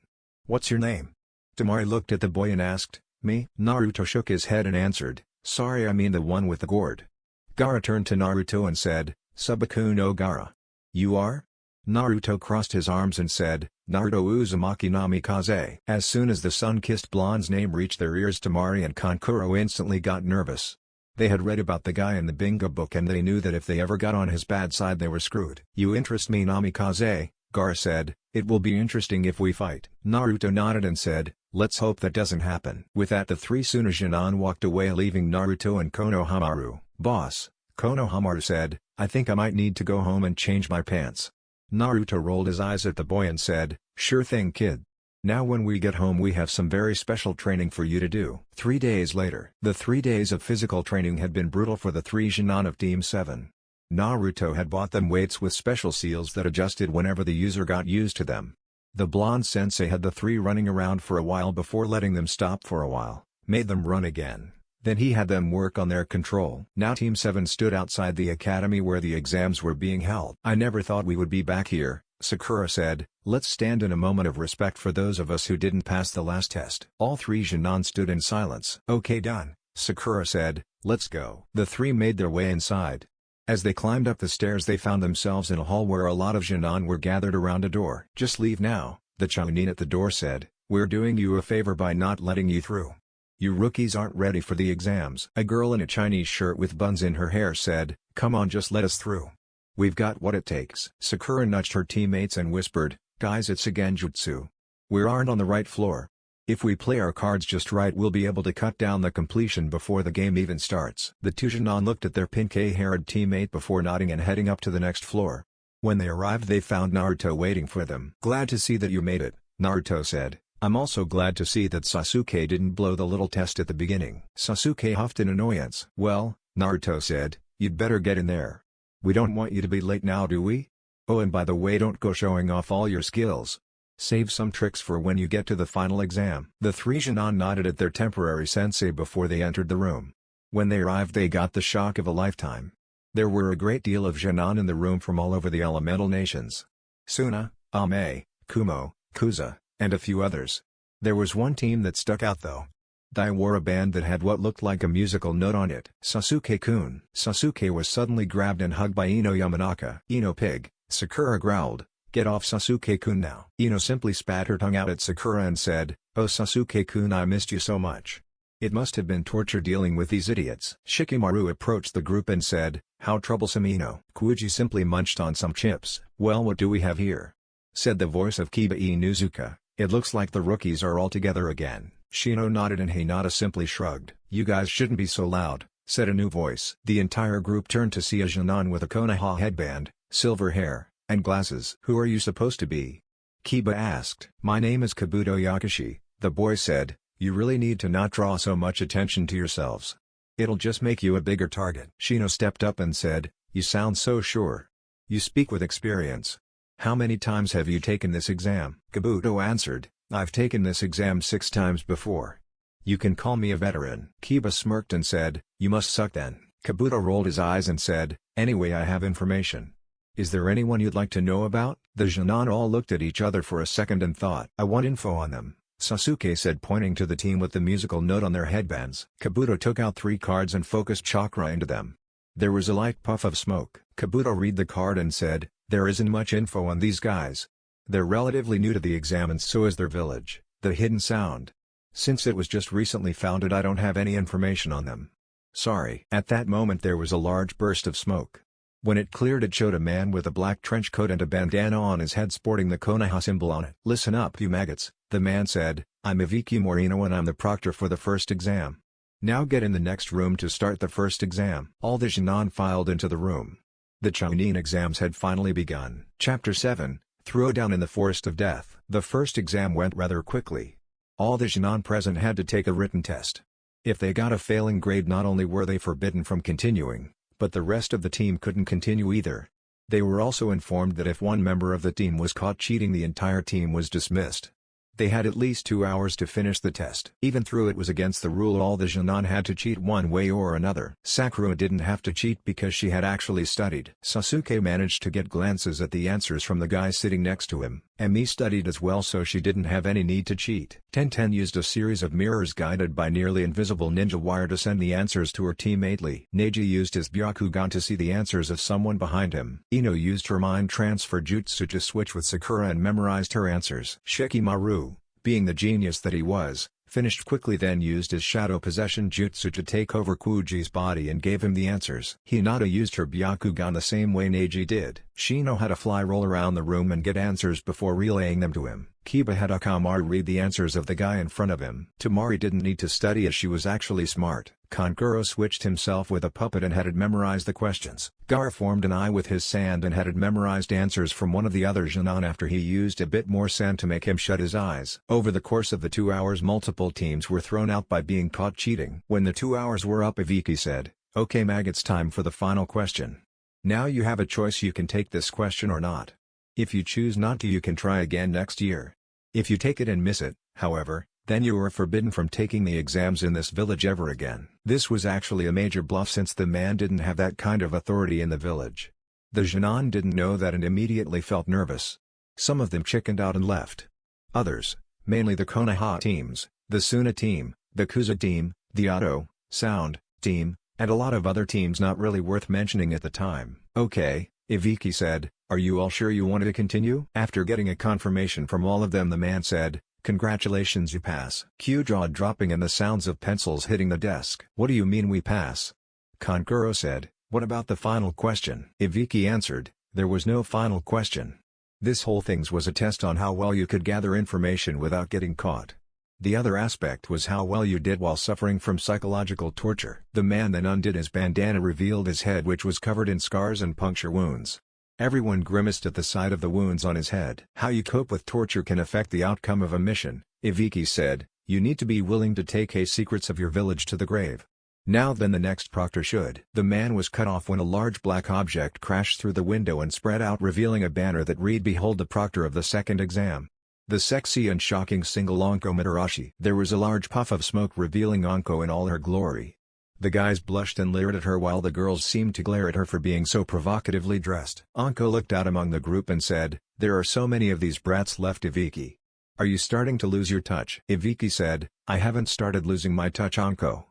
A: What's your name?" Temari looked at the boy and asked, "Me?" Naruto shook his head and answered, "Sorry, I mean the one with the gourd." Gaara turned to Naruto and said, "Subaku no Gaara. You are?" Naruto crossed his arms and said, "Naruto Uzumaki Namikaze." As soon as the sun-kissed blonde's name reached their ears, Temari and Kankuro instantly got nervous. They had read about the guy in the bingo book and they knew that if they ever got on his bad side they were screwed. "You interest me Namikaze," Gaara said. "It will be interesting if we fight." Naruto nodded and said, "Let's hope that doesn't happen." With that, the three Sunagenon walked away, leaving Naruto and Konohamaru. "Boss," Konohamaru said, "I think I might need to go home and change my pants." Naruto rolled his eyes at the boy and said, "Sure thing kid. Now when we get home we have some very special training for you to do." 3 days later. The 3 days of physical training had been brutal for the three Jonin of Team 7. Naruto had bought them weights with special seals that adjusted whenever the user got used to them. The blonde sensei had the three running around for a while before letting them stop for a while, made them run again. Then he had them work on their control. Now Team 7 stood outside the academy where the exams were being held. "I never thought we would be back here," Sakura said. "Let's stand in a moment of respect for those of us who didn't pass the last test." All three Jonin stood in silence. "Okay done," Sakura said, "let's go." The three made their way inside. As they climbed up the stairs they found themselves in a hall where a lot of Jonin were gathered around a door. "Just leave now," the Chunin at the door said. "We're doing you a favor by not letting you through. You rookies aren't ready for the exams." A girl in a Chinese shirt with buns in her hair said, "Come on, just let us through. We've got what it takes." Sakura nudged her teammates and whispered, "Guys, it's a genjutsu. We aren't on the right floor. If we play our cards just right we'll be able to cut down the completion before the game even starts." The two Jonin looked at their pink-haired teammate before nodding and heading up to the next floor. When they arrived they found Naruto waiting for them. "Glad to see that you made it," Naruto said. "I'm also glad to see that Sasuke didn't blow the little test at the beginning." Sasuke huffed in annoyance. "Well," Naruto said, "you'd better get in there. We don't want you to be late now, do we? Oh, and by the way, don't go showing off all your skills. Save some tricks for when you get to the final exam." The three Jonin nodded at their temporary sensei before they entered the room. When they arrived they got the shock of a lifetime. There were a great deal of Jonin in the room from all over the elemental nations. Suna, Ame, Kumo, Kuza, and a few others. There was one team that stuck out though. They wore a band that had what looked like a musical note on it. "Sasuke-kun." Sasuke was suddenly grabbed and hugged by Ino Yamanaka. "Ino pig," Sakura growled. "Get off Sasuke-kun now." Ino simply spat her tongue out at Sakura and said, "Oh Sasuke-kun, I missed you so much. It must have been torture dealing with these idiots." Shikamaru approached the group and said, "How troublesome Ino." Kuuji simply munched on some chips. "Well, what do we have here? said the voice of Kiba Inuzuka. It looks like the rookies are all together again. Shino nodded and Hinata simply shrugged. You guys shouldn't be so loud, said a new voice. The entire group turned to see a Jonin with a Konoha headband, silver hair, and glasses. Who are you supposed to be? Kiba asked. My name is Kabuto Yakushi, the boy said. You really need to not draw so much attention to yourselves. It'll just make you a bigger target. Shino stepped up and said, you sound so sure. You speak with experience. How many times have you taken this exam? Kabuto answered, I've taken this exam 6 times before. You can call me a veteran. Kiba smirked and said, you must suck then. Kabuto rolled his eyes and said, anyway I have information. Is there anyone you'd like to know about? The Jonin all looked at each other for a second and thought. I want info on them, Sasuke said pointing to the team with the musical note on their headbands. Kabuto took out 3 cards and focused chakra into them. There was a light puff of smoke. Kabuto read the card and said, there isn't much info on these guys. They're relatively new to the exam and so is their village, the Hidden Sound. Since it was just recently founded I don't have any information on them. Sorry. At that moment there was a large burst of smoke. When it cleared it showed a man with a black trench coat and a bandana on his head sporting the Konoha symbol on it. Listen up you maggots, the man said, I'm Iviki Morino and I'm the proctor for the first exam. Now get in the next room to start the first exam. All the Jonin filed into the room. The Chunin exams had finally begun. Chapter 7, Throwdown in the Forest of Death. The first exam went rather quickly. All the Jonin present had to take a written test. If they got a failing grade not only were they forbidden from continuing, but the rest of the team couldn't continue either. They were also informed that if one member of the team was caught cheating the entire team was dismissed. They had at least 2 hours to finish the test. Even though it was against the rule all the Jonin had to cheat one way or another. Sakura didn't have to cheat because she had actually studied. Sasuke managed to get glances at the answers from the guy sitting next to him. Emi studied as well so she didn't have any need to cheat. Tenten used a series of mirrors guided by nearly invisible ninja wire to send the answers to her teammate Lee. Neji used his Byakugan to see the answers of someone behind him. Ino used her mind transfer jutsu to switch with Sakura and memorized her answers. Shikimaru, being the genius that he was, finished quickly then used his shadow possession jutsu to take over Kuji's body and gave him the answers. Hinata used her Byakugan the same way Neji did. Shino had a fly roll around the room and get answers before relaying them to him. Kiba had Akamaru read the answers of the guy in front of him. Tamari didn't need to study as she was actually smart. Kankuro switched himself with a puppet and had it memorize the questions. Gar formed an eye with his sand and had it memorized answers from one of the other Jonin after he used a bit more sand to make him shut his eyes. Over the course of the 2 hours multiple teams were thrown out by being caught cheating. When the 2 hours were up Iviki said, okay maggots, time for the final question. Now you have a choice, you can take this question or not. If you choose not to you can try again next year. If you take it and miss it, however, then you are forbidden from taking the exams in this village ever again. This was actually a major bluff since the man didn't have that kind of authority in the village. The Jonin didn't know that and immediately felt nervous. Some of them chickened out and left. Others, mainly the Konoha teams, the Suna team, the Kuza team, the Auto, Sound, team, and a lot of other teams not really worth mentioning at the time. Okay, Iviki said, are you all sure you want to continue? After getting a confirmation from all of them the man said, congratulations you pass. Cue jaw dropping and the sounds of pencils hitting the desk. What do you mean we pass? Kankuro said, what about the final question? Iviki answered, there was no final question. This whole thing was a test on how well you could gather information without getting caught. The other aspect was how well you did while suffering from psychological torture. The man then undid his bandana, revealed his head which was covered in scars and puncture wounds. Everyone grimaced at the sight of the wounds on his head. How you cope with torture can affect the outcome of a mission, Iviki said. You need to be willing to take secrets of your village to the grave. Now then the next proctor should. The man was cut off when a large black object crashed through the window and spread out revealing a banner that read behold the proctor of the second exam. The sexy and shocking single Anko Mitarashi. There was a large puff of smoke revealing Anko in all her glory. The guys blushed and leered at her while the girls seemed to glare at her for being so provocatively dressed. Anko looked out among the group and said, there are so many of these brats left Iviki. Are you starting to lose your touch? Iviki said, I haven't started losing my touch Anko.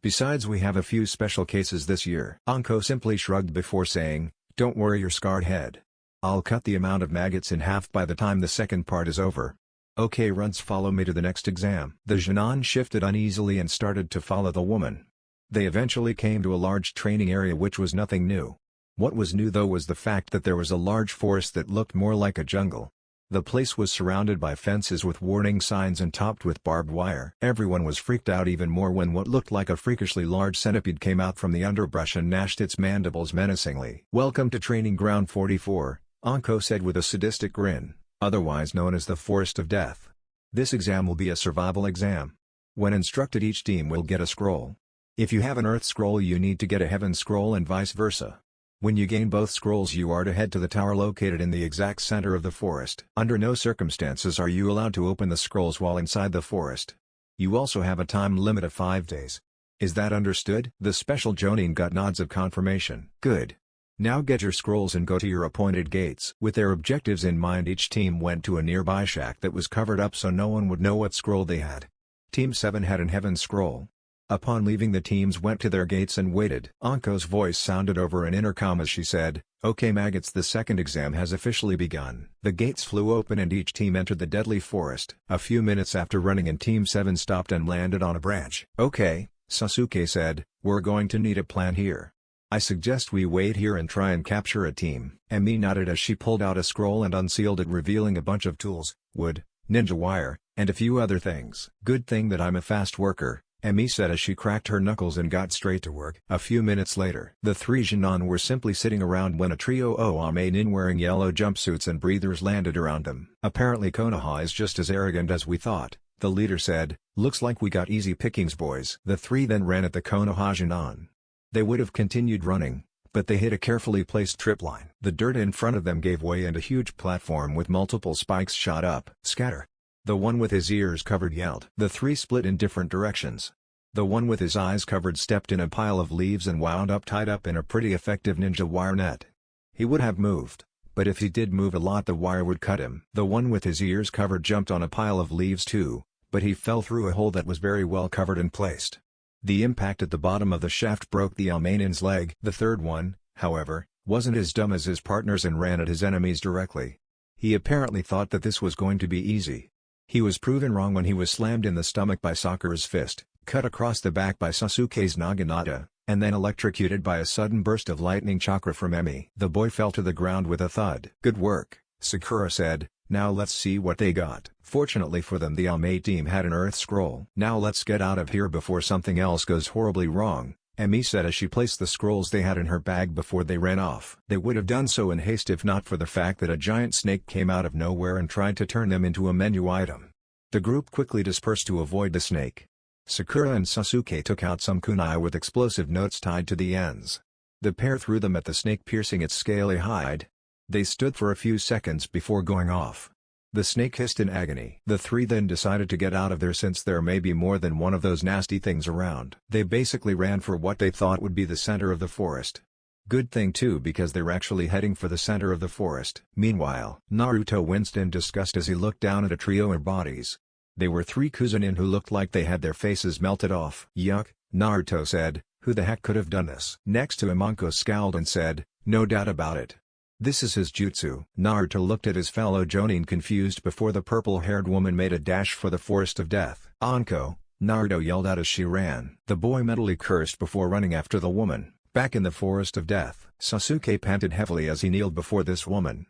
A: Besides we have a few special cases this year. Anko simply shrugged before saying, don't worry your scarred head. I'll cut the amount of maggots in half by the time the second part is over. Okay runts, follow me to the next exam. The Jonin shifted uneasily and started to follow the woman. They eventually came to a large training area which was nothing new. What was new though was the fact that there was a large forest that looked more like a jungle. The place was surrounded by fences with warning signs and topped with barbed wire. Everyone was freaked out even more when what looked like a freakishly large centipede came out from the underbrush and gnashed its mandibles menacingly. "Welcome to Training Ground 44, Anko said with a sadistic grin, otherwise known as the Forest of Death. This exam will be a survival exam. When instructed, each team will get a scroll. If you have an Earth scroll, you need to get a Heaven scroll and vice versa. When you gain both scrolls, you are to head to the tower located in the exact center of the forest. Under no circumstances are you allowed to open the scrolls while inside the forest. You also have a time limit of 5 days. Is that understood?" The special Jonin got nods of confirmation. "Good. Now get your scrolls and go to your appointed gates." With their objectives in mind, each team went to a nearby shack that was covered up so no one would know what scroll they had. Team 7 had an Heaven scroll. Upon leaving, the teams went to their gates and waited. Anko's voice sounded over an intercom as she said, "Okay maggots, the second exam has officially begun." The gates flew open and each team entered the deadly forest. A few minutes after running in, Team 7 stopped and landed on a branch. "Okay," Sasuke said, "we're going to need a plan here. I suggest we wait here and try and capture a team." Emi nodded as she pulled out a scroll and unsealed it, revealing a bunch of tools, wood, ninja wire, and a few other things. "Good thing that I'm a fast worker," Emi said as she cracked her knuckles and got straight to work. A few minutes later, the three Jonin were simply sitting around when a trio of Amenin wearing yellow jumpsuits and breathers landed around them. "Apparently Konoha is just as arrogant as we thought," the leader said. "Looks like we got easy pickings, boys." The three then ran at the Konoha Jonin. They would have continued running, but they hit a carefully placed tripline. The dirt in front of them gave way and a huge platform with multiple spikes shot up. "Scatter!" The one with his ears covered yelled. The three split in different directions. The one with his eyes covered stepped in a pile of leaves and wound up tied up in a pretty effective ninja wire net. He would have moved, but if he did move a lot the wire would cut him. The one with his ears covered jumped on a pile of leaves too, but he fell through a hole that was very well covered and placed. The impact at the bottom of the shaft broke the Almanin's leg. The third one, however, wasn't as dumb as his partners and ran at his enemies directly. He apparently thought that this was going to be easy. He was proven wrong when he was slammed in the stomach by Sakura's fist, cut across the back by Sasuke's naginata, and then electrocuted by a sudden burst of lightning chakra from Emi. The boy fell to the ground with a thud. "Good work," Sakura said. "Now let's see what they got." Fortunately for them, the Almay team had an Earth scroll. "Now let's get out of here before something else goes horribly wrong," Emi said as she placed the scrolls they had in her bag before they ran off. They would have done so in haste if not for the fact that a giant snake came out of nowhere and tried to turn them into a menu item. The group quickly dispersed to avoid the snake. Sakura and Sasuke took out some kunai with explosive notes tied to the ends. The pair threw them at the snake, piercing its scaly hide. They stood for a few seconds before going off. The snake hissed in agony. The three then decided to get out of there since there may be more than one of those nasty things around. They basically ran for what they thought would be the center of the forest. Good thing too, because they were actually heading for the center of the forest. Meanwhile, Naruto winced in disgust as he looked down at a trio of bodies. They were three Kuzunin who looked like they had their faces melted off. "Yuck," Naruto said, "who the heck could have done this?" Next to him, Anko scowled and said, "No doubt about it. This is his jutsu." Naruto looked at his fellow Jonin confused before the purple-haired woman made a dash for the Forest of Death. "Anko!" Naruto yelled out as she ran. The boy mentally cursed before running after the woman. Back in the Forest of Death, Sasuke panted heavily as he kneeled before this woman.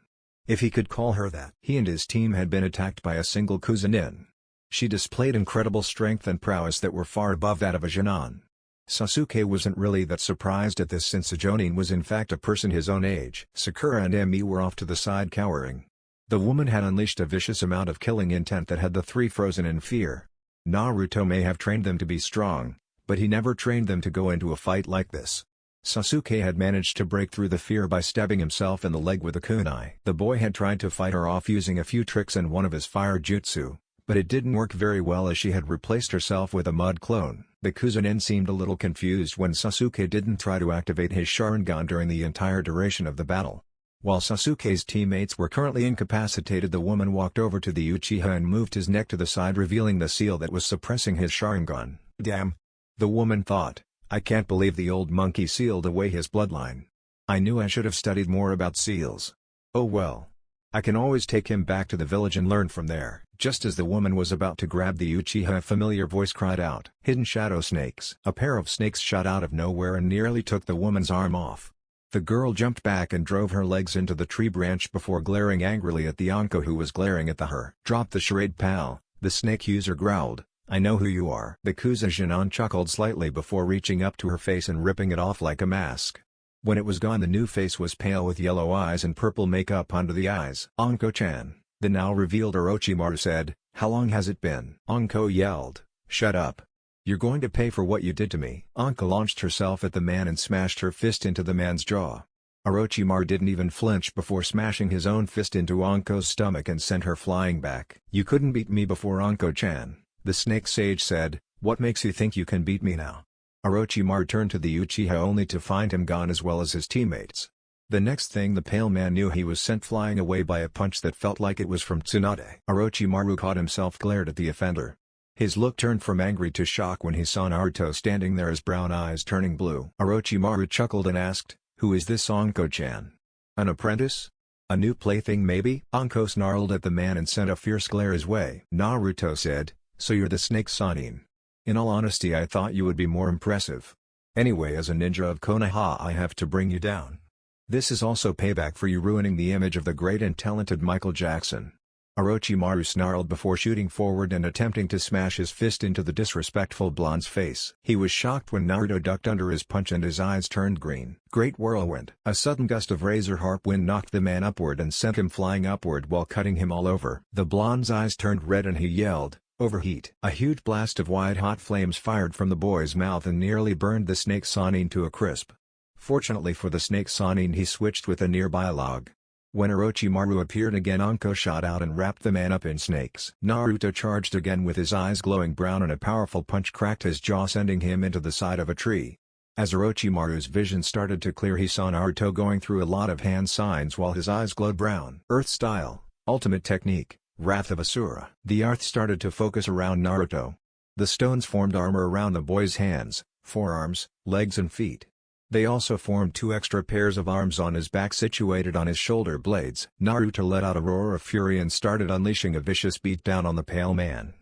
A: If he could call her that. He and his team had been attacked by a single Kuzunin. She displayed incredible strength and prowess that were far above that of a Jonin. Sasuke wasn't really that surprised at this since a Jonin was in fact a person his own age. Sakura and Emi were off to the side cowering. The woman had unleashed a vicious amount of killing intent that had the three frozen in fear. Naruto may have trained them to be strong, but he never trained them to go into a fight like this. Sasuke had managed to break through the fear by stabbing himself in the leg with a kunai. The boy had tried to fight her off using a few tricks and one of his fire jutsu, but it didn't work very well as she had replaced herself with a mud clone. The Kuzunin seemed a little confused when Sasuke didn't try to activate his Sharingan during the entire duration of the battle. While Sasuke's teammates were currently incapacitated, the woman walked over to the Uchiha and moved his neck to the side, revealing the seal that was suppressing his Sharingan. "Damn," the woman thought, "I can't believe the old monkey sealed away his bloodline. I knew I should have studied more about seals. Oh well. I can always take him back to the village and learn from there." Just as the woman was about to grab the Uchiha, a familiar voice cried out, "Hidden shadow snakes." A pair of snakes shot out of nowhere and nearly took the woman's arm off. The girl jumped back and drove her legs into the tree branch before glaring angrily at the Anko who was glaring at her. "Drop the charade, pal," the snake user growled. "I know who you are." The Kuza chuckled slightly before reaching up to her face and ripping it off like a mask. When it was gone, the new face was pale with yellow eyes and purple makeup under the eyes. "Anko-chan," the now revealed Orochimaru said, "how long has it been?" Anko yelled, "Shut up. You're going to pay for what you did to me." Anko launched herself at the man and smashed her fist into the man's jaw. Orochimaru didn't even flinch before smashing his own fist into Anko's stomach and sent her flying back. "You couldn't beat me before, Anko-chan," the snake sage said. "What makes you think you can beat me now?" Orochimaru turned to the Uchiha only to find him gone as well as his teammates. The next thing the pale man knew, he was sent flying away by a punch that felt like it was from Tsunade. Orochimaru caught himself glared at the offender. His look turned from angry to shock when he saw Naruto standing there, his brown eyes turning blue. Orochimaru chuckled and asked, "Who is this Anko-chan? An apprentice? A new plaything maybe?" Anko snarled at the man and sent a fierce glare his way. Naruto said, "So you're the snake Jonin. In all honesty, I thought you would be more impressive. Anyway, as a ninja of Konoha, I have to bring you down. This is also payback for you ruining the image of the great and talented Michael Jackson." Orochimaru snarled before shooting forward and attempting to smash his fist into the disrespectful blonde's face. He was shocked when Naruto ducked under his punch and his eyes turned green. Great whirlwind. A sudden gust of razor-sharp wind knocked the man upward and sent him flying upward while cutting him all over. The blonde's eyes turned red and he yelled, "Overheat!" A huge blast of white-hot flames fired from the boy's mouth and nearly burned the snake Jonin to a crisp. Fortunately for the snake Jonin, he switched with a nearby log. When Orochimaru appeared again, Anko shot out and wrapped the man up in snakes. Naruto charged again with his eyes glowing brown and a powerful punch cracked his jaw, sending him into the side of a tree. As Orochimaru's vision started to clear, he saw Naruto going through a lot of hand signs while his eyes glowed brown. Earth Style, Ultimate Technique, Wrath of Asura. The earth started to focus around Naruto. The stones formed armor around the boy's hands, forearms, legs and feet. They also formed 2 extra pairs of arms on his back situated on his shoulder blades. Naruto let out a roar of fury and started unleashing a vicious beatdown on the pale man.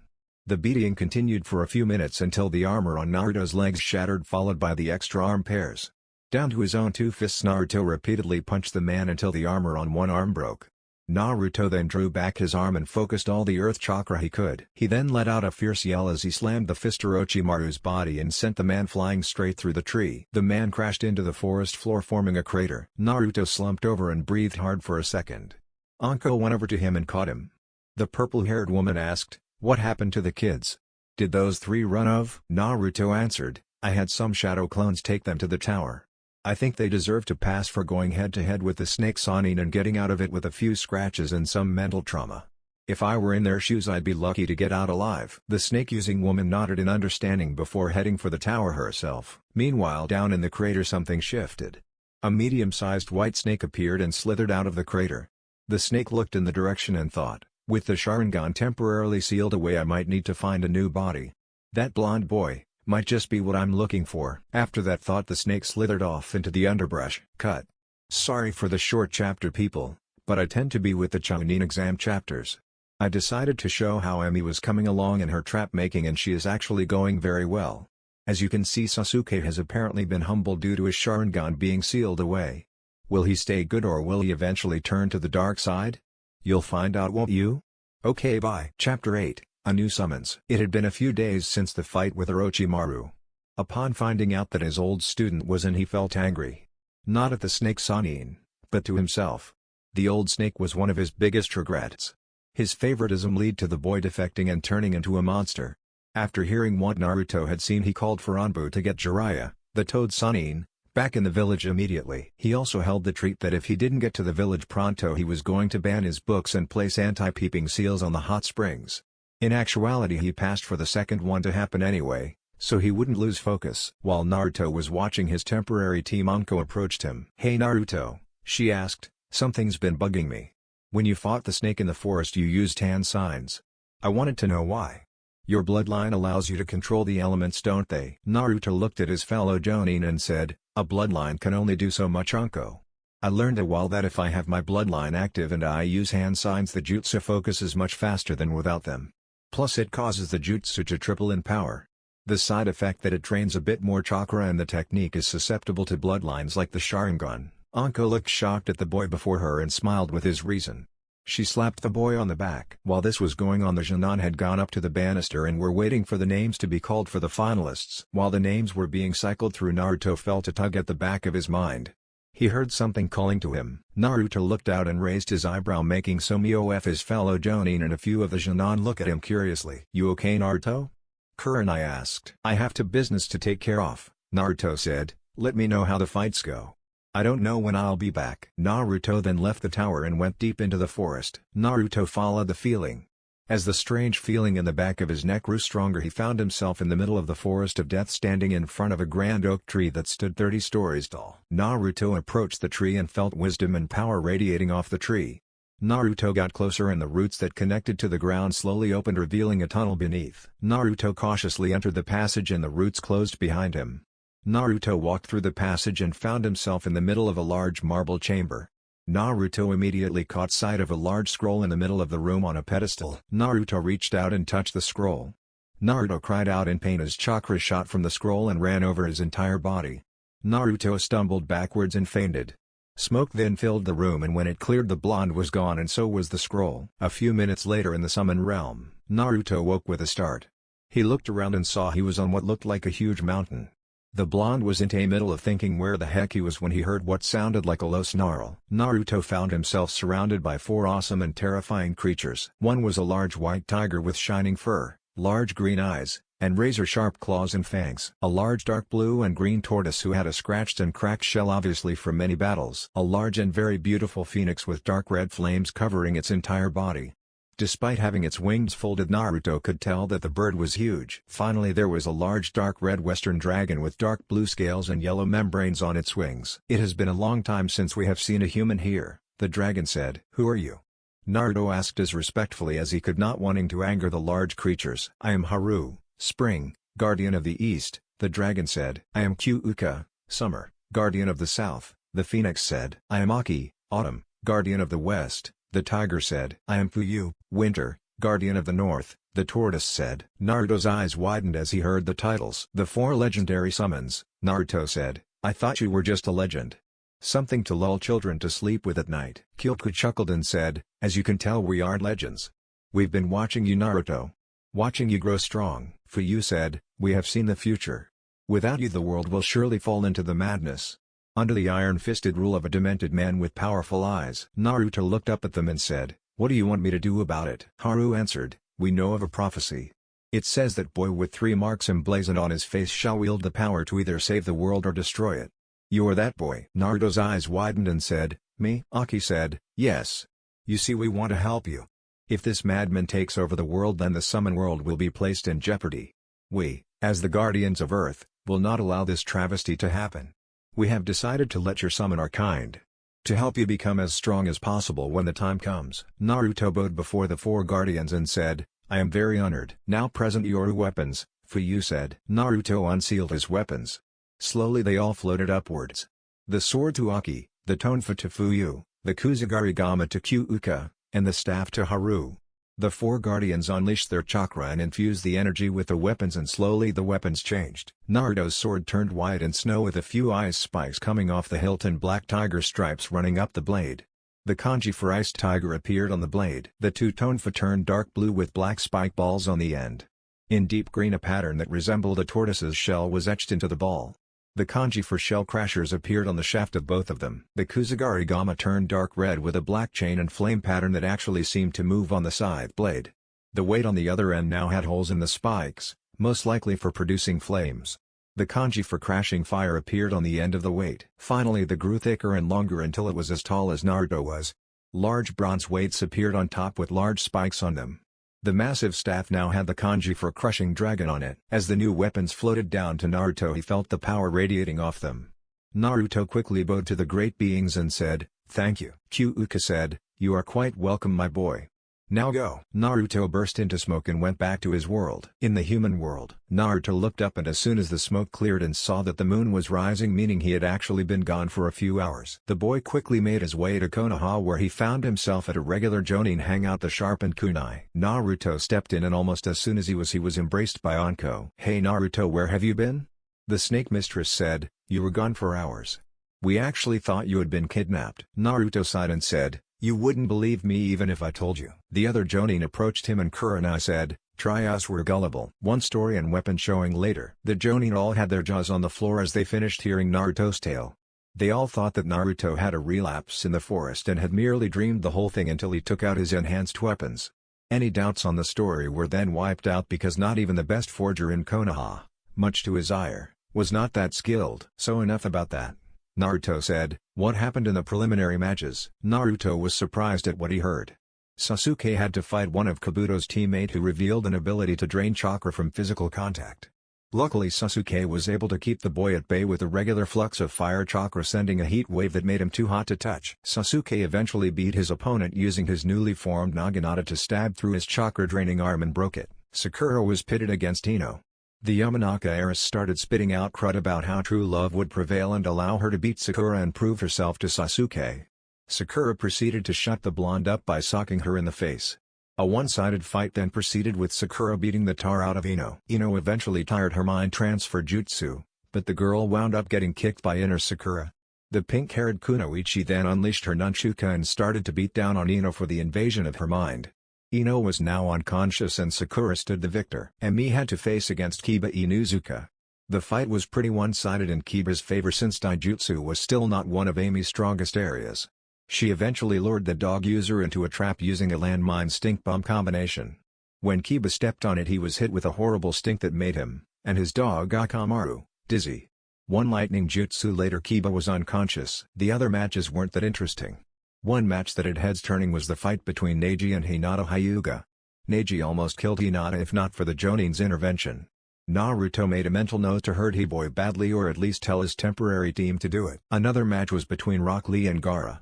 A: The beating continued for a few minutes until the armor on Naruto's legs shattered, followed by the extra arm pairs. Down to his own 2 fists, Naruto repeatedly punched the man until the armor on one arm broke. Naruto then drew back his arm and focused all the earth chakra he could. He then let out a fierce yell as he slammed the fist to Orochimaru's body and sent the man flying straight through the tree. The man crashed into the forest floor, forming a crater. Naruto slumped over and breathed hard for a second. Anko went over to him and caught him. The purple-haired woman asked, "What happened to the kids? Did those 3 run off?" Naruto answered, "I had some shadow clones take them to the tower. I think they deserve to pass for going head-to-head with the snake Jonin and getting out of it with a few scratches and some mental trauma. If I were in their shoes, I'd be lucky to get out alive." The snake-using woman nodded in understanding before heading for the tower herself. Meanwhile, down in the crater something shifted. A medium-sized white snake appeared and slithered out of the crater. The snake looked in the direction and thought, "With the Sharingan temporarily sealed away, I might need to find a new body. That blonde boy might just be what I'm looking for." After that thought, the snake slithered off into the underbrush. Cut. Sorry for the short chapter, people, but I tend to be with the Chunin exam chapters. I decided to show how Emi was coming along in her trap making, and she is actually going very well. As you can see, Sasuke has apparently been humbled due to his Sharingan being sealed away. Will he stay good, or will he eventually turn to the dark side? You'll find out, won't you? Okay, bye. Chapter 8. A new summons. It had been a few days since the fight with Orochimaru. Upon finding out that his old student was in, he felt angry. Not at the snake Jonin, but to himself. The old snake was one of his biggest regrets. His favoritism led to the boy defecting and turning into a monster. After hearing what Naruto had seen, he called for Anbu to get Jiraiya, the Toad Jonin, back in the village immediately. He also held the treat that if he didn't get to the village pronto, he was going to ban his books and place anti-peeping seals on the hot springs. In actuality, he passed for the second one to happen anyway, so he wouldn't lose focus. While Naruto was watching, his temporary team Anko approached him. "Hey Naruto," she asked, "something's been bugging me. When you fought the snake in the forest, you used hand signs. I wanted to know why. Your bloodline allows you to control the elements, don't they?" Naruto looked at his fellow Jonin and said, "A bloodline can only do so much, Anko. I learned a while that if I have my bloodline active and I use hand signs, the jutsu focuses much faster than without them. Plus it causes the jutsu to triple in power. The side effect that it drains a bit more chakra, and the technique is susceptible to bloodlines like the Sharingan. Anko looked shocked at the boy before her and smiled with his reason. She slapped the boy on the back. While this was going on, the Jonin had gone up to the banister and were waiting for the names to be called for the finalists. While the names were being cycled through, Naruto felt a tug at the back of his mind. He heard something calling to him. Naruto looked out and raised his eyebrow, making Somio his fellow Jonin and a few of the Jonin look at him curiously. "You okay, Naruto?" Kurenai asked. "I have business to take care of," Naruto said. "Let me know how the fights go. I don't know when I'll be back." Naruto then left the tower and went deep into the forest. Naruto followed the feeling. As the strange feeling in the back of his neck grew stronger, he found himself in the middle of the forest of death, standing in front of a grand oak tree that stood 30 stories tall. Naruto approached the tree and felt wisdom and power radiating off the tree. Naruto got closer and the roots that connected to the ground slowly opened, revealing a tunnel beneath. Naruto cautiously entered the passage and the roots closed behind him. Naruto walked through the passage and found himself in the middle of a large marble chamber. Naruto immediately caught sight of a large scroll in the middle of the room on a pedestal. Naruto reached out and touched the scroll. Naruto cried out in pain as chakra shot from the scroll and ran over his entire body. Naruto stumbled backwards and fainted. Smoke then filled the room, and when it cleared, the blonde was gone and so was the scroll. A few minutes later, in the summon realm, Naruto woke with a start. He looked around and saw he was on what looked like a huge mountain. The blonde was in the middle of thinking where the heck he was when he heard what sounded like a low snarl. Naruto found himself surrounded by 4 awesome and terrifying creatures. One was a large white tiger with shining fur, large green eyes, and razor-sharp claws and fangs. A large dark blue and green tortoise who had a scratched and cracked shell, obviously from many battles. A large and very beautiful phoenix with dark red flames covering its entire body. Despite having its wings folded, Naruto could tell that the bird was huge. Finally, there was a large dark red western dragon with dark blue scales and yellow membranes on its wings. "It has been a long time since we have seen a human here," the dragon said. "Who are you?" Naruto asked as respectfully as he could, not wanting to anger the large creatures. "I am Haru, Spring, Guardian of the East," the dragon said. "I am Kyuuka, Summer, Guardian of the South," the phoenix said. "I am Aki, Autumn, Guardian of the West," the tiger said. "I am Fuyu, Winter, Guardian of the North," the tortoise said. Naruto's eyes widened as he heard the titles. "The 4 legendary summons," Naruto said. "I thought you were just a legend. Something to lull children to sleep with at night." Kyuuka chuckled and said, "As you can tell, we are legends. We've been watching you, Naruto. Watching you grow strong." Fuyu said, "We have seen the future. Without you, the world will surely fall into the madness. Under the iron-fisted rule of a demented man with powerful eyes." Naruto looked up at them and said, "What do you want me to do about it?" Haru answered, "We know of a prophecy. It says that boy with 3 marks emblazoned on his face shall wield the power to either save the world or destroy it. You are that boy." Naruto's eyes widened and said, "Me?" Aki said, "Yes. You see, we want to help you. If this madman takes over the world, then the summon world will be placed in jeopardy. We, as the guardians of Earth, will not allow this travesty to happen. We have decided to let your summon our kind. To help you become as strong as possible when the time comes." Naruto bowed before the 4 guardians and said, "I am very honored." "Now present your weapons," Fuyu said. Naruto unsealed his weapons. Slowly they all floated upwards. The sword to Aki, the tonfa to Fuyu, the Kusugari-gama to Kyuuka, and the staff to Haru. The 4 guardians unleashed their chakra and infused the energy with the weapons, and slowly the weapons changed. Naruto's sword turned white and snow with a few ice spikes coming off the hilt and black tiger stripes running up the blade. The kanji for Ice Tiger appeared on the blade. The 2 tonfa turned dark blue with black spike balls on the end. In deep green, a pattern that resembled a tortoise's shell was etched into the ball. The kanji for Shell Crashers appeared on the shaft of both of them. The Kusugari-gama turned dark red with a black chain and flame pattern that actually seemed to move on the scythe blade. The weight on the other end now had holes in the spikes, most likely for producing flames. The kanji for Crashing Fire appeared on the end of the weight. Finally, they grew thicker and longer until it was as tall as Naruto was. Large bronze weights appeared on top with large spikes on them. The massive staff now had the kanji for Crushing Dragon on it. As the new weapons floated down to Naruto, he felt the power radiating off them. Naruto quickly bowed to the great beings and said, "Thank you." Kyuuka said, "You are quite welcome, my boy. Now go." Naruto burst into smoke and went back to his world. In the human world, Naruto looked up, and as soon as the smoke cleared and saw that the moon was rising, meaning he had actually been gone for a few hours. The boy quickly made his way to Konoha, where he found himself at a regular Jonin hangout, the sharpened kunai. Naruto stepped in, and almost as soon as he was embraced by Anko. "Hey Naruto, where have you been?" The snake mistress said, "You were gone for hours. We actually thought you had been kidnapped." Naruto sighed and said, "You wouldn't believe me even if I told you." The other Jonin approached him and Kurenai said, "Try us, we're gullible." One story and weapon showing later. The Jonin all had their jaws on the floor as they finished hearing Naruto's tale. They all thought that Naruto had a relapse in the forest and had merely dreamed the whole thing until he took out his enhanced weapons. Any doubts on the story were then wiped out because not even the best forger in Konoha, much to his ire, was not that skilled. So enough about that. Naruto said, "What happened in the preliminary matches?" Naruto was surprised at what he heard. Sasuke had to fight one of Kabuto's teammates who revealed an ability to drain chakra from physical contact. Luckily Sasuke was able to keep the boy at bay with a regular flux of fire chakra, sending a heat wave that made him too hot to touch. Sasuke eventually beat his opponent using his newly formed Naginata to stab through his chakra-draining arm and broke it. Sakura was pitted against Ino. The Yamanaka heiress started spitting out crud about how true love would prevail and allow her to beat Sakura and prove herself to Sasuke. Sakura proceeded to shut the blonde up by socking her in the face. A one-sided fight then proceeded with Sakura beating the tar out of Ino. Ino eventually tired her mind transfer jutsu, but the girl wound up getting kicked by inner Sakura. The pink-haired Kunoichi then unleashed her nunchuka and started to beat down on Ino for the invasion of her mind. Ino was now unconscious and Sakura stood the victor. Emi had to face against Kiba Inuzuka. The fight was pretty one-sided in Kiba's favor since Dojutsu was still not one of Ami's strongest areas. She eventually lured the dog user into a trap using a landmine stink bomb combination. When Kiba stepped on it he was hit with a horrible stink that made him, and his dog Akamaru, dizzy. One lightning jutsu later Kiba was unconscious. The other matches weren't that interesting. One match that had heads turning was the fight between Neji and Hinata Hyuga. Neji almost killed Hinata if not for the Jonin's intervention. Naruto made a mental note to hurt Hiboy badly or at least tell his temporary team to do it. Another match was between Rock Lee and Gaara.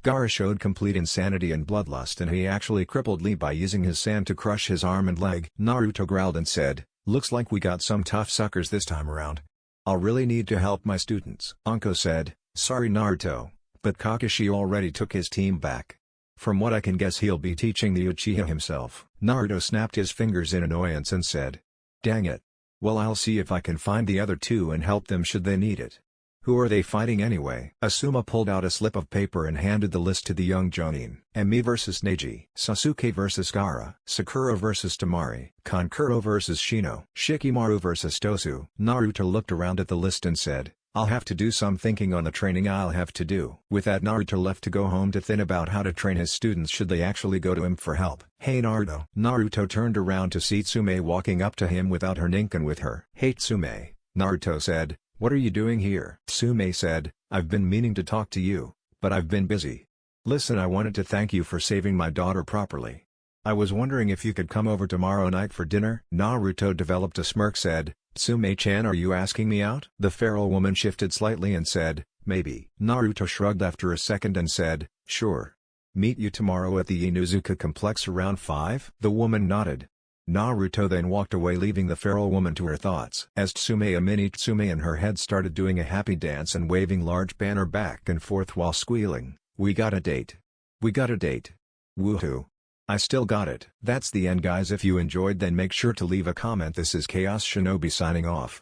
A: Gaara showed complete insanity and bloodlust and he actually crippled Lee by using his sand to crush his arm and leg. Naruto growled and said, "Looks like we got some tough suckers this time around. I'll really need to help my students." Anko said, "Sorry Naruto, but Kakashi already took his team back. From what I can guess he'll be teaching the Uchiha himself." Naruto snapped his fingers in annoyance and said, "Dang it. Well, I'll see if I can find the other two and help them should they need it." "Who are they fighting anyway?" Asuma pulled out a slip of paper and handed the list to the young Jonin. Emi vs Neji, Sasuke vs Gaara, Sakura vs Temari, Kankuro vs Shino, Shikamaru vs Tosu. Naruto looked around at the list and said, "I'll have to do some thinking on the training I'll have to do." With that Naruto left to go home to think about how to train his students should they actually go to him for help. "Hey Naruto." Naruto turned around to see Tsume walking up to him without her ninkin with her. "Hey Tsume," Naruto said. "What are you doing here?" Tsume said, "I've been meaning to talk to you, but I've been busy. Listen, I wanted to thank you for saving my daughter properly. I was wondering if you could come over tomorrow night for dinner." Naruto developed a smirk said, "Tsume-chan, are you asking me out?" The feral woman shifted slightly and said, "Maybe." Naruto shrugged after a second and said, "Sure. Meet you tomorrow at the Inuzuka complex around 5? The woman nodded. Naruto then walked away leaving the feral woman to her thoughts. As Tsume mini Tsume in her head started doing a happy dance and waving large banner back and forth while squealing, "We got a date. We got a date. Woohoo. I still got it." That's the end guys. If you enjoyed then make sure to leave a comment. This is Chaos Shinobi signing off.